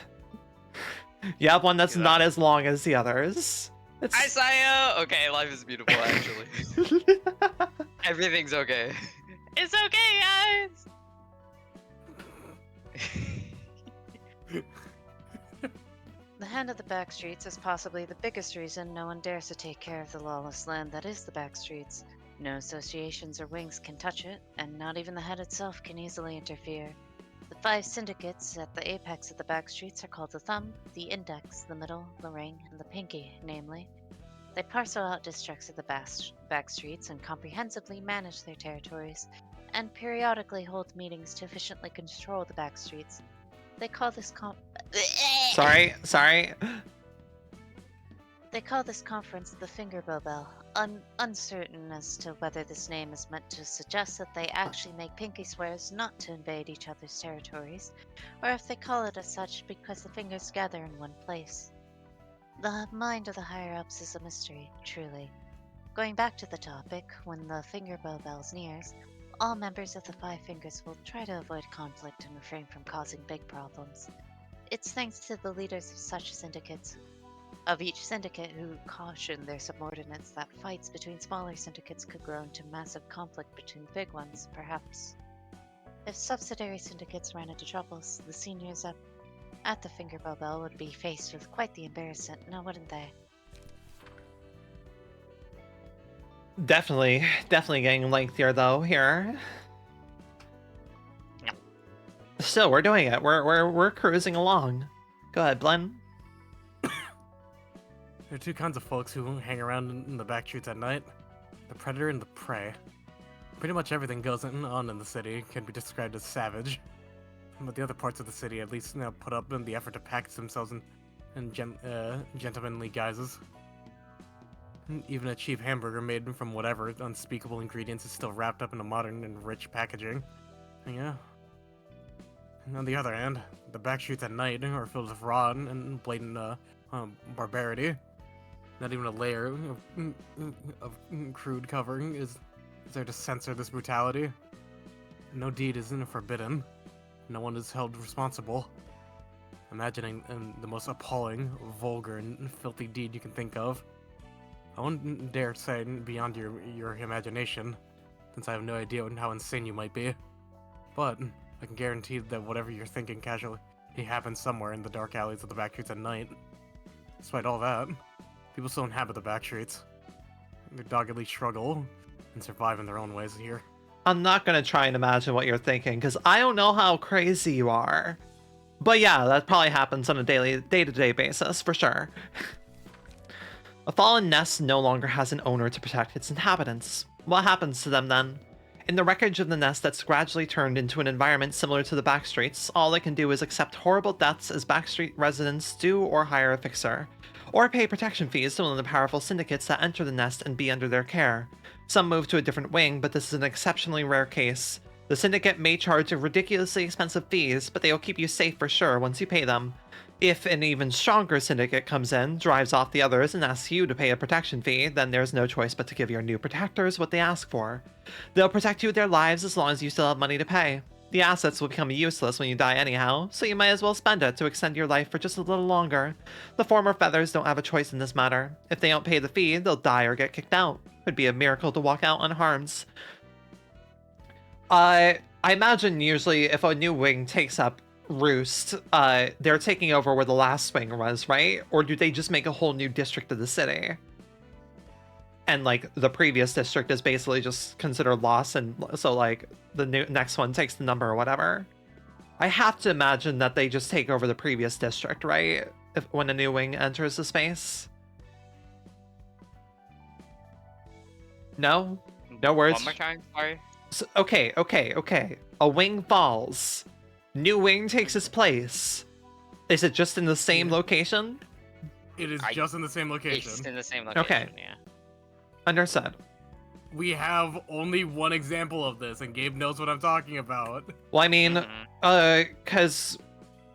You have one that's not as long as the others. Hi, Saya! Okay, life is beautiful, actually. Everything's okay. It's okay, guys. The hand of the backstreets is possibly the biggest reason no one dares to take care of the lawless land that is the backstreets. No associations or wings can touch it, and not even the head itself can easily interfere. The 5 syndicates at the apex of the backstreets are called the Thumb, the Index, the Middle, the Ring, and the Pinky, namely. They parcel out districts of the backstreets and comprehensively manage their territories, and periodically hold meetings to efficiently control the backstreets. They call this Sorry. They call this conference the Finger Bell. Uncertain as to whether this name is meant to suggest that they actually make pinky swears not to invade each other's territories, or if they call it as such because the fingers gather in one place. The mind of the higher-ups is a mystery, truly. Going back to the topic, when the Finger Bells nears, all members of the 5 Fingers will try to avoid conflict and refrain from causing big problems. It's thanks to the leaders of each syndicate who caution their subordinates that fights between smaller syndicates could grow into massive conflict between the big ones, perhaps. If subsidiary syndicates ran into troubles, the seniors at the Finger Bell would be faced with quite the embarrassment, now wouldn't they? Definitely getting lengthier though here. Still, we're doing it. We're cruising along. Go ahead, Blen. There are 2 kinds of folks who hang around in the backstreets at night. The predator and the prey. Pretty much everything goes on in the city can be described as savage. But the other parts of the city at least put up in the effort to package themselves in gentlemanly guises. Even a cheap hamburger made from whatever unspeakable ingredients is still wrapped up in a modern and rich packaging. Yeah. And on the other hand, the back streets at night are filled with raw and blatant barbarity. Not even a layer of crude covering is there to censor this brutality. No deed is forbidden. No one is held responsible. Imagining the most appalling, vulgar, and filthy deed you can think of. I wouldn't dare say beyond your imagination, since I have no idea how insane you might be. But I can guarantee that whatever you're thinking casually happens somewhere in the dark alleys of the back streets at night. Despite all that, people still inhabit the back streets. They doggedly struggle and survive in their own ways here. I'm not gonna try and imagine what you're thinking, because I don't know how crazy you are. But yeah, that probably happens on a day-to-day basis, for sure. A fallen nest no longer has an owner to protect its inhabitants. What happens to them then? In the wreckage of the nest that's gradually turned into an environment similar to the backstreets, all they can do is accept horrible deaths as backstreet residents do, or hire a fixer, or pay protection fees to one of the powerful syndicates that enter the nest and be under their care. Some move to a different wing, but this is an exceptionally rare case. The syndicate may charge ridiculously expensive fees, but they will keep you safe for sure once you pay them. If an even stronger syndicate comes in, drives off the others, and asks you to pay a protection fee, then there's no choice but to give your new protectors what they ask for. They'll protect you with their lives as long as you still have money to pay. The assets will become useless when you die anyhow, so you might as well spend it to extend your life for just a little longer. The former feathers don't have a choice in this matter. If they don't pay the fee, they'll die or get kicked out. It'd be a miracle to walk out unharmed. I imagine usually if a new wing takes up roost, they're taking over where the last wing was, right? Or do they just make a whole new district of the city? And like the previous district is basically just considered lost, and so like the next one takes the number or whatever. I have to imagine that they just take over the previous district, right? When a new wing enters the space. No? No words? One more time, sorry. So, okay. A wing falls. New wing takes its place. Is it just in the same location? It is just in the same location. It's in the same location, Okay. yeah. Understood. We have only one example of this, and Gabe knows what I'm talking about. Well, I mean, Mhm. because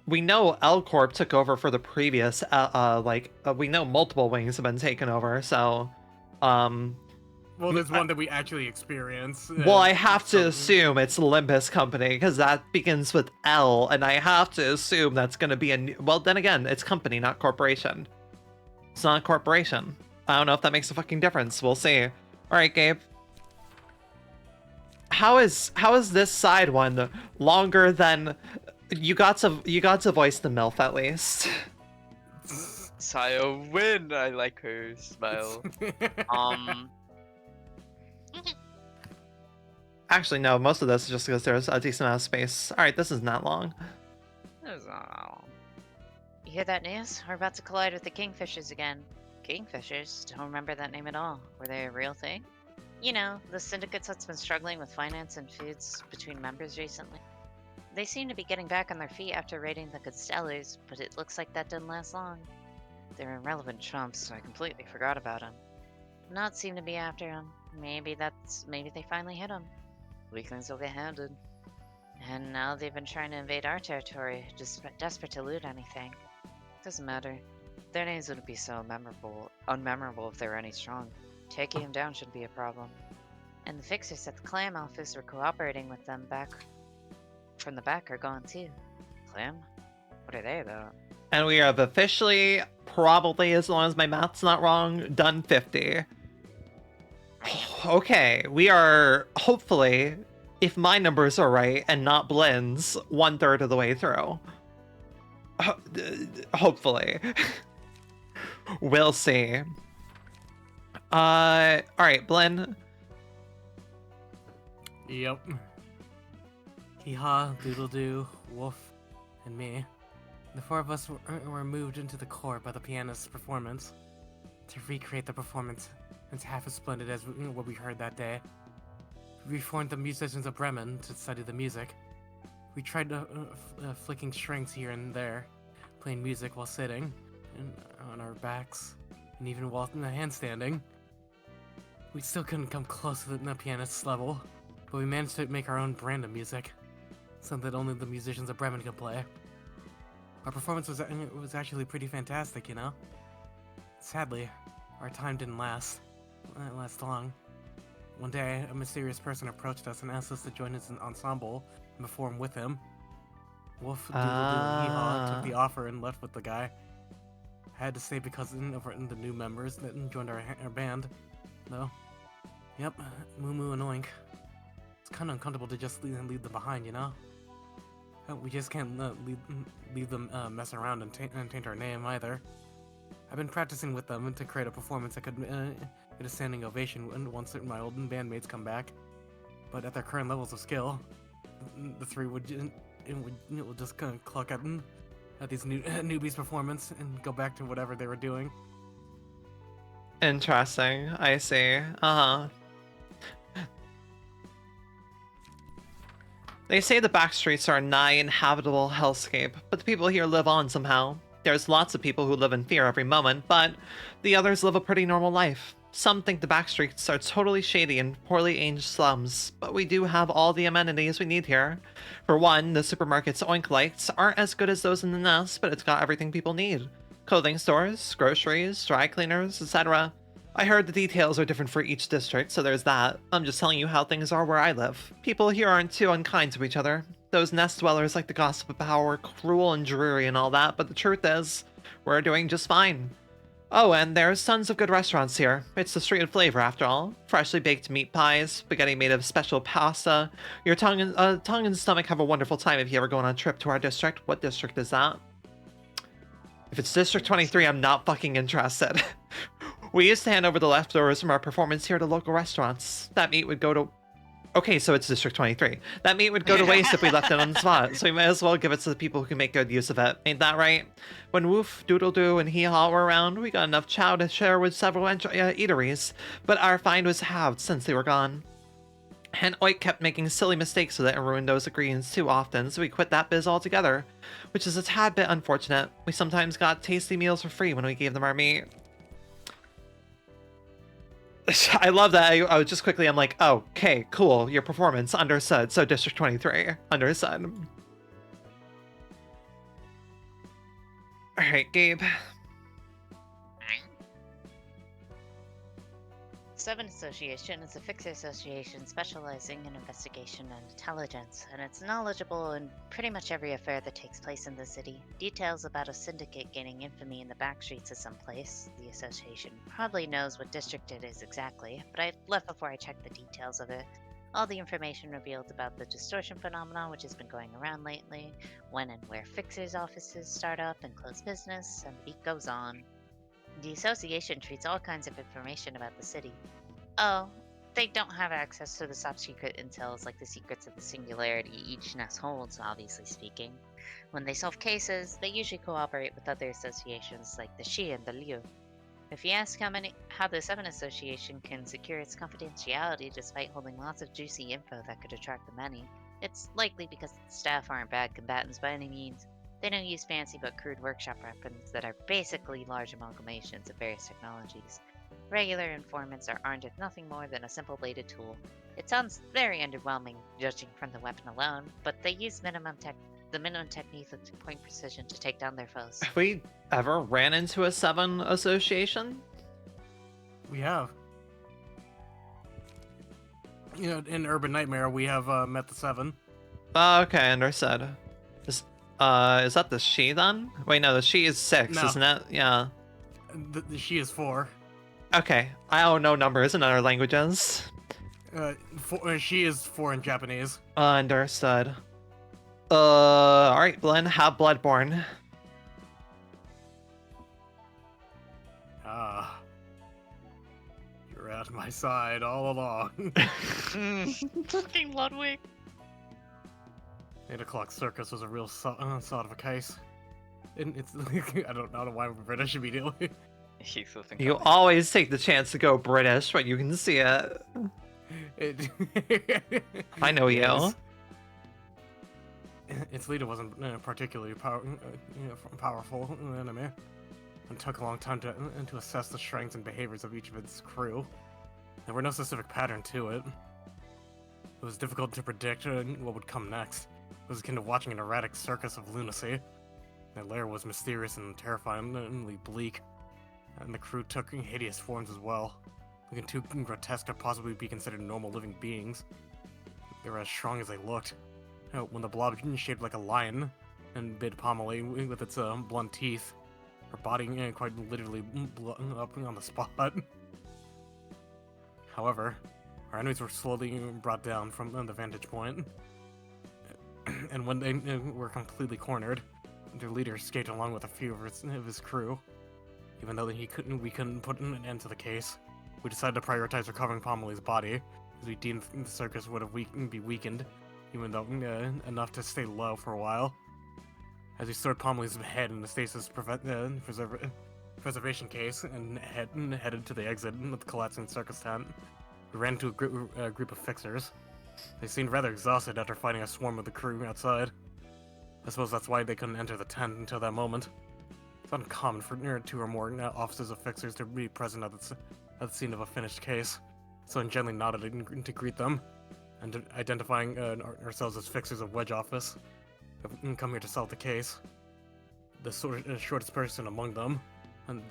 we know L Corp took over for the previous, we know multiple wings have been taken over, so, Well, there's one that we actually experience. well, I have to assume it's Limbus Company, because that begins with L, and I have to assume that's going to be a new, well, then again, it's company, not corporation. It's not a corporation. I don't know if that makes a fucking difference. We'll see. All right, Gabe. How is this side one longer than you got to voice the MILF at least? Saya win. I like her smile. Actually, no. Most of this is just because there's a decent amount of space. All right, this is not long. You hear that news? We're about to collide with the Kingfishers again. Kingfishers? Don't remember that name at all. Were they a real thing? You know, the syndicate that's been struggling with finance and feuds between members recently. They seem to be getting back on their feet after raiding the Constellars, but it looks like that didn't last long. They're irrelevant chumps, so I completely forgot about them. Not seem to be after him. Maybe they finally hit him. Weaklings will get handed. And now they've been trying to invade our territory, just desperate to loot anything. Doesn't matter. Their names wouldn't be so unmemorable if they were any strong. Taking them down shouldn't be a problem. And the fixers at the clam office were cooperating with them back from the back are gone too. Clam? What are they about? And we have officially, probably, as long as my math's not wrong, done 50. Okay, we are, hopefully, if my numbers are right and not Blynn's, 1/3 of the way through. Hopefully. We'll see. Alright, Blynn. Yep. Hee-haw, doodle-doo, Wolf, and me. The four of us were moved into the core by the pianist's performance. To recreate the performance, it's half as splendid as what we heard that day. We formed the musicians of Bremen to study the music. We tried flicking strings here and there, playing music while sitting, and on our backs, and even while handstanding. We still couldn't come close to the pianist's level, but we managed to make our own brand of music, something that only the musicians of Bremen could play. Our performance was actually pretty fantastic, you know? Sadly, our time didn't last long. One day, a mysterious person approached us and asked us to join his ensemble and perform with him. Wolf, Doodle Doo, and Hee Haw took the offer and left with the guy. I had to stay because of the new members that joined our band, though. Yep, Moo Moo and Oink. It's kind of uncomfortable to just leave them behind, you know? We just can't leave them mess around and taint our name either. I've been practicing with them to create a performance that could get a standing ovation once my old bandmates come back. But at their current levels of skill, the three would just kind of cluck at these newbies' performance and go back to whatever they were doing. Interesting. I see. They say the back streets are a nigh inhabitable hellscape, but the people here live on somehow. There's lots of people who live in fear every moment, but the others live a pretty normal life. Some think the back streets are totally shady and poorly aged slums, but we do have all the amenities we need here. For one, the supermarket's Oink lights aren't as good as those in the Nest, but it's got everything people need. Clothing stores, groceries, dry cleaners, etc. I heard the details are different for each district, so there's that. I'm just telling you how things are where I live. People here aren't too unkind to each other. Those Nest dwellers like to gossip about how we're cruel and dreary and all that, but the truth is, we're doing just fine. Oh, and there's tons of good restaurants here. It's the street of flavor, after all. Freshly baked meat pies, spaghetti made of special pasta. Your tongue and stomach have a wonderful time if you ever go on a trip to our district. What district is that? If it's District 23, I'm not fucking interested. We used to hand over the leftovers from our performance here to local restaurants. That meat would go to... Okay, so it's District 23. That meat would go to waste if we left it on the spot, so we might as well give it to the people who can make good use of it. Ain't that right? When Woof, Doodle Doo, and Hee Haw were around, we got enough chow to share with several eateries, but our find was halved since they were gone. And Oik kept making silly mistakes with it and ruined those ingredients too often, so we quit that biz altogether, which is a tad bit unfortunate. We sometimes got tasty meals for free when we gave them our meat. I love that. I was just quickly, I'm like, oh, okay, cool, your performance, understood. So District 23, understood. Alright, Gabe. Seven Association is a fixer association specializing in investigation and intelligence, and it's knowledgeable in pretty much every affair that takes place in the city. Details about a syndicate gaining infamy in the back streets of some place. The association probably knows what district it is exactly, but I left before I checked the details of it. All the information revealed about the distortion phenomenon, which has been going around lately, when and where fixers' offices start up and close business, and the beat goes on. The association treats all kinds of information about the city. Oh, they don't have access to the top secret intels like the secrets of the singularity each nest holds, obviously speaking. When they solve cases, they usually cooperate with other associations like the Shi and the Liu. If you ask how the Seven Association can secure its confidentiality despite holding lots of juicy info that could attract the many, it's likely because the staff aren't bad combatants by any means. They don't use fancy but crude workshop weapons that are basically large amalgamations of various technologies. Regular informants are armed with nothing more than a simple bladed tool. It sounds very underwhelming, judging from the weapon alone, but they use the minimum techniques of point precision to take down their foes. Have we ever ran into a Seven Association? We have. You know, in Urban Nightmare, we have met the Seven. Okay, understood. Is that the She then? Wait, no, the She is 6, No. isn't it? Yeah. The She is 4. Okay, I don't know numbers in other languages. She is 4 in Japanese. Understood. Alright, Blinn, have Bloodborne. Ah. You're at my side all along. Fucking Ludwig. 8 o'clock circus was a real sort of a case. And it's I don't know why we're British immediately. He's listening. You always take the chance to go British when you can see it. I know you. Yes. Its leader wasn't particularly powerful enemy, and took a long time to assess the strengths and behaviors of each of its crew. There were no specific pattern to it. It was difficult to predict what would come next. It was akin to watching an erratic circus of lunacy. Their lair was mysterious and terrifyingly bleak, and the crew took hideous forms as well, looking too grotesque to possibly be considered normal living beings. They were as strong as they looked. When the blob shaped like a lion and bit Pommelie with its blunt teeth, her body quite literally blew up on the spot. However, our enemies were slowly brought down from the vantage point, and when they were completely cornered, their leader escaped along with a few of his crew. Even though we couldn't put an end to the case, we decided to prioritize recovering Pommelie's body, as we deemed the circus would have be weakened, even though enough to stay low for a while. As we stored Pommelie's head in the stasis preservation case and headed to the exit of the collapsing circus tent, we ran into a group of fixers. They seemed rather exhausted after fighting a swarm of the crew outside. I suppose that's why they couldn't enter the tent until that moment. It's uncommon for 2 or more officers of fixers to be present at the scene of a finished case, so I gently nodded to greet them, and identifying ourselves as fixers of Wedge Office. Have come here to solve the case. The shortest person among them, and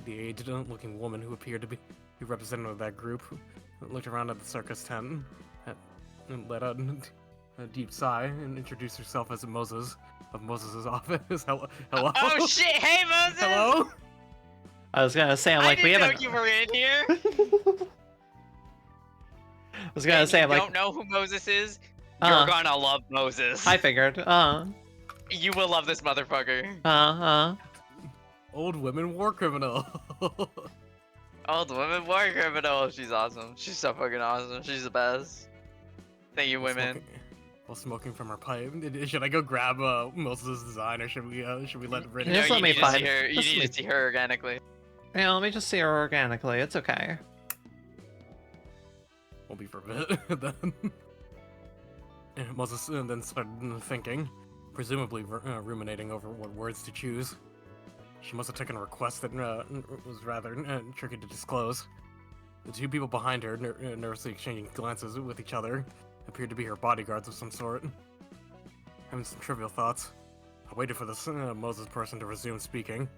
the aged-looking woman who appeared to be representative of that group, looked around at the circus tent and let out a deep sigh and introduced herself as Moses of Moses' office. Hello. Oh shit! Hey Moses! Hello. I was gonna say, I'm like, we didn't haven't. know you were in here. I was gonna say, I'm like, don't know who Moses is? Uh-huh. You're gonna love Moses. I figured. You will love this motherfucker. Old women war criminal. Old woman war criminal. She's awesome. She's so fucking awesome. She's the best. Thank you, women. While smoking from her pipe, should I go grab Moses' design, or should we let Rin? Just let me need find- to see her. You just need let to see her organically. Yeah, let me just see her organically. It's okay. We'll be for a bit then. And Moses then started thinking, presumably ruminating over what words to choose. She must have taken a request that was rather tricky to disclose. The 2 people behind her, nervously exchanging glances with each other, appeared to be her bodyguards of some sort. Having some trivial thoughts, I waited for this Moses person to resume speaking.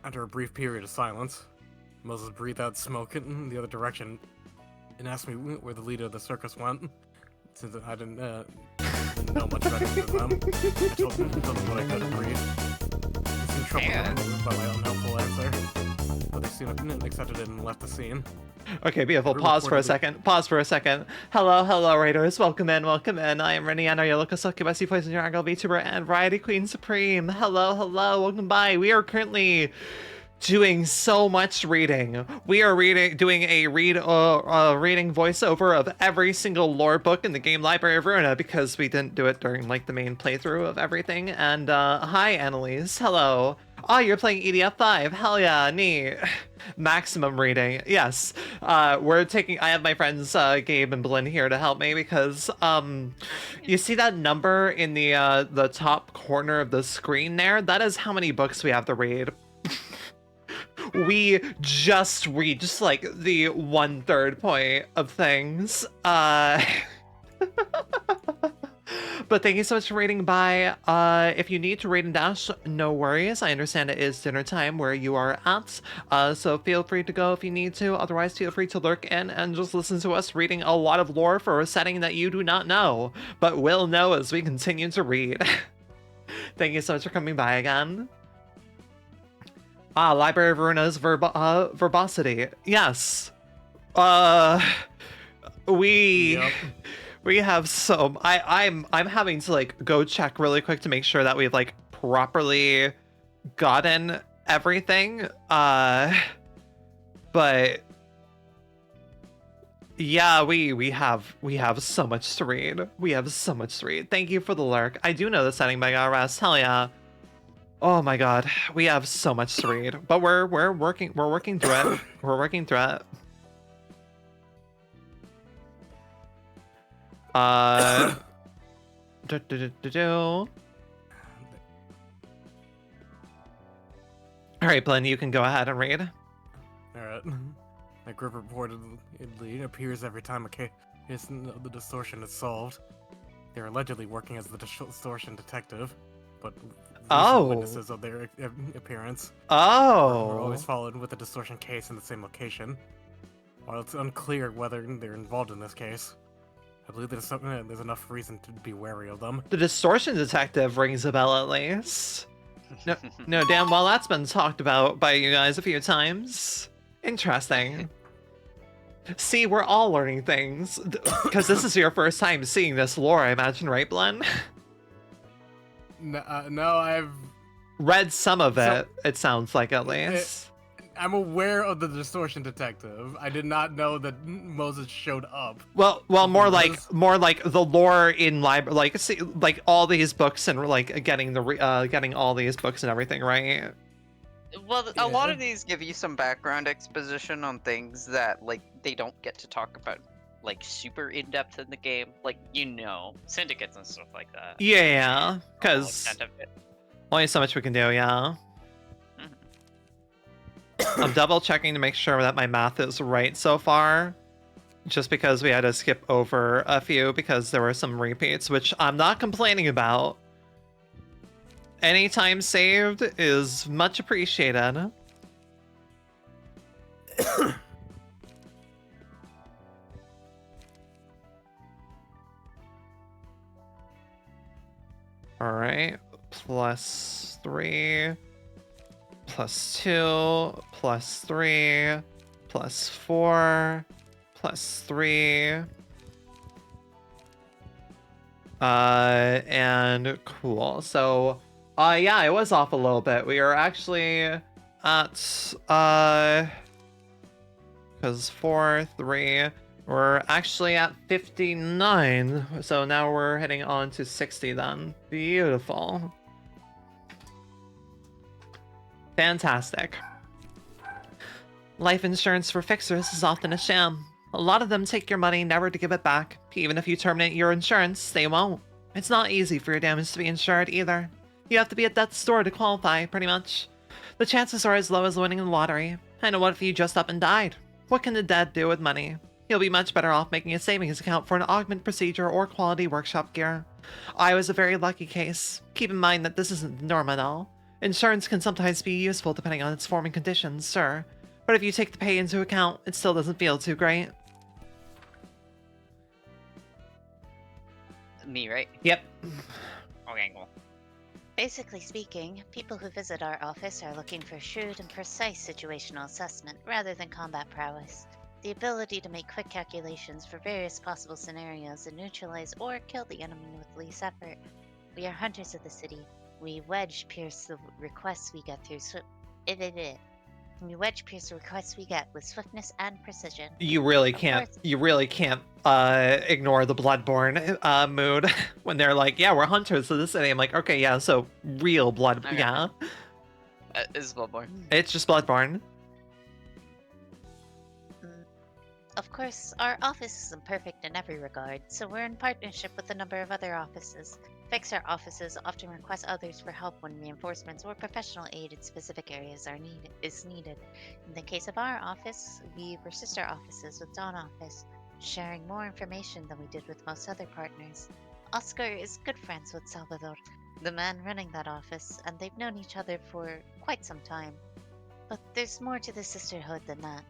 After a brief period of silence, Moses breathed out smoke in the other direction and asked me where the leader of the circus went. Since I didn't know much better than them, I told them what I couldn't read. I seemed troubled by my unhelpful answer, but they soon accepted it and left the scene. Okay, beautiful. Pause for a second. Hello, raiders. Welcome in. I am Rinienna, your local succubus, poison your angle VTuber, and Variety Queen Supreme. Hello. Welcome by. We are currently doing so much reading. We are doing a reading voiceover of every single lore book in the game library of Ruina, because we didn't do it during like the main playthrough of everything. And hi, Annalise. Hello. Oh, you're playing EDF 5. Hell yeah, neat. Maximum reading. Yes. I have my friends Gabe and Blinn here to help me, because you see that number in the top corner of the screen there? That is how many books we have to read. We just read just like the 1/3 point of things. But thank you so much for reading by. If you need to read and dash, no worries. I understand it is dinner time where you are at. So feel free to go if you need to. Otherwise, feel free to lurk in and just listen to us reading a lot of lore for a setting that you do not know, but will know as we continue to read. Thank you so much for coming by again. Library of Ruina's verbosity. Yes. We have so I'm having to like go check really quick to make sure that we've like properly gotten everything. But yeah, we have so much to read. Thank you for the lurk. I do know the setting, but I gotta rest. Hell yeah. Oh my god, we have so much to read, but we're working through it. All right, Blinn, you can go ahead and read. All right. That group reportedly appears every time a case of the distortion is solved. They're allegedly working as the distortion detective, but recent witnesses of their appearance were always followed with a distortion case in the same location. While it's unclear whether they're involved in this case, I believe there's enough reason to be wary of them. The distortion detective rings a bell at least. No, damn well that's been talked about by you guys a few times. Interesting. See, we're all learning things. Because this is your first time seeing this lore, I imagine, right, Blen? No, I've read some of it, it sounds like, at least. I'm aware of the distortion detective. I did not know that Moses showed up. Well, more like the lore in library, like see, like all these books and like getting all these books and everything, right? Well, a lot of these give you some background exposition on things that, like, they don't get to talk about, like, super in-depth in the game. Like, syndicates and stuff like that. Yeah, because only so much we can do, yeah. I'm double checking to make sure that my math is right so far. Just because we had to skip over a few because there were some repeats, which I'm not complaining about. Any time saved is much appreciated. Alright, +3, +2, +3, +4, +3. And cool. So, yeah, I was off a little bit. We are actually at, because 4, 3, we're actually at 59. So now we're heading on to 60 then. Beautiful. Fantastic. Life insurance for fixers is often a sham. A lot of them take your money never to give it back. Even if you terminate your insurance, they won't. It's not easy for your damage to be insured either. You have to be at death's door to qualify, pretty much. The chances are as low as winning the lottery. And what if you just up and died? What can the dead do with money? You'll be much better off making a savings account for an augment procedure or quality workshop gear. I was a very lucky case. Keep in mind that this isn't the norm at all. Insurance can sometimes be useful depending on its form and conditions, sure. But if you take the pay into account, it still doesn't feel too great. Me, right? Yep. Okay, cool. Basically speaking, people who visit our office are looking for shrewd and precise situational assessment rather than combat prowess. The ability to make quick calculations for various possible scenarios and neutralize or kill the enemy with least effort. We are hunters of the city. We wedge pierce the requests we get through with swiftness and precision. You really can't ignore the Bloodborne mood when they're like, yeah, we're hunters of the city. I'm like, okay, yeah, so real blood, Okay. yeah. It's Bloodborne. It's just Bloodborne. Of course, our office isn't perfect in every regard, so we're in partnership with a number of other offices. Fixer offices often request others for help when reinforcements or professional aid in specific areas is needed. In the case of our office, we were sister offices with Dawn Office, sharing more information than we did with most other partners. Oscar is good friends with Salvador, the man running that office, and they've known each other for quite some time. But there's more to the sisterhood than that.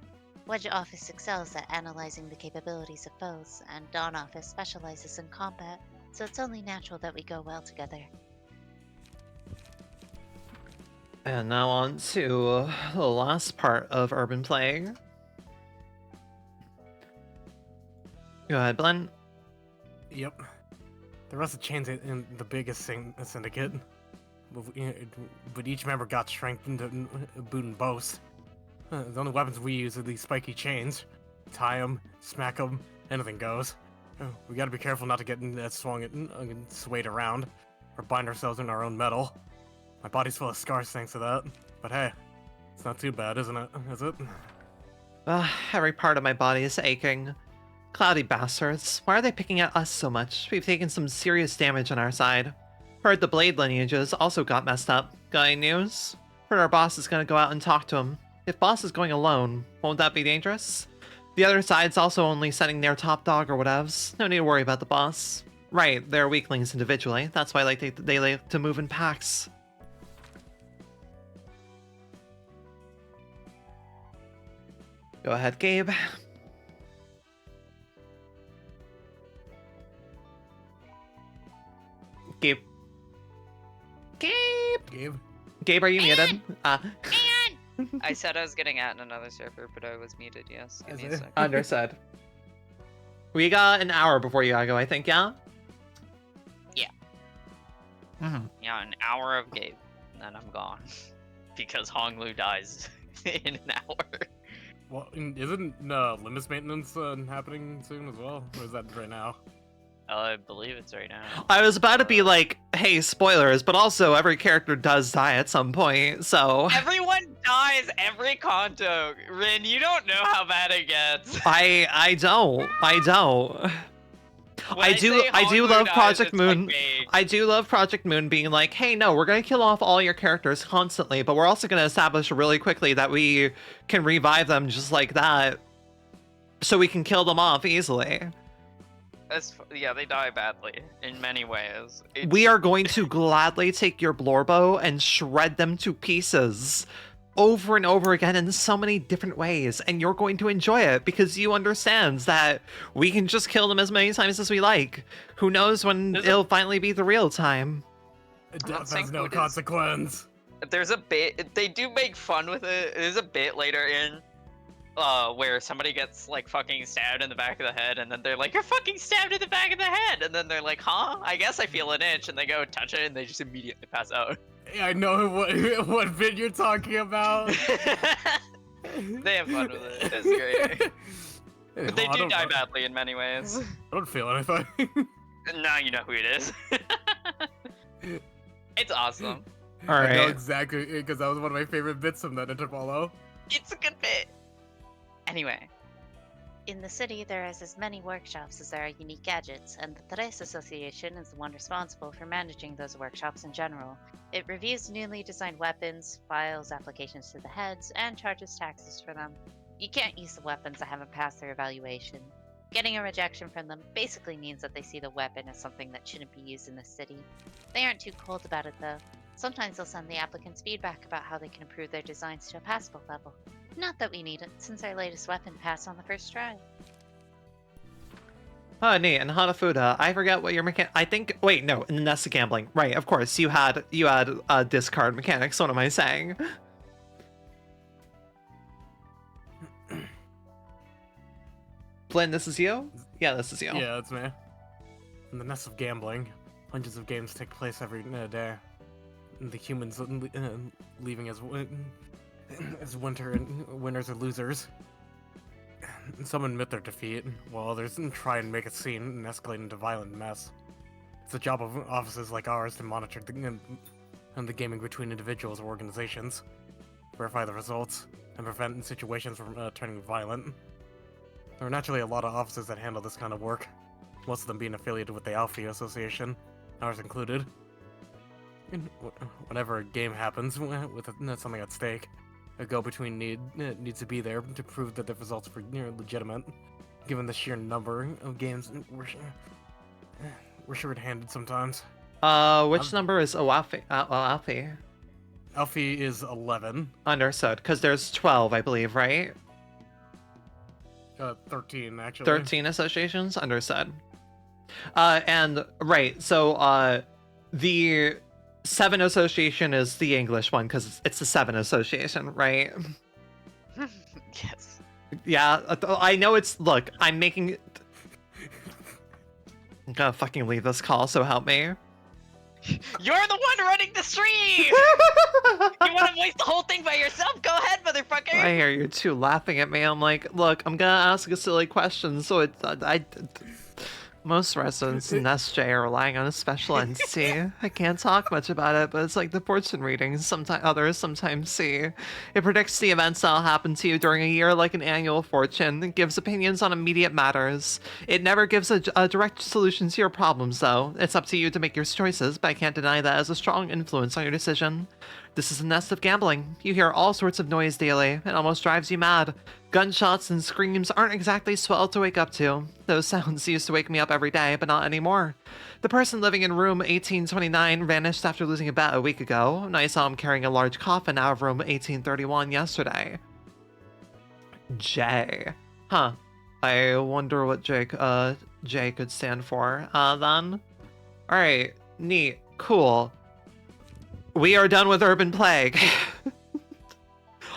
Wedge Office excels at analyzing the capabilities of foes, and Dawn Office specializes in combat, so it's only natural that we go well together. And now on to the last part of Urban Plague. Go ahead, Blen. Yep. The rest of the chains in the biggest syndicate, but each member got strengthened to boot and boast. The only weapons we use are these spiky chains. Tie them, smack them, anything goes. We gotta be careful not to get swung and swayed around, or bind ourselves in our own metal. My body's full of scars thanks to that, but hey, it's not too bad, isn't it? Is it? Every part of my body is aching. Cloudy bastards, why are they picking at us so much? We've taken some serious damage on our side. Heard the blade lineages also got messed up. Got any news? Heard our boss is gonna go out and talk to him. If boss is going alone, won't that be dangerous? The other side's also only sending their top dog or whatevs. No need to worry about the boss. Right, they're weaklings individually. That's why they like to move in packs. Go ahead, Gabe. Gabe. Gabe, are you muted? I said I was getting at in another server, but I was muted, yes. Give me a sec. Understood. We got an hour before you gotta go, I think, yeah? Yeah. Mm-hmm. Yeah, an hour of Gabe, and then I'm gone. Because Honglu dies in an hour. Well, isn't limits maintenance happening soon as well? Or is that right now? I believe it's right now. I was about to be like, hey, spoilers, but also every character does die at some point, so... Everyone dies every Kanto. Rin, you don't know how bad it gets. I don't. When I do say Honglu love dies, Project it's Moon. Like vague. I do love Project Moon being like, hey, no, we're gonna kill off all your characters constantly, but we're also gonna establish really quickly that we can revive them just like that, so we can kill them off easily. Yeah, they die badly in many ways. We are going to gladly take your Blorbo and shred them to pieces over and over again in so many different ways, and you're going to enjoy it because you understand that we can just kill them as many times as we like. Who knows when it'll finally be the real time. Death has no consequence. There's a bit, they do make fun with it. There's a bit later in where somebody gets like fucking stabbed in the back of the head, and then they're like, you're fucking stabbed in the back of the head, and then they're like, huh? I guess I feel an itch, and they go touch it, and they just immediately pass out. Yeah, I know what bit you're talking about. They have fun with it. It's great. But they do die badly in many ways. I don't feel anything. Now you know who it is. It's awesome. All I know right. exactly, because that was one of my favorite bits from that interpolo. It's a good bit. Anyway. In the city, there is as many workshops as there are unique gadgets, and the Tres Association is the one responsible for managing those workshops in general. It reviews newly designed weapons, files applications to the heads, and charges taxes for them. You can't use the weapons that haven't passed their evaluation. Getting a rejection from them basically means that they see the weapon as something that shouldn't be used in the city. They aren't too cold about it though. Sometimes they'll send the applicants feedback about how they can improve their designs to a passable level. Not that we need it, since our latest weapon passed on the first try. Oh, neat. And Hanafuda, I forget what your I think. Wait, no. In the Nest of Gambling, right? Of course, you had discard mechanics. What am I saying? Flynn, this is you. Yeah, this is you. Yeah, that's me. In the Nest of Gambling, hundreds of games take place every day. The humans leaving as winter and winners or losers. Some admit their defeat, while others try and make a scene and escalate into violent mess. It's the job of offices like ours to monitor the gaming between individuals or organizations, verify the results, and prevent situations from turning violent. There are naturally a lot of offices that handle this kind of work, most of them being affiliated with the Alfie Association, ours included. Whenever a game happens with something at stake, a go-between needs to be there to prove that the results were legitimate. Given the sheer number of games, we're short-handed sometimes. Which number is Alfie? Alfie is 11. Understood, because there's 12, I believe, right? 13, actually. 13 associations? Understood. And, right, so, the 7 association is the English one, because it's the 7 association, right? Yes. Yeah, I know it's... Look, I'm making... I'm gonna fucking leave this call, so help me. You're the one running the stream! You want to voice the whole thing by yourself? Go ahead, motherfucker! I hear you two laughing at me. I'm like, look, I'm gonna ask a silly question, so it's... Most residents in SJ are relying on a special entity. I can't talk much about it, but it's like the fortune readings sometimes others sometimes see. It predicts the events that'll happen to you during a year like an annual fortune. It gives opinions on immediate matters. It never gives a direct solution to your problems, though. It's up to you to make your choices, but I can't deny that as a strong influence on your decision. This is a nest of gambling. You hear all sorts of noise daily. It almost drives you mad. Gunshots and screams aren't exactly swell to wake up to. Those sounds used to wake me up every day, but not anymore. The person living in room 1829 vanished after losing a bet a week ago, and I saw him carrying a large coffin out of room 1831 yesterday. J. Huh. I wonder what J could stand for, then. Alright, neat, cool. We are done with Urban Plague.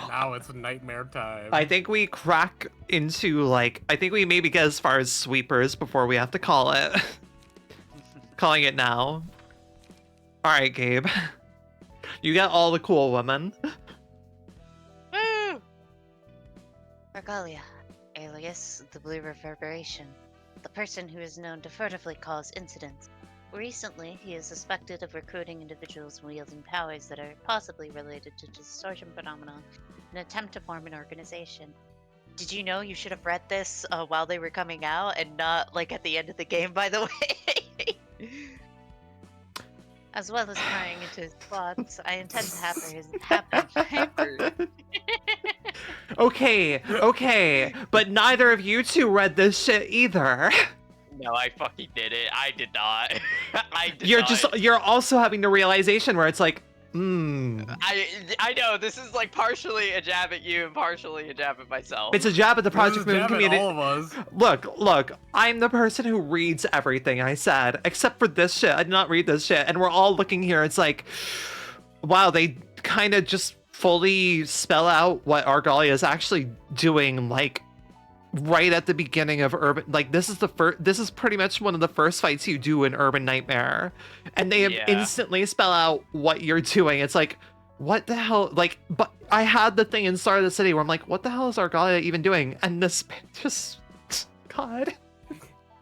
Now it's nightmare time. I think we crack into, like, I think we maybe get as far as sweepers before we have to call it. Calling it now. Alright, Gabe. You get all the cool women. Woo! Regalia, alias the Blue Reverberation, the person who is known to furtively cause incidents. Recently, he is suspected of recruiting individuals wielding powers that are possibly related to distortion phenomena in an attempt to form an organization. Did you know you should have read this while they were coming out and not like at the end of the game, by the way? As well as prying into his plots, I intend to hamper. Okay, but neither of you two read this shit either. No, I fucking did it. I did not. You're also having the realization where it's like, I know, this is like partially a jab at you and partially a jab at myself. It's a jab at the Project This is Moon a jab at community. all of us. Look, I'm the person who reads everything I said, except for this shit. I did not read this shit, and we're all looking here. It's like, wow, they kind of just fully spell out what Argalia is actually doing, like, right at the beginning of Urban. Like, this is pretty much one of the first fights you do in Urban Nightmare, and they instantly spell out what you're doing. It's like, what the hell? Like, but I had the thing in Star of the City where I'm like, what the hell is Argalia even doing? And this just, God,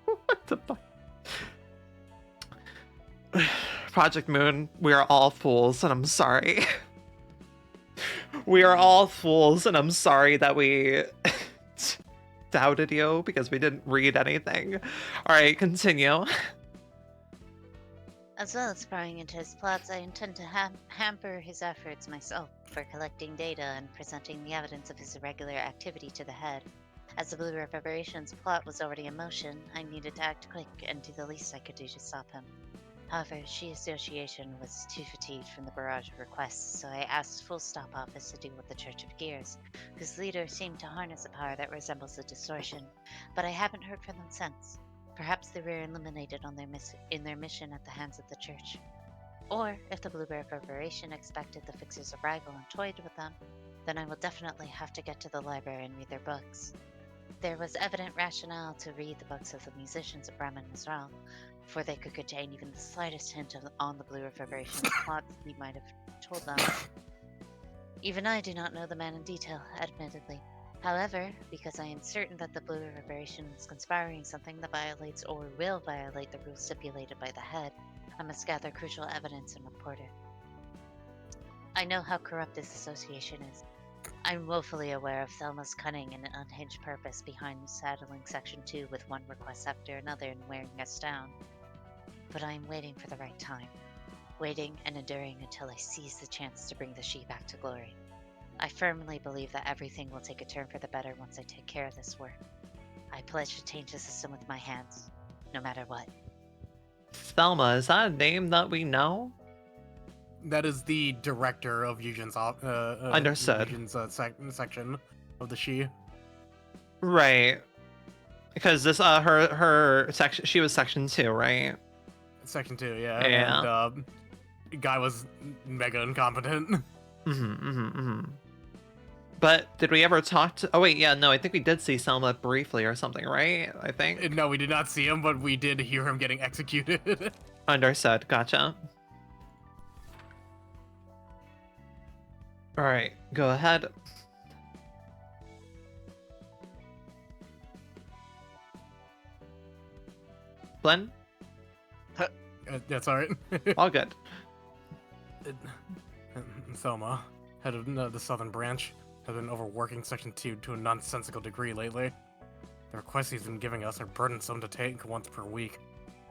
what the fuck? Project Moon, we are all fools, and I'm sorry. We are all fools, and I'm sorry that we doubted you because we didn't read anything. All right, continue. As well as prying into his plots, I intend to hamper his efforts myself for collecting data and presenting the evidence of his irregular activity to the head. As the Blue Reverberation's plot was already in motion, I needed to act quick and do the least I could do to stop him. However, She Association was too fatigued from the barrage of requests, so I asked Full Stop Office to deal with the Church of Gears, whose leader seemed to harness a power that resembles a distortion, but I haven't heard from them since. Perhaps they were eliminated on in their mission at the hands of the Church. Or, if the Blue Reverberation expected the Fixer's arrival and toyed with them, then I will definitely have to get to the library and read their books. There was evident rationale to read the books of the musicians of Bremen as well, for they could contain even the slightest hint on the Blue Reverberation's plots he might have told them. Even I do not know the man in detail, admittedly. However, because I am certain that the Blue Reverberation is conspiring something that violates or will violate the rules stipulated by the head, I must gather crucial evidence and report it. I know how corrupt this association is. I'm woefully aware of Thelma's cunning and unhinged purpose behind saddling Section 2 with one request after another and wearing us down. But I am waiting for the right time. Waiting and enduring until I seize the chance to bring the She back to glory. I firmly believe that everything will take a turn for the better once I take care of this work. I pledge to change the system with my hands, no matter what. Thelma, is that a name that we know? That is the director of Eugen's Understood. Eugen's section of the She. Right. Because this her section, she was Section 2, right? Section 2, yeah. Yeah. And guy was mega incompetent. But did we ever talk to... Oh, wait, yeah, no, I think we did see Selma briefly or something, right? I think. No, we did not see him, but we did hear him getting executed. Understood. Gotcha. All right, go ahead. Glenn? That's alright. All good. Thelma, head of the Southern Branch, has been overworking Section 2 to a nonsensical degree lately. The requests he's been giving us are burdensome to take once per week.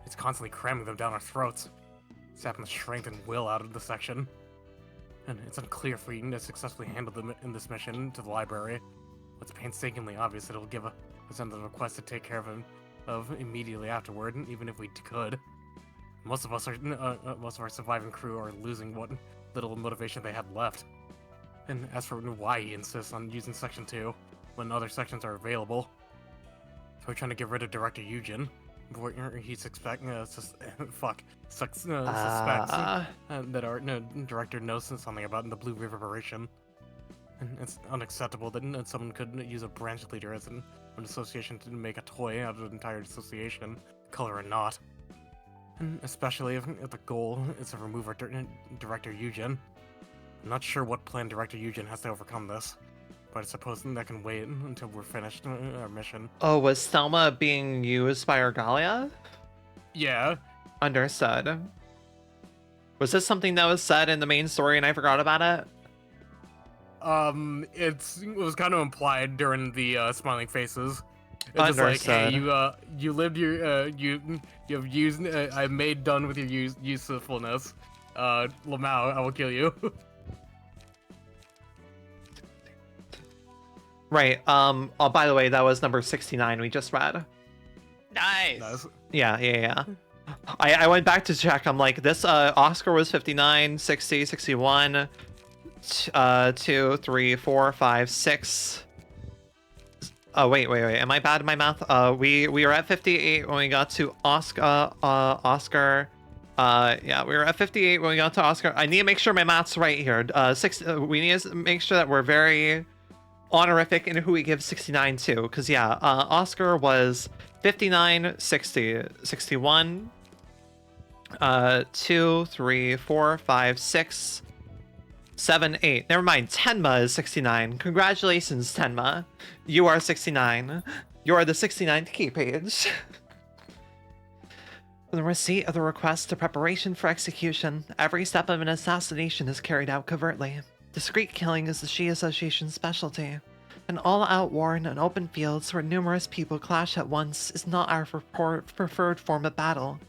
He's constantly cramming them down our throats, sapping the strength and will out of the section. and it's unclear if we successfully handle them in this mission to the library. It's painstakingly obvious that it'll give us the request to take care of immediately afterward, even if we could. Most of our surviving crew are losing what little motivation they had left. And as for why he insists on using Section 2 when other sections are available, so we're trying to get rid of Director Eugen. He's suspects that our director knows something about the Blue Reverberation. And it's unacceptable that someone could use a branch leader as an association to make a toy out of an entire association, color or not. And especially if the goal is to remove our Director Eugen. I'm not sure what plan Director Eugen has to overcome this, but I suppose that can wait until we're finished our mission. Oh, was Thelma being used by Argalia? Yeah. Understood. Was this something that was said in the main story and I forgot about it? It was kind of implied during the smiling faces. It's just like, hey, you lived your you've used I've made done with your usefulness. Lamau, I will kill you. Right. Oh, by the way, that was number 69 we just read. Nice. Yeah. I went back to check. I'm like, this Oscar was 59, 60, 61, 2, 3, 4, 5, 6. Oh, wait. Am I bad in my math? We were at 58 when we got to Oscar. Yeah, we were at 58 when we got to Oscar. I need to make sure my math's right here. We need to make sure that we're very honorific in who we give 69 to. Because, yeah, Oscar was 59, 60, 61, 2, 3, 4, 5, 6, 7, 8. Never mind. Tenma is 69. Congratulations, Tenma. You are 69. You are the 69th key page. From the receipt of the request to preparation for execution, every step of an assassination is carried out covertly. Discreet killing is the Shi Association's specialty. An all-out war in open fields where numerous people clash at once is not our preferred form of battle,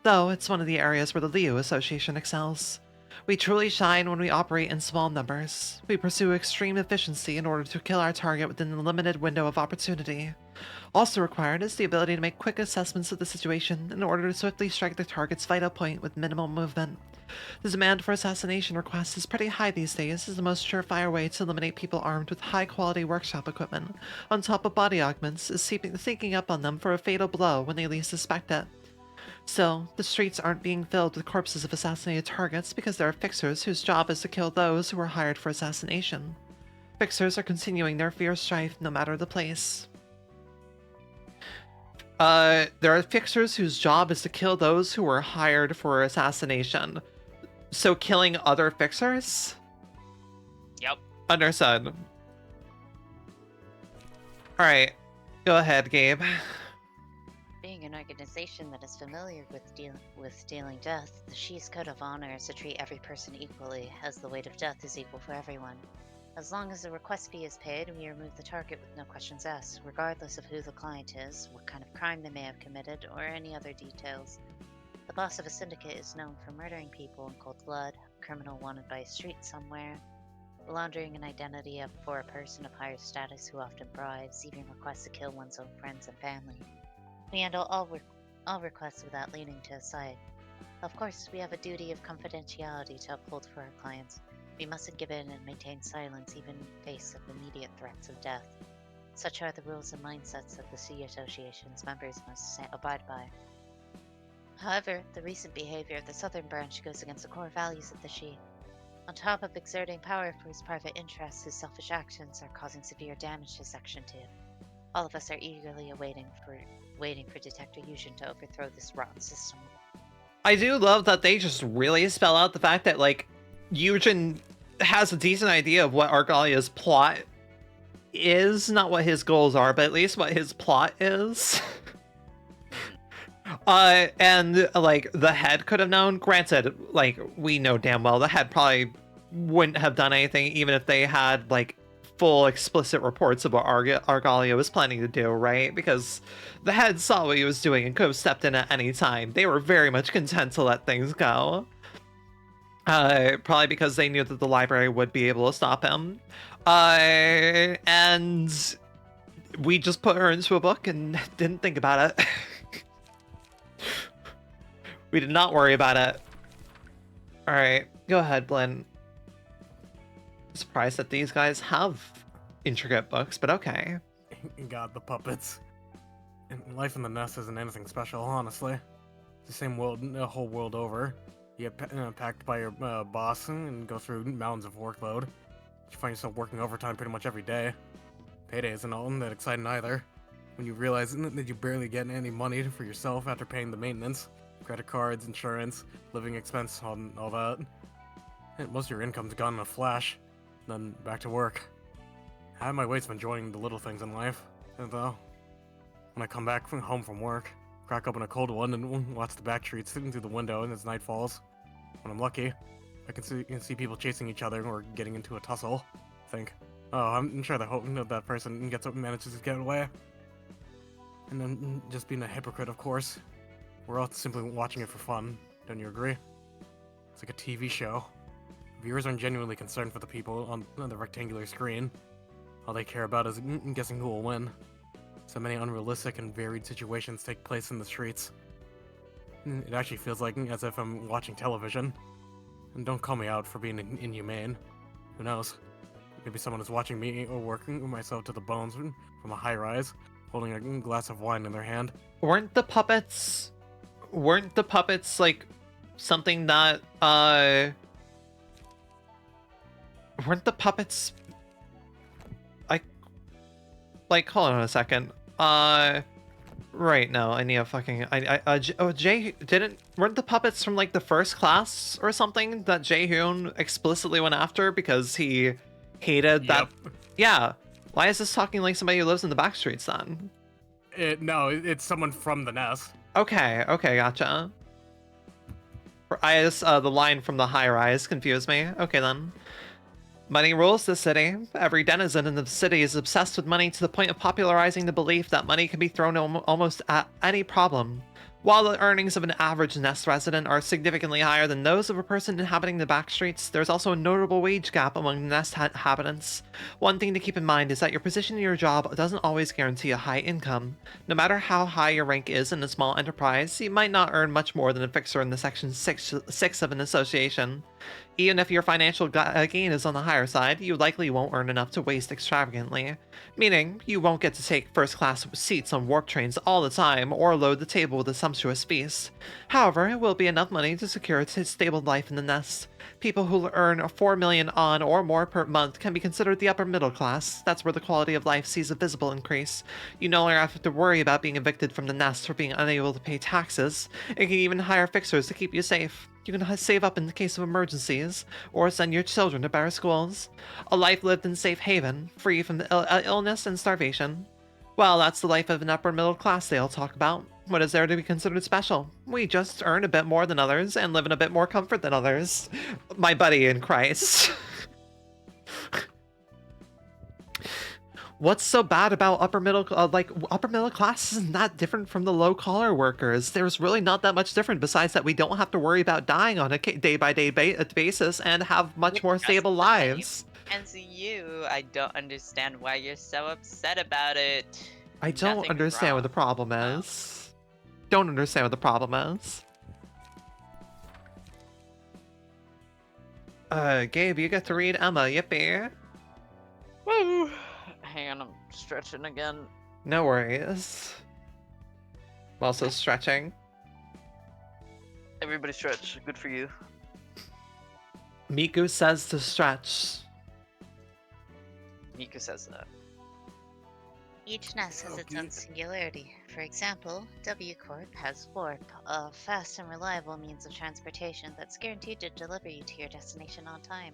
though it's one of the areas where the Liu Association excels. We truly shine when we operate in small numbers. We pursue extreme efficiency in order to kill our target within the limited window of opportunity. Also required is the ability to make quick assessments of the situation in order to swiftly strike the target's vital point with minimal movement. The demand for assassination requests is pretty high these days as the most surefire way to eliminate people armed with high-quality workshop equipment, on top of body augments, is sneaking up on them for a fatal blow when they least suspect it. Still, the streets aren't being filled with corpses of assassinated targets because there are fixers whose job is to kill those who were hired for assassination. Fixers are continuing their fierce strife no matter the place. There are fixers whose job is to kill those who were hired for assassination. So killing other fixers? Yep. Understood. Alright, go ahead, Gabe. Being an organization that is familiar with dealing death, the Shi's code of honor is to treat every person equally, as the weight of death is equal for everyone. As long as the request fee is paid, we remove the target with no questions asked, regardless of who the client is, what kind of crime they may have committed, or any other details. The boss of a syndicate is known for murdering people in cold blood, a criminal wanted by a street somewhere, laundering an identity for a person of higher status who often bribes, even requests to kill one's own friends and family. We handle all requests without leaning to a side. Of course, we have a duty of confidentiality to uphold for our clients. We mustn't give in and maintain silence even in face of immediate threats of death. Such are the rules and mindsets that the Sea Association's members must abide by. However, the recent behavior of the Southern Branch goes against the core values of the Shi. On top of exerting power for his private interests, his selfish actions are causing severe damage to Section 2. All of us are eagerly waiting for Detector Eugen to overthrow this rotten system. I do love that they just really spell out the fact that, like, Eugen has a decent idea of what Argalia's plot is, not what his goals are, but at least what his plot is. And, like, the head could have known. Granted, like, we know damn well the head probably wouldn't have done anything even if they had, like, full explicit reports of what Argalia was planning to do, right? Because the head saw what he was doing and could have stepped in at any time. They were very much content to let things go. Probably because they knew that the library would be able to stop him. And we just put her into a book and didn't think about it. We did not worry about it. Alright, go ahead, Blinn. Surprised that these guys have intricate books, but okay. God, the puppets. And life in the nest isn't anything special, honestly. It's the same world, the whole world over. You get packed by your boss and go through mountains of workload. You find yourself working overtime pretty much every day. Payday isn't all that exciting either. When you realize that you barely get any money for yourself after paying the maintenance, credit cards, insurance, living expense, all that. And most of your income's gone in a flash. Then back to work. I have my ways of enjoying the little things in life, though. When I come back home from work, crack open a cold one and watch the back streets through the window as night falls. When I'm lucky, I can see people chasing each other or getting into a tussle. Think, oh, I'm sure that person manages to get away. And then just being a hypocrite, of course. We're all simply watching it for fun. Don't you agree? It's like a TV show. Viewers aren't genuinely concerned for the people on the rectangular screen. All they care about is guessing who will win. So many unrealistic and varied situations take place in the streets. It actually feels like as if I'm watching television. And don't call me out for being inhumane. Who knows? Maybe someone is watching me or working myself to the bones from a high-rise, holding a glass of wine in their hand. Weren't the puppets like something that weren't the puppets like hold on a second. Right, no, I need a fucking Jay weren't the puppets from like the first class or something that Jae-hoon explicitly went after because he hated that? Yeah. Why is this talking like somebody who lives in the back streets then? No, it's someone from the nest. Okay, gotcha. The line from the high rise confused me. Okay then. Money rules the city. Every denizen in the city is obsessed with money to the point of popularizing the belief that money can be thrown almost at any problem. While the earnings of an average Nest resident are significantly higher than those of a person inhabiting the back streets, there's also a notable wage gap among the Nest inhabitants. One thing to keep in mind is that your position in your job doesn't always guarantee a high income. No matter how high your rank is in a small enterprise, you might not earn much more than a fixer in the Section 6 of an association. Even if your financial gain is on the higher side, you likely won't earn enough to waste extravagantly. Meaning, you won't get to take first-class seats on warp trains all the time or load the table with a sumptuous feast. However, it will be enough money to secure a stable life in the nest. People who earn 4 million on or more per month can be considered the upper middle class. That's where the quality of life sees a visible increase. You no longer have to worry about being evicted from the nest or being unable to pay taxes. You can even hire fixers to keep you safe. You can save up in the case of emergencies, or send your children to better schools. A life lived in safe haven, free from illness and starvation. Well, that's the life of an upper middle class they all talk about. What is there to be considered special? We just earn a bit more than others and live in a bit more comfort than others. My buddy in Christ. What's so bad about upper middle class isn't that different from the low collar workers. There's really not that much different besides that we don't have to worry about dying on a day by day basis and have much more stable lives. As you, I don't understand why you're so upset about it. I don't Nothing's understand wrong. what the problem is. Don't understand what the problem is. Gabe, you get to read Emma, yippee. Woo! Hang on, I'm stretching again. No worries. I'm also stretching. Everybody stretch. Good for you. Miku says to stretch. Miku says that. Each nest has its own singularity. For example, W Corp has Warp, a fast and reliable means of transportation that's guaranteed to deliver you to your destination on time.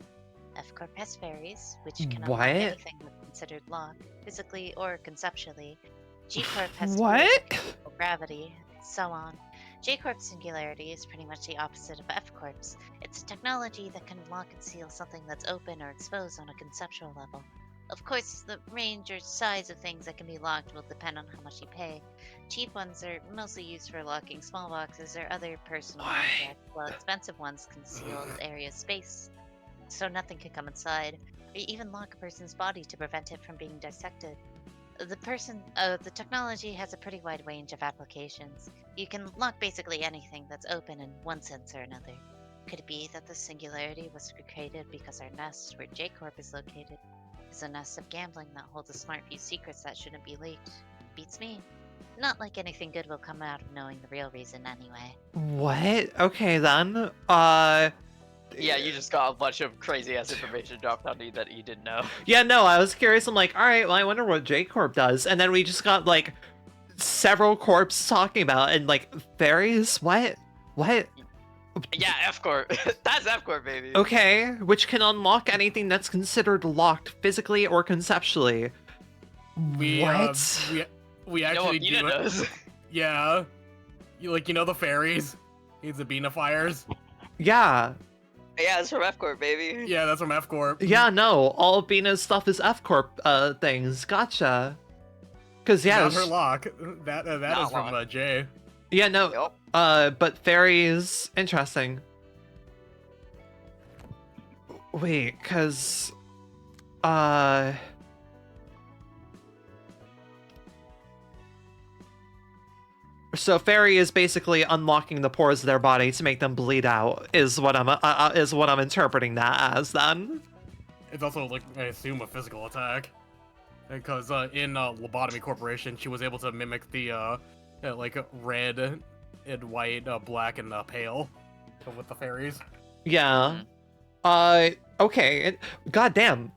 F Corp has ferries, which can unlock What? anything that's considered locked, physically or conceptually. G Corp has What? physical gravity, so on. J Corp's singularity is pretty much the opposite of F Corp's. It's a technology that can lock and seal something that's open or exposed on a conceptual level. Of course, the range or size of things that can be locked will depend on how much you pay. Cheap ones are mostly used for locking small boxes or other personal Why? objects, while expensive ones conceal the area's space, so nothing can come inside, or even lock a person's body to prevent it from being dissected. The technology has a pretty wide range of applications. You can lock basically anything that's open in one sense or another. Could it be that the singularity was created because our nest, where J-Corp is located, is a nest of gambling that holds a smart few secrets that shouldn't be leaked? Beats me. Not like anything good will come out of knowing the real reason anyway. What? Okay then. Yeah, you just got a bunch of crazy ass information dropped on you that you didn't know. Yeah, no, I was curious. I'm like, all right, well, I wonder what J Corp does. And then we just got like several corps talking about and like fairies. What? Yeah, F Corp. That's F Corp, baby. Okay, which can unlock anything that's considered locked physically or conceptually. We What? we You know what actually Bina do it. does? Yeah. You know the fairies? He's the Bina fires. Yeah, Yeah, it's from F Corp, baby. Yeah, that's from F Corp. yeah, no, all of Bina's stuff is F Corp things. Gotcha. Cause yeah, Not her lock. That Not is from lock. Jay. yeah, no, Yup. but fairies, interesting. Wait, cause, so fairy is basically unlocking the pores of their body to make them bleed out. Is what I'm interpreting that as then. It's also like I assume a physical attack. Because in Lobotomy Corporation, she was able to mimic the like red and white, black and pale with the fairies. Yeah. Okay. Goddamn.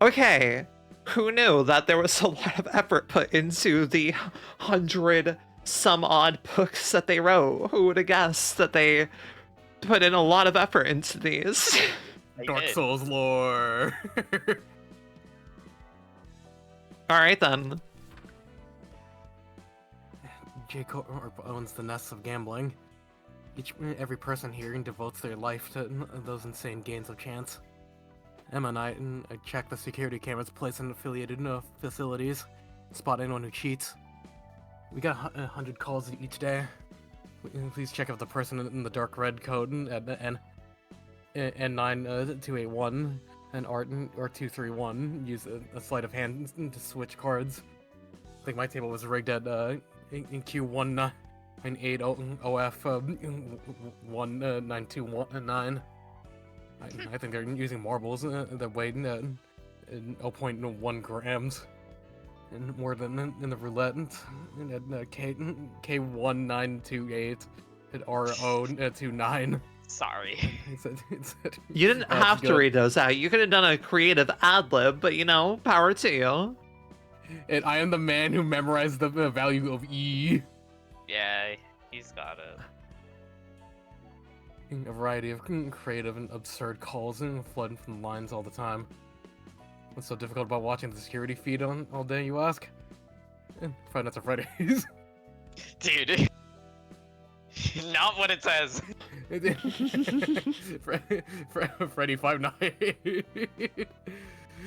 Okay. Who knew that there was a lot of effort put into the 100-some-odd books that they wrote? Who would have guessed that they put in a lot of effort into these? They Dark did. Souls lore. Alright then. Jacob owns the nests of gambling. Every person here devotes their life to those insane games of chance. Emma and I check the security cameras placed in affiliated facilities, spot anyone who cheats. We got 100 calls each day. Please check if the person in the dark red coat at N9281 and Art or 231 use a sleight of hand to switch cards. I think my table was rigged at in Q1980OF 19219. I think they're using marbles that weigh 0.1 grams and more than in the roulette at K1928 at RO29. Sorry. You didn't have to read those out. You could have done a creative ad-lib, but you know, power to you. And I am the man who memorized the value of E. Yeah, he's got it. A variety of creative and absurd calls and flooding from the lines all the time. What's so difficult about watching the security feed on all day, you ask? Five Nights at Freddy's. Dude. Not what it says. Freddy 59.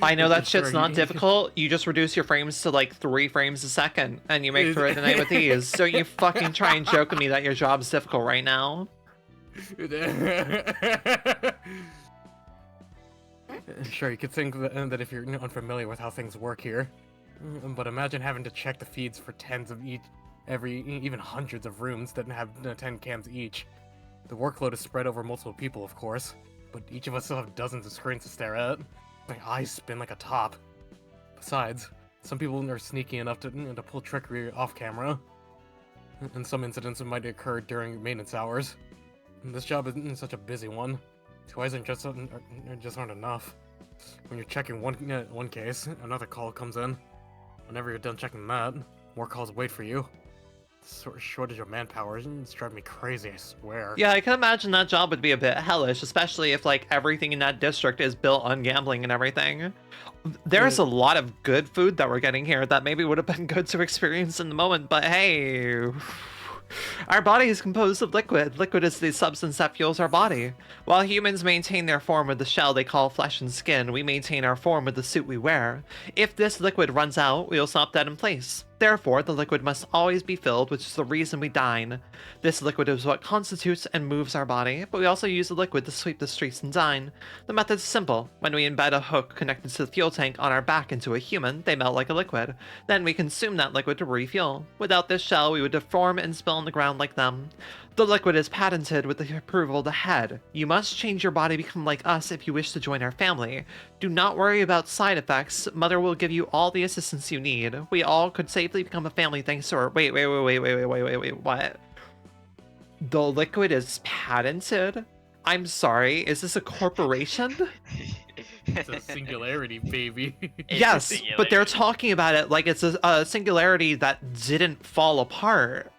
I know that Sure, shit's not difficult. You just reduce your frames to like 3 frames a second, and you make through it tonight with ease. Don't you fucking try and joke with me that your job's difficult right now. Sure, you could think that if you're unfamiliar with how things work here, but imagine having to check the feeds for tens of even hundreds of rooms that have 10 cams each. The workload is spread over multiple people, of course, but each of us still have dozens of screens to stare at. My eyes spin like a top. Besides, some people are sneaky enough to pull trickery off camera, and some incidents might occur during maintenance hours. And this job isn't such a busy one. 2 eyes just aren't enough. When you're checking one case, another call comes in. Whenever you're done checking that, more calls wait for you. Shortage of manpower is driving me crazy, I swear. Yeah, I can imagine that job would be a bit hellish, especially if like everything in that district is built on gambling and everything. There's a lot of good food that we're getting here that maybe would have been good to experience in the moment, but hey, Our body is composed of liquid. Liquid is the substance that fuels our body. While humans maintain their form with the shell they call flesh and skin, we maintain our form with the suit we wear. If this liquid runs out, we will stop dead in place. Therefore, the liquid must always be filled, which is the reason we dine. This liquid is what constitutes and moves our body, but we also use the liquid to sweep the streets and dine. The method is simple. When we embed a hook connected to the fuel tank on our back into a human, they melt like a liquid. Then we consume that liquid to refuel. Without this shell, we would deform and spill on the ground like them. The liquid is patented with the approval of the head. You must change your body to become like us if you wish to join our family. Do not worry about side effects. Mother will give you all the assistance you need. We all could safely become a family thanks to her. Wait, what? The liquid is patented? I'm sorry, is this a corporation? It's a singularity, baby. Yes, but they're talking about it like it's a singularity that didn't fall apart.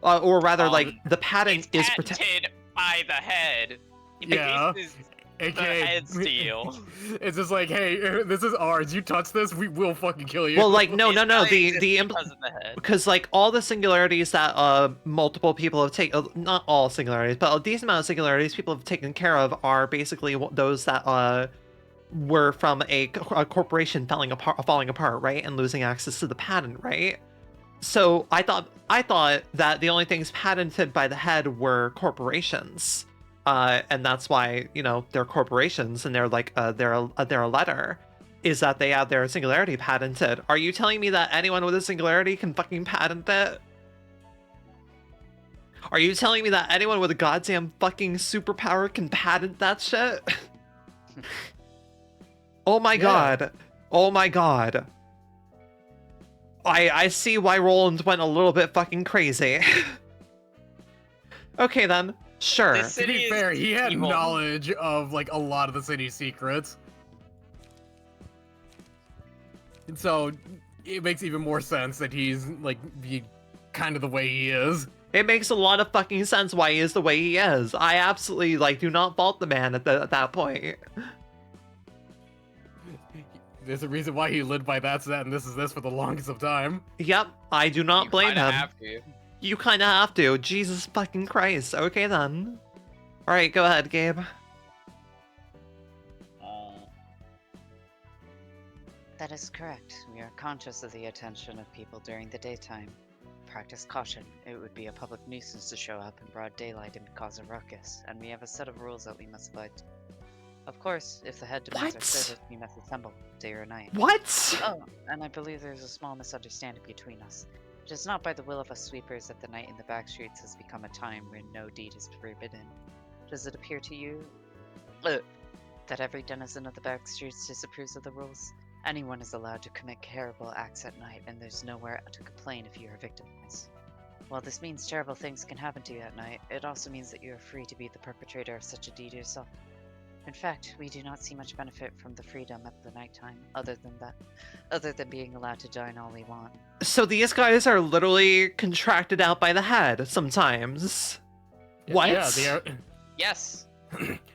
Or rather, like, the patent is patented by the head. Yeah. This is Okay. the head steal. It's just like, hey, this is ours. You touch this, we will fucking kill you. Well, like, no. It's not The because of the head. because like all the singularities that multiple people have taken, not all singularities, but a decent amount of singularities people have taken care of are basically those that were from a corporation falling apart, right, and losing access to the patent, right? So I thought that the only things patented by the head were corporations, and that's why, you know, they're corporations and they're like they're a letter, is that they have their singularity patented. Are you telling me that anyone with a singularity can fucking patent it? Are you telling me that anyone with a goddamn fucking superpower can patent that shit? Oh my god. Oh my god. I see why Roland went a little bit fucking crazy. Okay then, sure. This To city be is fair, he had evil. knowledge of like a lot of the city's secrets. And so it makes even more sense that he's like kind of the way he is. It makes a lot of fucking sense why he is the way he is. I absolutely like do not fault the man at that point. There's a reason why he lived by that and this is this for the longest of time. Yep, I do not You blame kinda him. have to. You kind of have to. Jesus fucking Christ. Okay then. All right, go ahead, Gabe. That is correct. We are conscious of the attention of people during the daytime. Practice caution. It would be a public nuisance to show up in broad daylight and cause a ruckus, and we have a set of rules that we must abide to. Of course, if the head demands our What? service, we must assemble, day or night. What? Oh, and I believe there's a small misunderstanding between us. It is not by the will of us sweepers that the night in the back streets has become a time where no deed is forbidden. Does it appear to you that every denizen of the back streets disapproves of the rules? Anyone is allowed to commit terrible acts at night, and there's nowhere to complain if you are victimized. While this means terrible things can happen to you at night, it also means that you are free to be the perpetrator of such a deed yourself. In fact, we do not see much benefit from the freedom at the nighttime, other than being allowed to dine all we want. So these guys are literally contracted out by the head sometimes. What? Yeah, they are. Yes.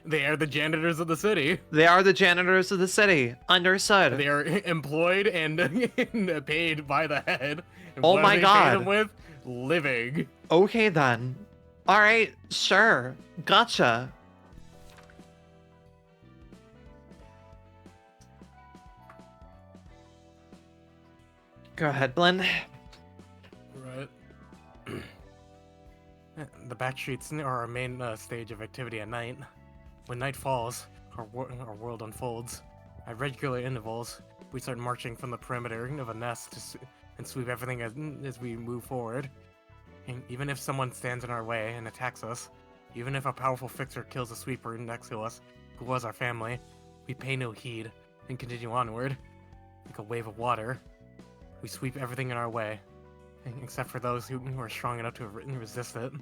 They are the janitors of the city. They are the janitors of the city. Understood. They are employed and paid by the head. And Oh what my do they God. Pay them with? Living. Okay then. All right, sure. Gotcha. Go ahead, Blinn. Right. The back streets are our main stage of activity at night. When night falls, our world unfolds. At regular intervals, we start marching from the perimeter of a nest and sweep everything as we move forward. And even if someone stands in our way and attacks us, even if a powerful fixer kills a sweeper next to us, who was our family, we pay no heed and continue onward. Like a wave of water, we sweep everything in our way, except for those who are strong enough to resist it.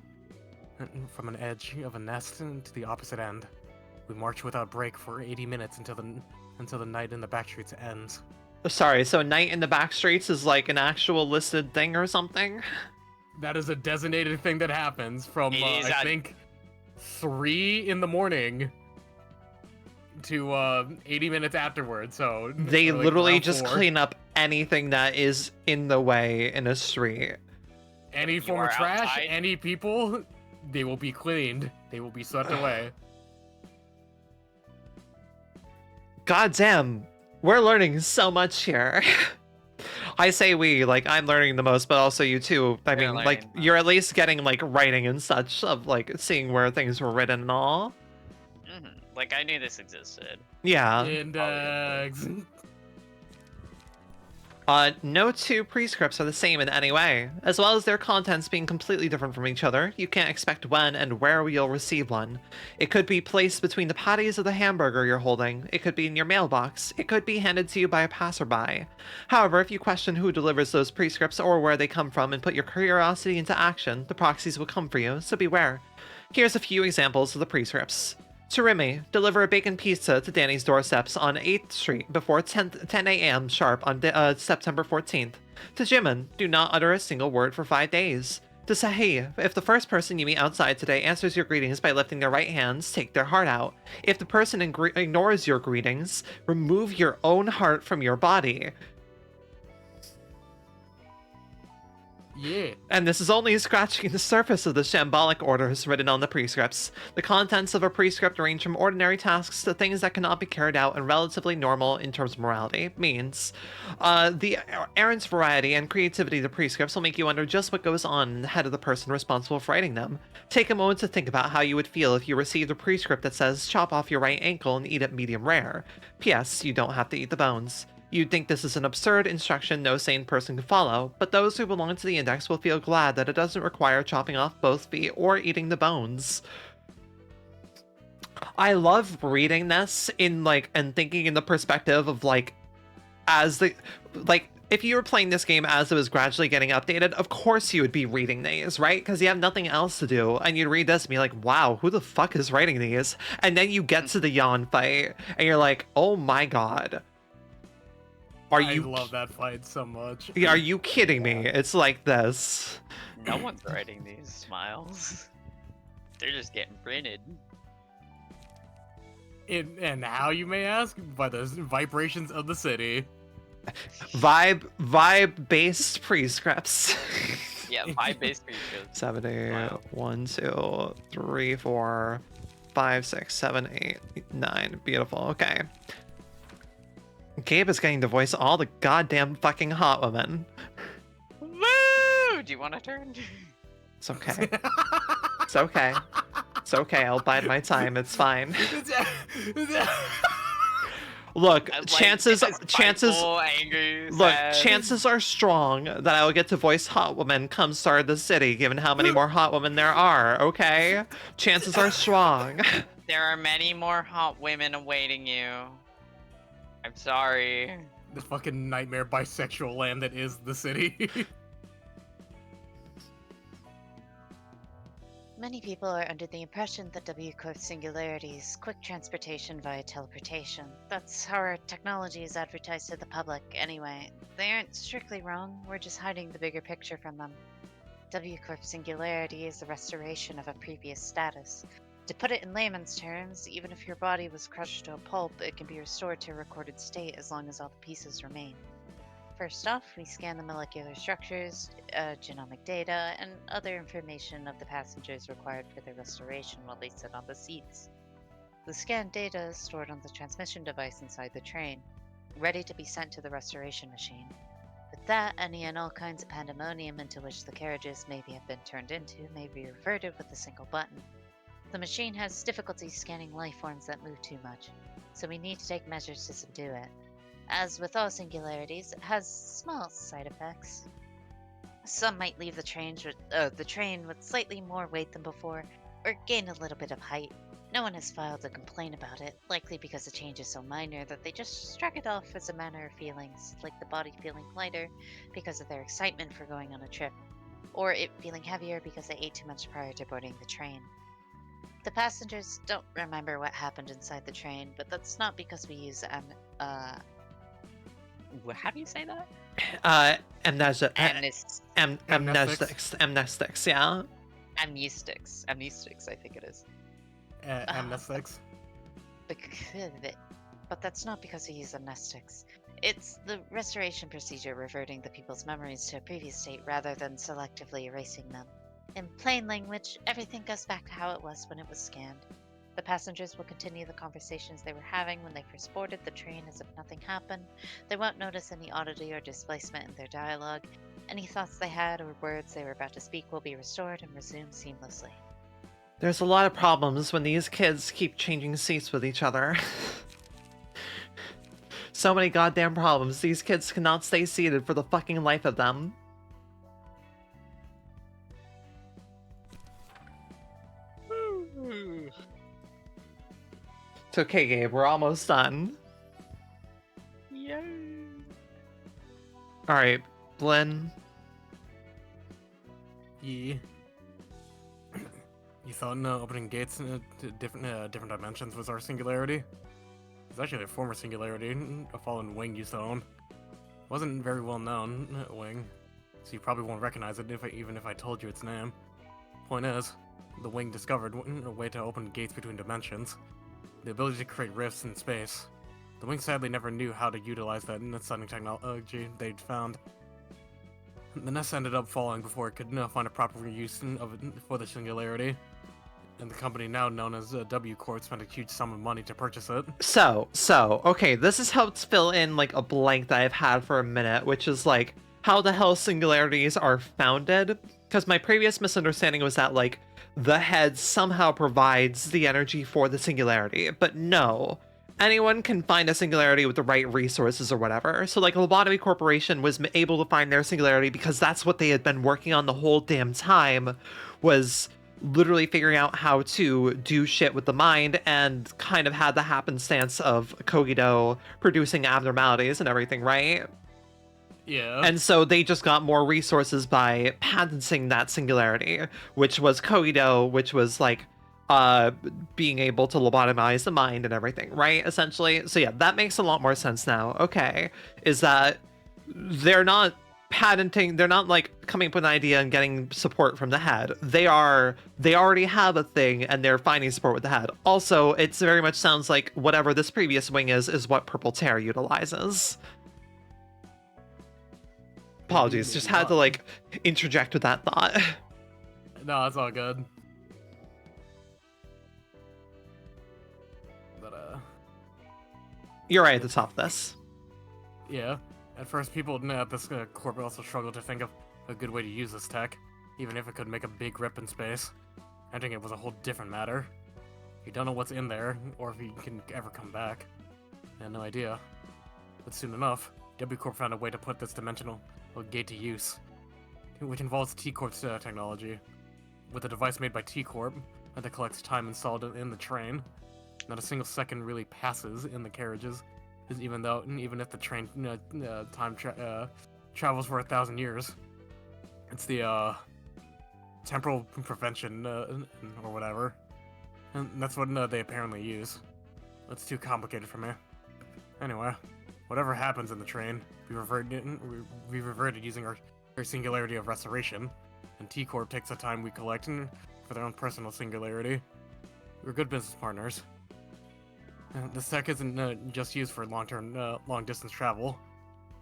From an edge of a nest to the opposite end, we march without break for 80 minutes until the night in the back streets ends. Sorry, so night in the back streets is like an actual listed thing or something? That is a designated thing that happens from, It is I a- think, 3 in the morning to 80 minutes afterwards, so... They like literally around just 4. clean up anything that is in the way in a street. Any You form are of trash, outside. any people, they will be cleaned. They will be swept away. God damn, we're learning so much here. I say we, like, I'm learning the most, but also you too. I You're mean, like, learning you're at least getting, like, writing and such of, like, seeing where things were written and all. Like, I knew this existed. Yeah. Index. No two prescripts are the same in any way. As well as their contents being completely different from each other, you can't expect when and where you'll receive one. It could be placed between the patties of the hamburger you're holding, it could be in your mailbox, it could be handed to you by a passerby. However, if you question who delivers those prescripts or where they come from and put your curiosity into action, the proxies will come for you, so beware. Here's a few examples of the prescripts. To Remy, deliver a bacon pizza to Danny's doorsteps on 8th Street before 10 a.m. sharp on September 14th. To Jimin, do not utter a single word for 5 days. To Sahi, if the first person you meet outside today answers your greetings by lifting their right hands, take their heart out. If the person ignores your greetings, remove your own heart from your body. Yeah. And this is only scratching the surface of the shambolic orders written on the prescripts. The contents of a prescript range from ordinary tasks to things that cannot be carried out and relatively normal in terms of morality. Means, the errand's variety and creativity of the prescripts will make you wonder just what goes on in the head of the person responsible for writing them. Take a moment to think about how you would feel if you received a prescript that says, chop off your right ankle and eat it medium rare. P.S. You don't have to eat the bones. You'd think this is an absurd instruction no sane person could follow, but those who belong to the Index will feel glad that it doesn't require chopping off both feet or eating the bones. I love reading this in, like, and thinking in the perspective of, like, as the, like, if you were playing this game as it was gradually getting updated, of course you would be reading these, right? Because you have nothing else to do, and you'd read this and be like, wow, who the fuck is writing these? And then you get to the yawn fight, and you're like, oh my god. I love that fight so much. Are you kidding me? It's like this. No one's writing these smiles. They're just getting printed. And how, you may ask? By the vibrations of the city. Vibe-based prescripts. Yeah, 5 base prescripts. 70, Wow. 1, 2, 3, 4, 5, 6, 7, 8, 9. Beautiful. Okay. Gabe is getting to voice all the goddamn fucking hot women. Woo! Do you want to turn? It's okay. It's okay. It's okay. I'll bide my time. It's fine. Look, chances Angry, look, sad. chances are strong that I will get to voice hot woman come Star of the City, given how many more hot women there are, okay? Chances are strong. There are many more hot women awaiting you. I'm sorry. The fucking nightmare bisexual land that is the city. Many people are under the impression that W Corp Singularity is quick transportation via teleportation. That's how our technology is advertised to the public, anyway. They aren't strictly wrong, we're just hiding the bigger picture from them. W Corp Singularity is the restoration of a previous status. To put it in layman's terms, even if your body was crushed to a pulp, it can be restored to a recorded state as long as all the pieces remain. First off, we scan the molecular structures, genomic data, and other information of the passengers required for their restoration while they sit on the seats. The scanned data is stored on the transmission device inside the train, ready to be sent to the restoration machine. With that, any and all kinds of pandemonium into which the carriages maybe have been turned into may be reverted with a single button. The machine has difficulty scanning life forms that move too much, so we need to take measures to subdue it. As with all singularities, it has small side effects. Some might leave the train with slightly more weight than before, or gain a little bit of height. No one has filed a complaint about it, likely because the change is so minor that they just struck it off as a manner of feelings, like the body feeling lighter because of their excitement for going on a trip, or it feeling heavier because they ate too much prior to boarding the train. The passengers don't remember what happened inside the train, but that's not because we use How do you say that? Amnestics, yeah? Amnestics, I think it is. Amnestics. but that's not because we use amnestics. It's the restoration procedure reverting the people's memories to a previous state rather than selectively erasing them. In plain language, everything goes back to how it was when it was scanned. The passengers will continue the conversations they were having when they first boarded the train as if nothing happened. They won't notice any oddity or displacement in their dialogue. Any thoughts they had or words they were about to speak will be restored and resumed seamlessly. There's a lot of problems when these kids keep changing seats with each other. So many goddamn problems. These kids cannot stay seated for the fucking life of them. It's okay, Gabe. We're almost done. Yay. Alright, Blinn. Yeah. You thought opening gates to different dimensions was our singularity? It's actually a former singularity, a fallen wing used to own. Wasn't very well known, wing, so you probably won't recognize it even if I told you its name. Point is, the wing discovered a way to open gates between dimensions, the ability to create rifts in space. The wing sadly never knew how to utilize that stunning technology they'd found. The nest ended up falling before it could find a proper use of it for the singularity. And the company now known as W Corp spent a huge sum of money to purchase it. So, okay, this is helps fill in, like, a blank that I've had for a minute, which is, like, how the hell singularities are founded. Because my previous misunderstanding was that, like, the head somehow provides the energy for the singularity, but no. Anyone can find a singularity with the right resources or whatever. So, like, Lobotomy Corporation was able to find their singularity because that's what they had been working on the whole damn time, was literally figuring out how to do shit with the mind, and kind of had the happenstance of Kogito producing abnormalities and everything, right? Yeah. And so they just got more resources by patenting that singularity, which was Kogito, which was like being able to lobotomize the mind and everything, right? Essentially. So yeah, that makes a lot more sense now. Okay. Is that they're not patenting, they're not like coming up with an idea and getting support from the head. They already have a thing and they're finding support with the head. Also, it very much sounds like whatever this previous wing is what Purple Tear utilizes. Apologies, just had to like interject with that thought. No, it's all good. But You're right at the top of this. yeah. At first, people at this corp also struggled to think of a good way to use this tech, even if it could make a big rip in space. Entering it was a whole different matter. You don't know what's in there, or if you can ever come back. I had no idea. But soon enough, W Corp found a way to put this dimensional gate to use, which involves T Corp's technology. With a device made by T Corp that collects time installed in the train, not a single second really passes in the carriages, even if the train time travels for 1,000 years. It's the temporal prevention or whatever, and that's what they apparently use. It's too complicated for me. Anyway, whatever happens in the train, we reverted using our singularity of restoration, and T Corp takes the time we collect for their own personal singularity. We're good business partners. This tech isn't just used for long-distance travel,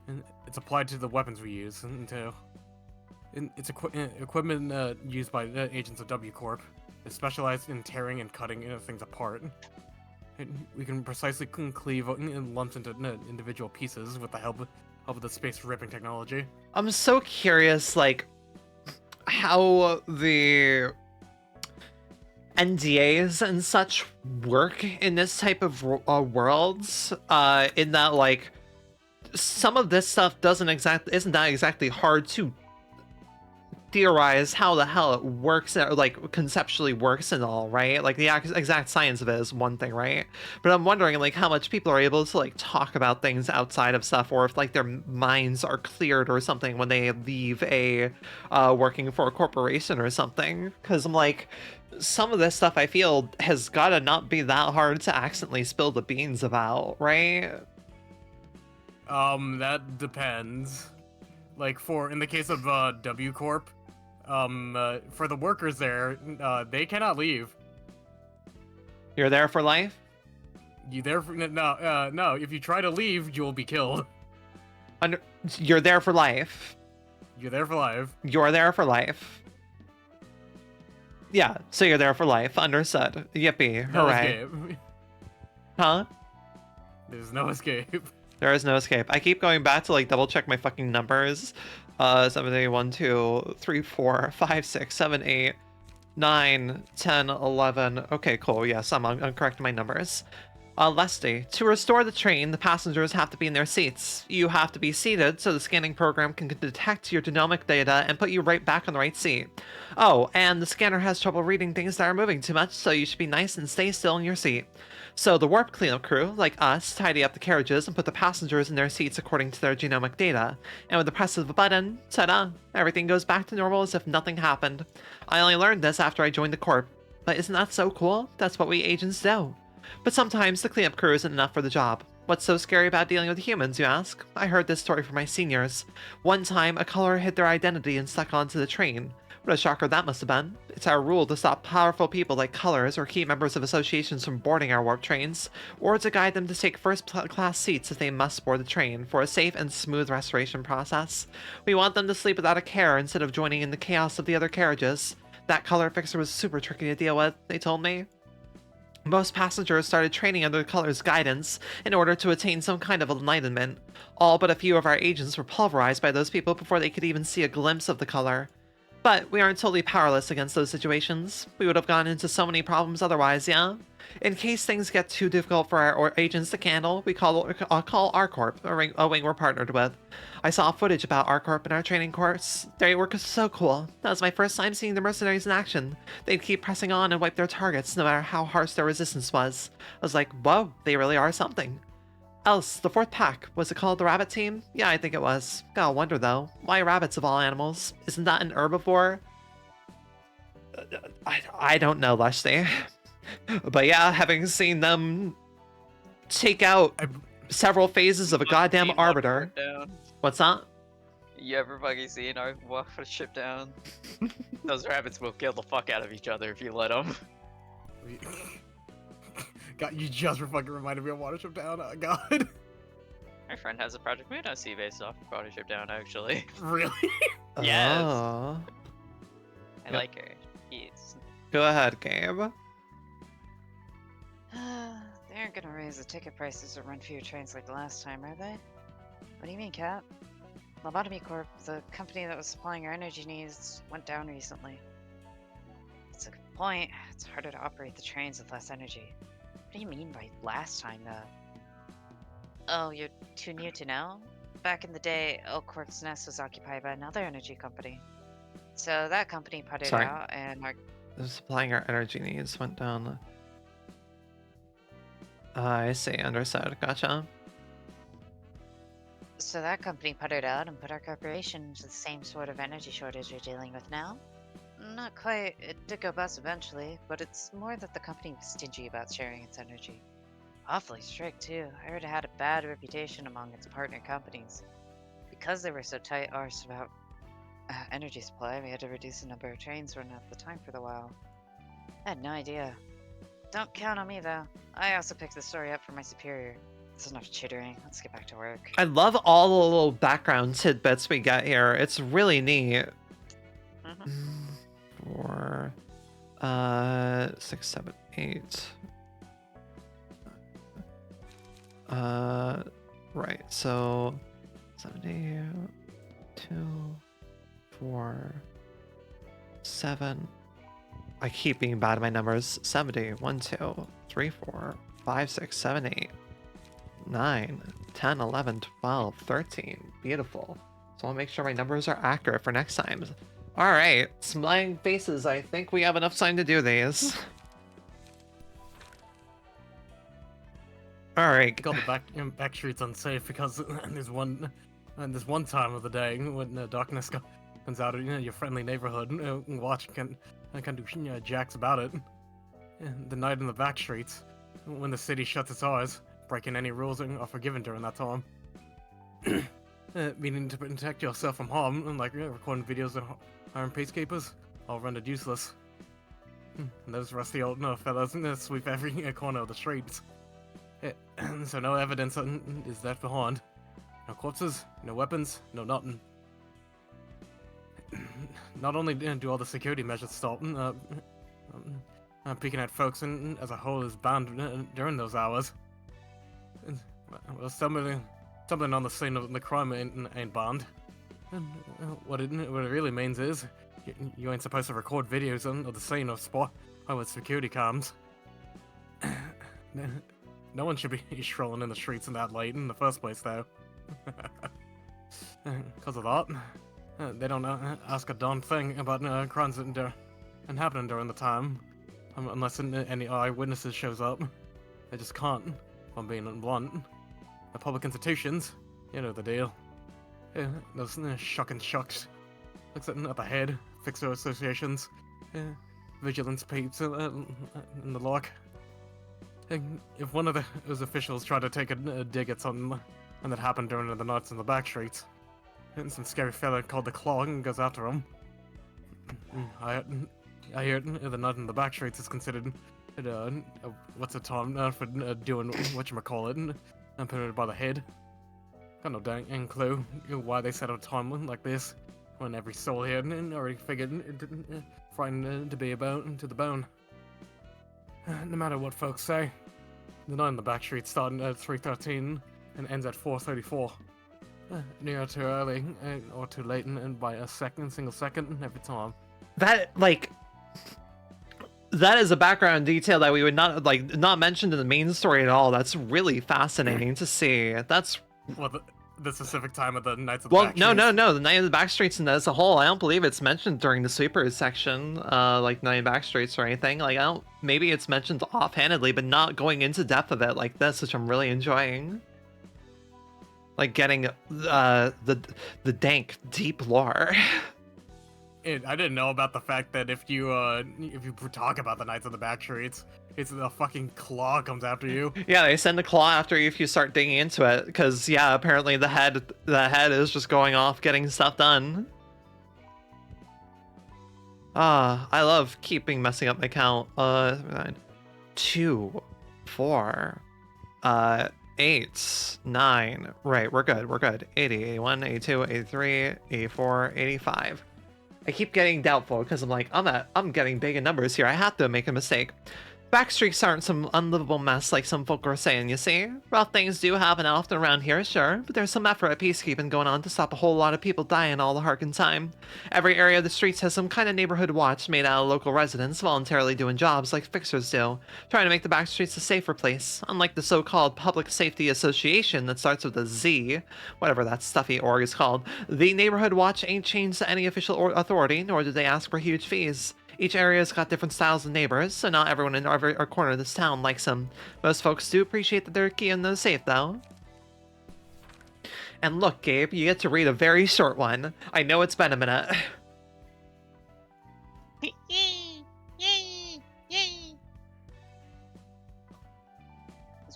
and it's applied to the weapons we use, it's equipment used by agents of W Corp. It's specialized in tearing and cutting things apart. We can precisely cleave lumps into individual pieces with the help of the space ripping technology. I'm so curious, like, how the NDAs and such work in this type of worlds, in that, like, some of this stuff isn't that exactly hard to theorize how the hell it works, or like conceptually works and all, right? Like the exact science of it is one thing, right? But I'm wondering like how much people are able to like talk about things outside of stuff, or if like their minds are cleared or something when they leave a working for a corporation or something. Because I'm like, some of this stuff I feel has gotta not be that hard to accidentally spill the beans about, right? That depends. Like in the case of W Corp, for the workers there, they cannot leave. You're there for life? You there for no. If you try to leave, you will be killed. You're there for life. You're there for life. You're there for life. Yeah, so you're there for life. Understood. Yippee. No Hooray. escape. Huh? There's no escape. There is no escape. I keep going back to like double check my fucking numbers. 7, 1, 2, 3, 4, 5, 6, 7, 8, 9, 10, 11. Okay, cool. Yes, I'm correcting my numbers. Leslie, to restore the train, the passengers have to be in their seats. You have to be seated so the scanning program can detect your genomic data and put you right back on the right seat. Oh, and the scanner has trouble reading things that are moving too much, so you should be nice and stay still in your seat. So the warp cleanup crew, like us, tidy up the carriages and put the passengers in their seats according to their genomic data. And with the press of a button, ta-da, everything goes back to normal as if nothing happened. I only learned this after I joined the Corp. But isn't that so cool? That's what we agents do. But sometimes the cleanup crew isn't enough for the job. What's so scary about dealing with humans, you ask? I heard this story from my seniors. One time, a color hid their identity and stuck onto the train. What a shocker that must have been. It's our rule to stop powerful people like colors or key members of associations from boarding our warp trains, or to guide them to take first-class seats if they must board the train for a safe and smooth restoration process. We want them to sleep without a care instead of joining in the chaos of the other carriages. That color fixer was super tricky to deal with, they told me. Most passengers started training under the color's guidance in order to attain some kind of enlightenment. All but a few of our agents were pulverized by those people before they could even see a glimpse of the color. But we aren't totally powerless against those situations. We would have gone into so many problems otherwise, yeah? In case things get too difficult for our agents to handle, we call R-Corp, a wing we're partnered with. I saw footage about R-Corp in our training course. Their work is so cool. That was my first time seeing the mercenaries in action. They'd keep pressing on and wipe their targets no matter how harsh their resistance was. I was like, whoa, they really are something. Else, the fourth pack, was it called the rabbit team? Yeah, I think it was. Gotta wonder though, why rabbits of all animals? Isn't that an herbivore? I don't know, Leslie. But yeah, having seen them take out several phases of a goddamn arbiter. What's that? You ever fucking seen our walk a ship down? Those rabbits will kill the fuck out of each other if you let them. God, you just fucking reminded me of Watership Down. Oh, God. My friend has a Project Moon OC based off of Watership Down, actually. Really? Yes. Oh. I like her. Yes. Go ahead, Gabe. They aren't gonna raise the ticket prices or run fewer trains like the last time, are they? What do you mean, Cap? Lobotomy Corp, the company that was supplying our energy needs, went down recently. That's a good point. It's harder to operate the trains with less energy. What do you mean by last time, though? Oh, you're too new to know? Back in the day, Elk Corp's nest was occupied by another energy company. So that company put it out, and our... Supplying our energy needs went down. I see, understood. Gotcha. So that company put it out and put our corporation into the same sort of energy shortage you're dealing with now? Not quite. It did go bust eventually, but it's more that the company was stingy about sharing its energy. Awfully strict, too. I heard it had a bad reputation among its partner companies. Because they were so tight-arsed about energy supply, we had to reduce the number of trains run at the time for the while. I had no idea. Don't count on me, though. I also picked the story up from my superior. It's enough chittering. Let's get back to work. I love all the little background tidbits we get here. It's really neat. Mm-hmm. 4, 6, 7, 8. Right, so 70, 2, 4, 7. I keep being bad at my numbers. 70, 1, 2, 3, 4, 5, 6, 7, 8, 9, 10, 11, 12, 13. Beautiful. So I'll make sure my numbers are accurate for next time. Alright, smiling faces. I think we have enough time to do these. Alright. Got the back streets unsafe because there's one time of the day when the darkness comes out of your friendly neighborhood. Watch can do jacks about it. And the night in the back streets, when the city shuts its eyes, breaking any rules are forgiven during that time. Meaning to protect yourself from harm, like recording videos of harming peacekeepers, all rendered useless. And those rusty old fellas sweep every corner of the streets. So no evidence is left behind. No corpses, no weapons, no nothing. Not only do all the security measures stop, peeking at folks as a whole is banned during those hours. Well, something on the scene of the crime ain't banned. What it really means is, you ain't supposed to record videos of the scene of spot with security cams. No one should be strolling in the streets in that late in the first place, though. Because of that, they don't ask a darn thing about crimes and happening during the time, unless any eyewitnesses shows up. They just can't, if I'm being blunt. The public institutions, you know the deal. Those shocking shucks. Looks at the head, fixer associations, vigilance peeps, and the like. If one of those officials tried to take a dig at something, and that happened during the nights in the back streets, and some scary fella called the Claw goes after him. I hear the night in the back streets is considered, what's the term for doing whatchamacallit, and put it by the head. Got no dang clue why they set a time like this, when every soul here already figured frightened to be about to the bone. No matter what folks say, the night in the back streets starting at 3:13 and ends at 4:34. Near too early or too late, and by a single second every time. That is a background detail that we would not mentioned in the main story at all. That's really fascinating to see. That's Well, the specific time of the Nights of the Back no, Streets. the Night of the Backstreets and as a whole, I don't believe it's mentioned during the sweepers section, like Night of the Backstreets or anything. Like, maybe it's mentioned offhandedly, but not going into depth of it like this, which I'm really enjoying. Like getting the dank, deep lore. I didn't know about the fact that if you talk about the Nights of the Back Streets, it's the fucking Claw comes after you. Yeah, they send the Claw after you if you start digging into it, because yeah, apparently the head is just going off getting stuff done. I love messing up my count. 2, 4, 8, 9. Right, we're good. 80, 81, 82, 83, 84, 85. I keep getting doubtful because I'm like, I'm getting big in numbers here. I have to make a mistake. Backstreets aren't some unlivable mess like some folk are saying, you see? Rough things do happen often around here, sure, but there's some effort at peacekeeping going on to stop a whole lot of people dying all the harkin' time. Every area of the streets has some kind of neighborhood watch made out of local residents voluntarily doing jobs like fixers do, trying to make the backstreets a safer place, unlike the so-called Public Safety Association that starts with a Z, whatever that stuffy org is called. The neighborhood watch ain't changed to any official authority, nor do they ask for huge fees. Each area's got different styles of neighbors, so not everyone in every corner of this town likes them. Most folks do appreciate that they're keeping them safe, though. And look, Gabe, you get to read a very short one. I know it's been a minute. There's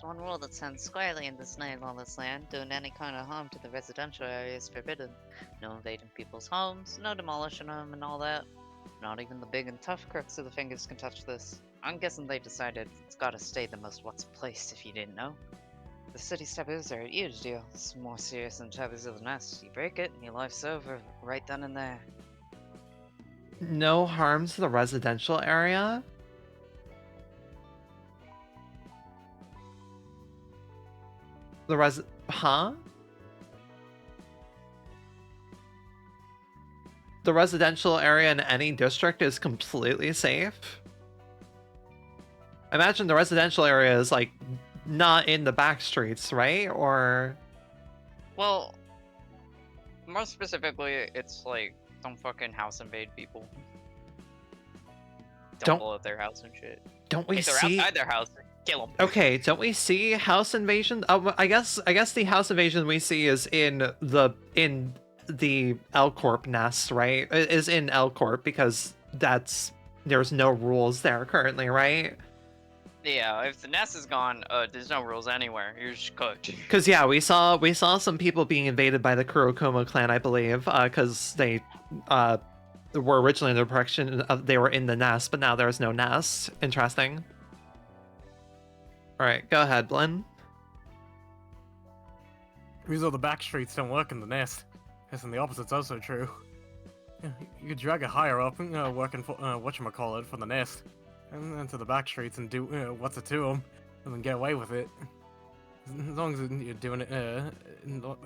one rule that stands squarely in this night lawless land. Doing any kind of harm to the residential area is forbidden. No invading people's homes, no demolishing them and all that. Not even the big and tough crooks of the fingers can touch this. I'm guessing they decided it's gotta stay the most what's place if you didn't know. The city's taboos are a huge deal. It's more serious than taboos of the nest. You break it and your life's over, right then and there. No harm to the residential area? Huh? The residential area in any district is completely safe? I imagine the residential area is, like, not in the back streets, right? Or... Well, more specifically, it's like, don't fucking house invade people. Don't blow up their house and shit. Don't we If they're see... outside their house, kill them. Okay, don't we see house invasion? I guess the house invasion we see is in the L Corp nest, right? It is in L Corp because there's no rules there currently, right? Yeah, if the nest is gone, there's no rules anywhere. You're just cooked. Because yeah, we saw some people being invaded by the Kurokomo clan, I believe, because they were originally in the direction of they were in the nest, but now there's no nest. Interesting. All right, go ahead, Blinn. Usually the back streets don't work in the nest. Yes, and the opposite's also true. Yeah, you could drag it higher up, working for, whatchamacallit, for the nest. And then to the back streets and do, what's it to them, and then get away with it. As long as you're doing it,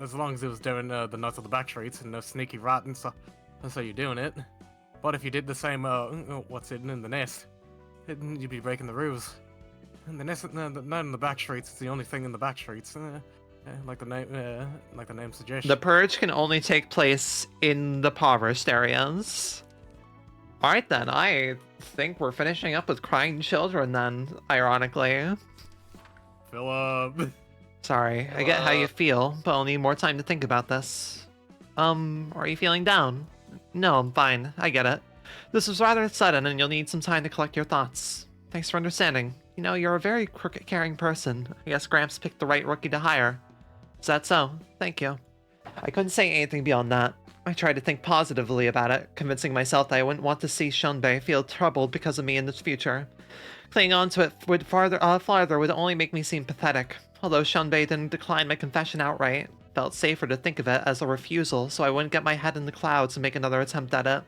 as long as it was doing the nuts of the back streets and no sneaky rat and stuff, that's how you're doing it. But if you did the same, what's it in the nest, you'd be breaking the rules. And the nest, not in the back streets. It's the only thing in the back streets, like the name suggests. The purge can only take place in the impoverished areas. All right then, I think we're finishing up with crying children then. Ironically. Philip. Sorry, I get how you feel, but I'll need more time to think about this. Are you feeling down? No, I'm fine. I get it. This was rather sudden, and you'll need some time to collect your thoughts. Thanks for understanding. You know, you're a very crooked, caring person. I guess Gramps picked the right rookie to hire. Is that so? Thank you. I couldn't say anything beyond that. I tried to think positively about it, convincing myself that I wouldn't want to see Shunbei feel troubled because of me in the future. Clinging on to it farther would only make me seem pathetic. Although Shunbei didn't decline my confession outright, it felt safer to think of it as a refusal so I wouldn't get my head in the clouds and make another attempt at it.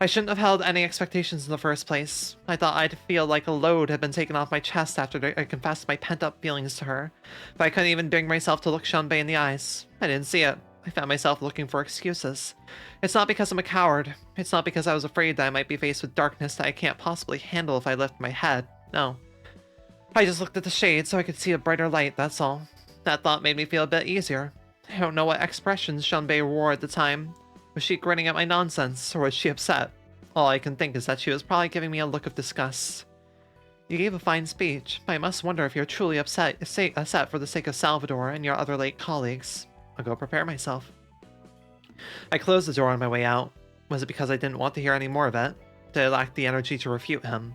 I shouldn't have held any expectations in the first place. I thought I'd feel like a load had been taken off my chest after I confessed my pent-up feelings to her, but I couldn't even bring myself to look Shunbei in the eyes. I didn't see it. I found myself looking for excuses. It's not because I'm a coward. It's not because I was afraid that I might be faced with darkness that I can't possibly handle if I lift my head. No. I just looked at the shade so I could see a brighter light, that's all. That thought made me feel a bit easier. I don't know what expressions Shunbei wore at the time. Was she grinning at my nonsense, or was she upset? All I can think is that she was probably giving me a look of disgust. You gave a fine speech, but I must wonder if you're truly upset for the sake of Salvador and your other late colleagues. I'll go prepare myself. I closed the door on my way out. Was it because I didn't want to hear any more of it? Did I lack the energy to refute him?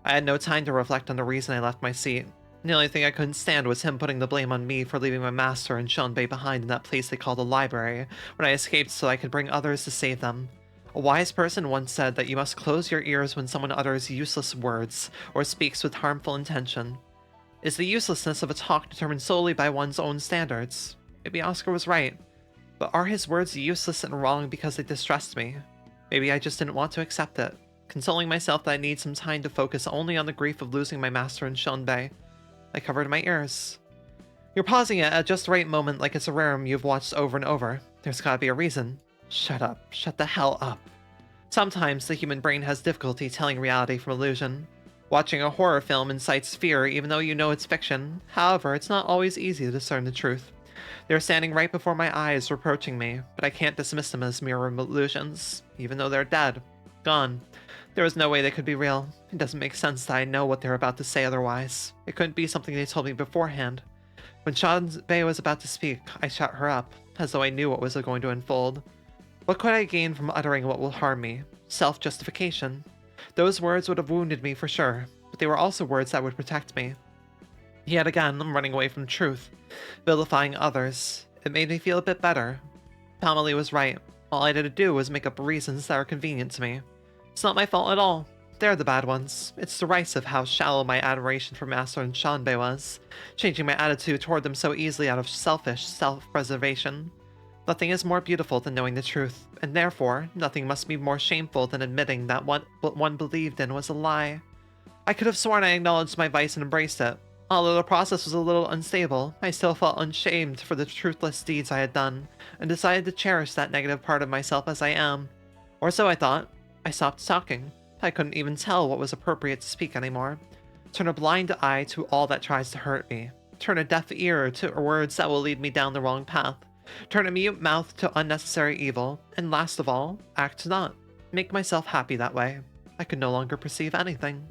I had no time to reflect on the reason I left my seat. The only thing I couldn't stand was him putting the blame on me for leaving my master and Shunbei behind in that place they called the library, when I escaped so I could bring others to save them. A wise person once said that you must close your ears when someone utters useless words or speaks with harmful intention. Is the uselessness of a talk determined solely by one's own standards? Maybe Oscar was right, but are his words useless and wrong because they distressed me? Maybe I just didn't want to accept it, consoling myself that I need some time to focus only on the grief of losing my master and Shunbei. I covered my ears. You're pausing it at just the right moment like it's a rarem you've watched over and over. There's gotta be a reason. Shut up. Shut the hell up. Sometimes the human brain has difficulty telling reality from illusion. Watching a horror film incites fear even though you know it's fiction. However, it's not always easy to discern the truth. They're standing right before my eyes, reproaching me, but I can't dismiss them as mere illusions, even though they're dead. Gone. There was no way they could be real. It doesn't make sense that I know what they're about to say otherwise. It couldn't be something they told me beforehand. When Shunbei was about to speak, I shut her up, as though I knew what was going to unfold. What could I gain from uttering what will harm me? Self-justification. Those words would have wounded me for sure, but they were also words that would protect me. Yet again, I'm running away from truth, vilifying others. It made me feel a bit better. Pamela was right. All I had to do was make up reasons that are convenient to me. It's not my fault at all. They're the bad ones. It's derisive how shallow my admiration for Master and Shunbei was, changing my attitude toward them so easily out of selfish self-preservation. Nothing is more beautiful than knowing the truth, and therefore, nothing must be more shameful than admitting that what one believed in was a lie. I could have sworn I acknowledged my vice and embraced it. Although the process was a little unstable, I still felt unshamed for the truthless deeds I had done, and decided to cherish that negative part of myself as I am. Or so I thought. I stopped talking. I couldn't even tell what was appropriate to speak anymore. Turn a blind eye to all that tries to hurt me. Turn a deaf ear to words that will lead me down the wrong path. Turn a mute mouth to unnecessary evil, and last of all, act not. Make myself happy that way. I could no longer perceive anything.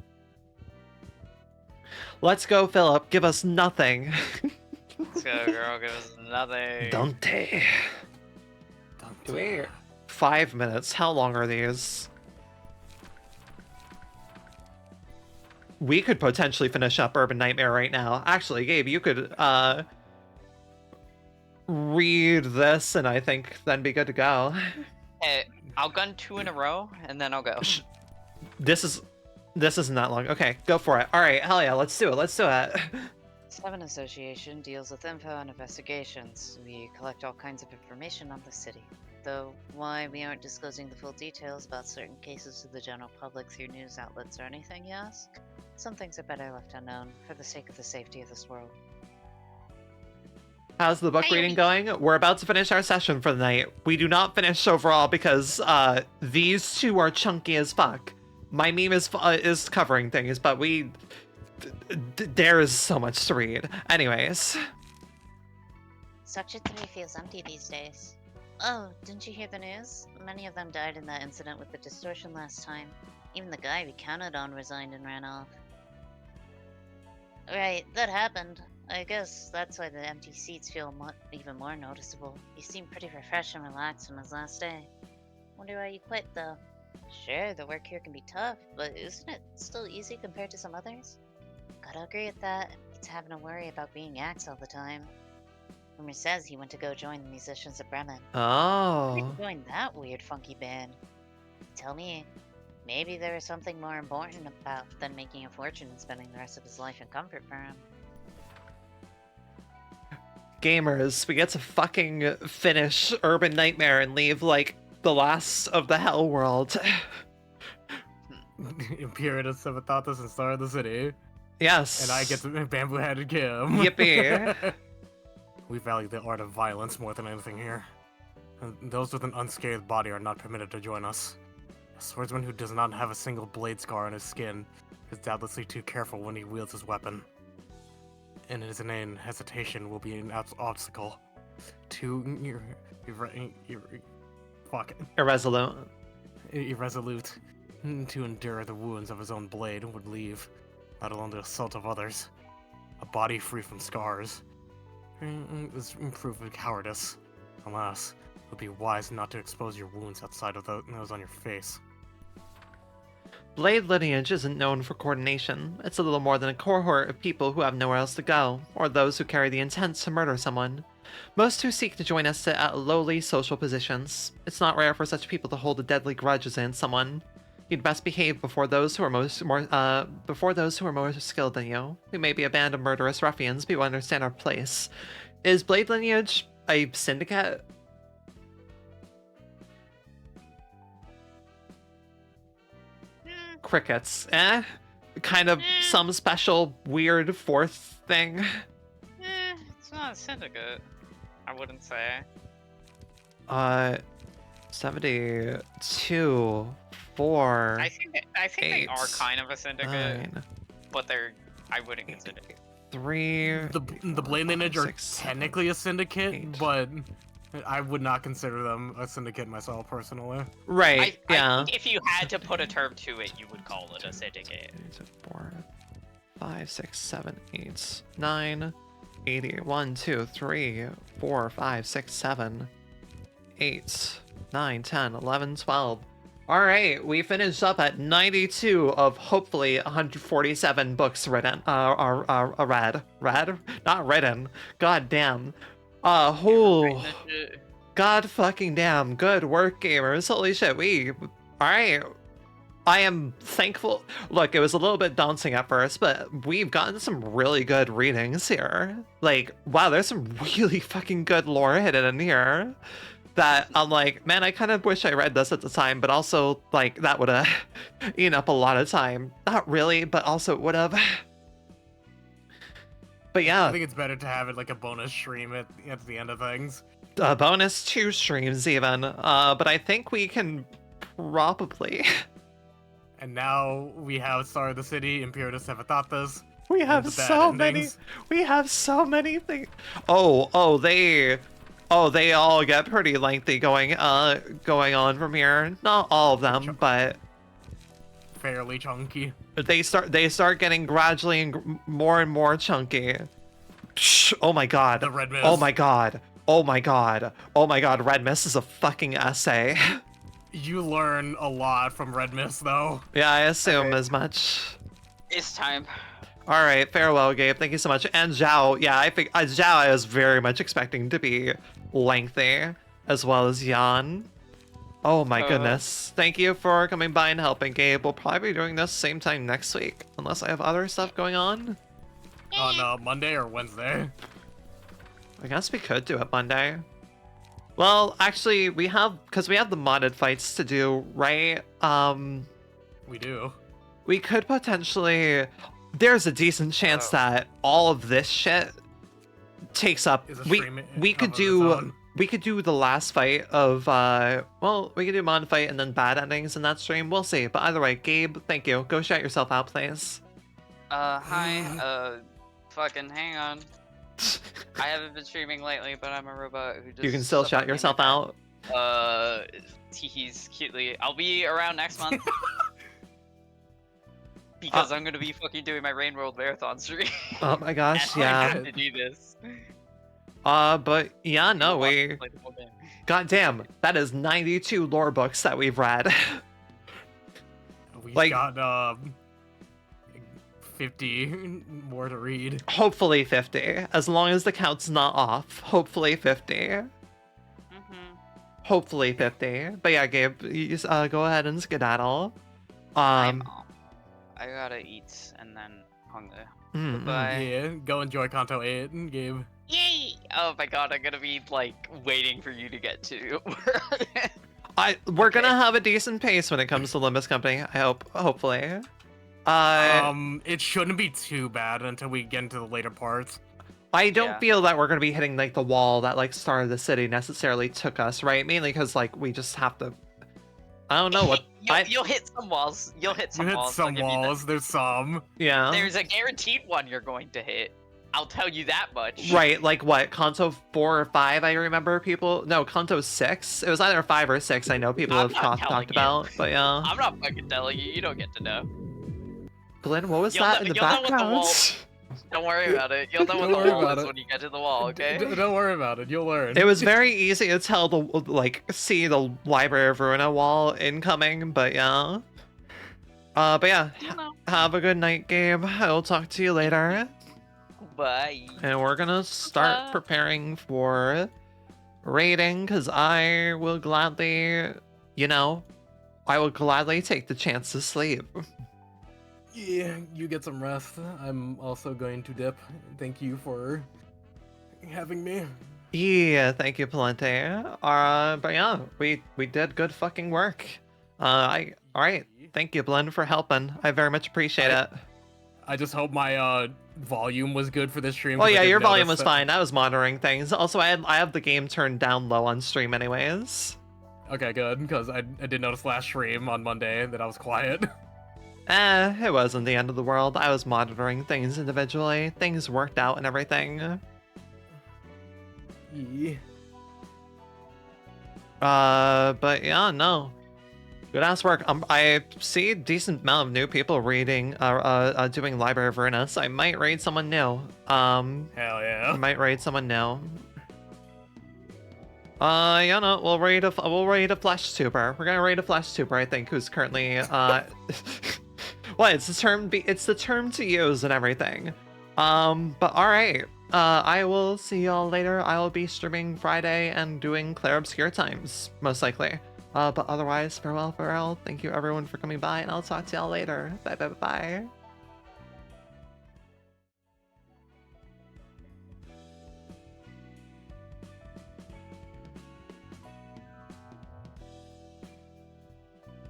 Let's go, Philip. Give us nothing. Let's go, girl. Give us nothing. Dante. Wait. 5 minutes. How long are these? We could potentially finish up Urban Nightmare right now. Actually, Gabe, you could read this and I think then be good to go. Hey, I'll gun 2 in a row and then I'll go. This isn't that long. Okay, go for it. All right, hell yeah, let's do it. Let's do it. Seven Association deals with info and investigations. We collect all kinds of information on the city. Though why we aren't disclosing the full details about certain cases to the general public through news outlets or anything, you ask? Some things are better left unknown for the sake of the safety of this world. How's the book reading going? We're about to finish our session for the night. We do not finish overall because these two are chunky as fuck. My meme is covering things, but there is so much to read. Anyways. Sector 3 feels empty these days. Oh, didn't you hear the news? Many of them died in that incident with the distortion last time. Even the guy we counted on resigned and ran off. Right, that happened. I guess that's why the empty seats feel even more noticeable. He seemed pretty refreshed and relaxed on his last day. Wonder why you quit, though. Sure, the work here can be tough, but isn't it still easy compared to some others? Gotta agree with that. It's having to worry about being axed all the time. Rumor says he went to go join the musicians at Bremen. Why Oh. join that weird, funky band? Tell me, maybe there is something more important about than making a fortune and spending the rest of his life in comfort for him. Gamers, we get to fucking finish Urban Nightmare and leave, like, the last of the hell world. Imperius Sabatatas and Star of the City. Yes. And I get the bamboo-headed Kim. Yippee. We value the art of violence more than anything here. And those with an unscathed body are not permitted to join us. A swordsman who does not have a single blade scar on his skin is doubtlessly too careful when he wields his weapon. And his inane hesitation will be an obstacle to irresolute to endure the wounds of his own blade would leave, let alone the assault of others. A body free from scars is proof of cowardice. Alas, it would be wise not to expose your wounds outside of those on your face. Blade lineage isn't known for coordination. It's a little more than a cohort of people who have nowhere else to go, or those who carry the intent to murder someone. Most who seek to join us sit at lowly social positions. It's not rare for such people to hold a deadly grudge against someone. You'd best behave before those who are more skilled than you. We may be a band of murderous ruffians, but you understand our place. Is Blade lineage a syndicate? Crickets. Kind of some special weird fourth thing. It's not a syndicate. I wouldn't say. 72, 4. I think they are kind of a syndicate, 9, but I wouldn't consider it. 3. The Blade lineage are 6, technically a syndicate, 8. but I would not consider them a syndicate myself personally. Right, yeah. If you had to put a term to it, you would call it a syndicate. 4, 5, 6, 7, 8, 9, 80. 1, 2, 3, 4, 5, 6, 7, 8, 9, 10, 11, 12. Alright, we finished up at 92 of hopefully 147 books written. Read? Not written. God damn. God fucking damn. Good work, gamers. Holy shit, alright. I am thankful. Look, it was a little bit daunting at first, but we've gotten some really good readings here. Like, wow, there's some really fucking good lore hidden in here. That I'm like, man, I kind of wish I read this at the time, but also, like, that would have eaten up a lot of time. Not really, but also it would have. But yeah. I think it's better to have it like a bonus stream at the end of things. A bonus 2 streams even. But I think we can probably. And now we have Star of the City, Imperius Sabatatas. We have so many. We have so many things. They all get pretty lengthy going on from here. Not all of them, but fairly chunky. They start getting gradually and more chunky. Oh my god. The Red Mist. Oh my god. Oh my god. Oh my god. Red Mist is a fucking essay. You learn a lot from Red Mist, though. Yeah, I assume as much. It's time. All right, farewell, Gabe. Thank you so much. And Zhao, yeah, I think Zhao I was very much expecting to be lengthy, as well as Jan. Oh my goodness. Thank you for coming by and helping, Gabe. We'll probably be doing this same time next week, unless I have other stuff going on. On Monday or Wednesday? I guess we could do it Monday. Well, actually, because we have the modded fights to do, right? We do. We could potentially. There's a decent chance that all of this shit takes up. Is a We stream we could of its do own. the last fight of well, we could do mod fight and then bad endings in that stream. We'll see. But either way, Gabe, thank you. Go shout yourself out, please. Hi, fucking hang on. I haven't been streaming lately, but I'm a robot who just... You can still stuff shout on the yourself internet. out. He's cutely. I'll be around next month. Because I'm gonna be fucking doing my Rain World Marathon stream. Oh my gosh, And I yeah. have to do this. But yeah, no, I'll we. play the whole game. Goddamn, that is 92 lore books that we've read. We've Like- got 50 more to read. Hopefully 50, as long as the count's not off. Hopefully 50. Mhm. Hopefully 50. But yeah, Gabe, you just, go ahead and skedaddle. I gotta eat and then hunger. Mm, Bye. Yeah, go enjoy Kanto 8, Gabe. Yay! Oh my god, I'm gonna be like waiting for you to get to. we're gonna Okay. have a decent pace when it comes to Limbus Company, I hope. Hopefully. It shouldn't be too bad until we get into the later parts. I don't Yeah. feel that we're gonna be hitting like the wall that like Star of the City necessarily took us, right? Mainly because like we just have to. I don't know what. You'll hit some walls. You'll hit some You hit walls. some I'll give you that. walls, there's some. Yeah. There's a guaranteed one you're going to hit. I'll tell you that much. Right, like what? Kanto 4 or 5, I remember people. No, Kanto 6. It was either 5 or 6. I know people I'm have not telling talked you. about, but yeah. I'm not fucking telling you. You don't get to know. Glenn, what was You'll that know- in the you'll know what the background? wall- Don't worry about it. You'll know what Don't the worry wall about is it. when you get to the wall, okay? Don't worry about it, you'll learn. It was very easy to tell the see the Library of Ruina wall incoming, but yeah. But yeah, You know. have a good night, Gabe. I'll talk to you later. Bye. And we're gonna start preparing for raiding, because I will gladly, I will gladly take the chance to sleep. Yeah, you get some rest. I'm also going to dip. Thank you for having me. Yeah, thank you, Palente. But yeah, we did good fucking work. Alright, thank you, Blend, for helping. I very much appreciate it. I just hope my volume was good for this stream. Oh 'cause I yeah, did your volume notice was that- fine. I was monitoring things. Also, I have the game turned down low on stream anyways. Okay, good, because I did notice last stream on Monday that I was quiet. It wasn't the end of the world. I was monitoring things individually. Things worked out and everything. Yeah. But yeah, no. Good ass work. I see a decent amount of new people reading, doing Library of Ruina, so I might raid someone new. Hell I yeah. might raid someone new. Yeah, no, we'll raid a flesh tuber. We're gonna raid a flesh tuber, I think, who's currently, well, it's the term to use and everything. But alright. I will see y'all later. I will be streaming Friday and doing Claire Obscure Times, most likely. But otherwise, farewell. Thank you everyone for coming by, and I'll talk to y'all later. Bye.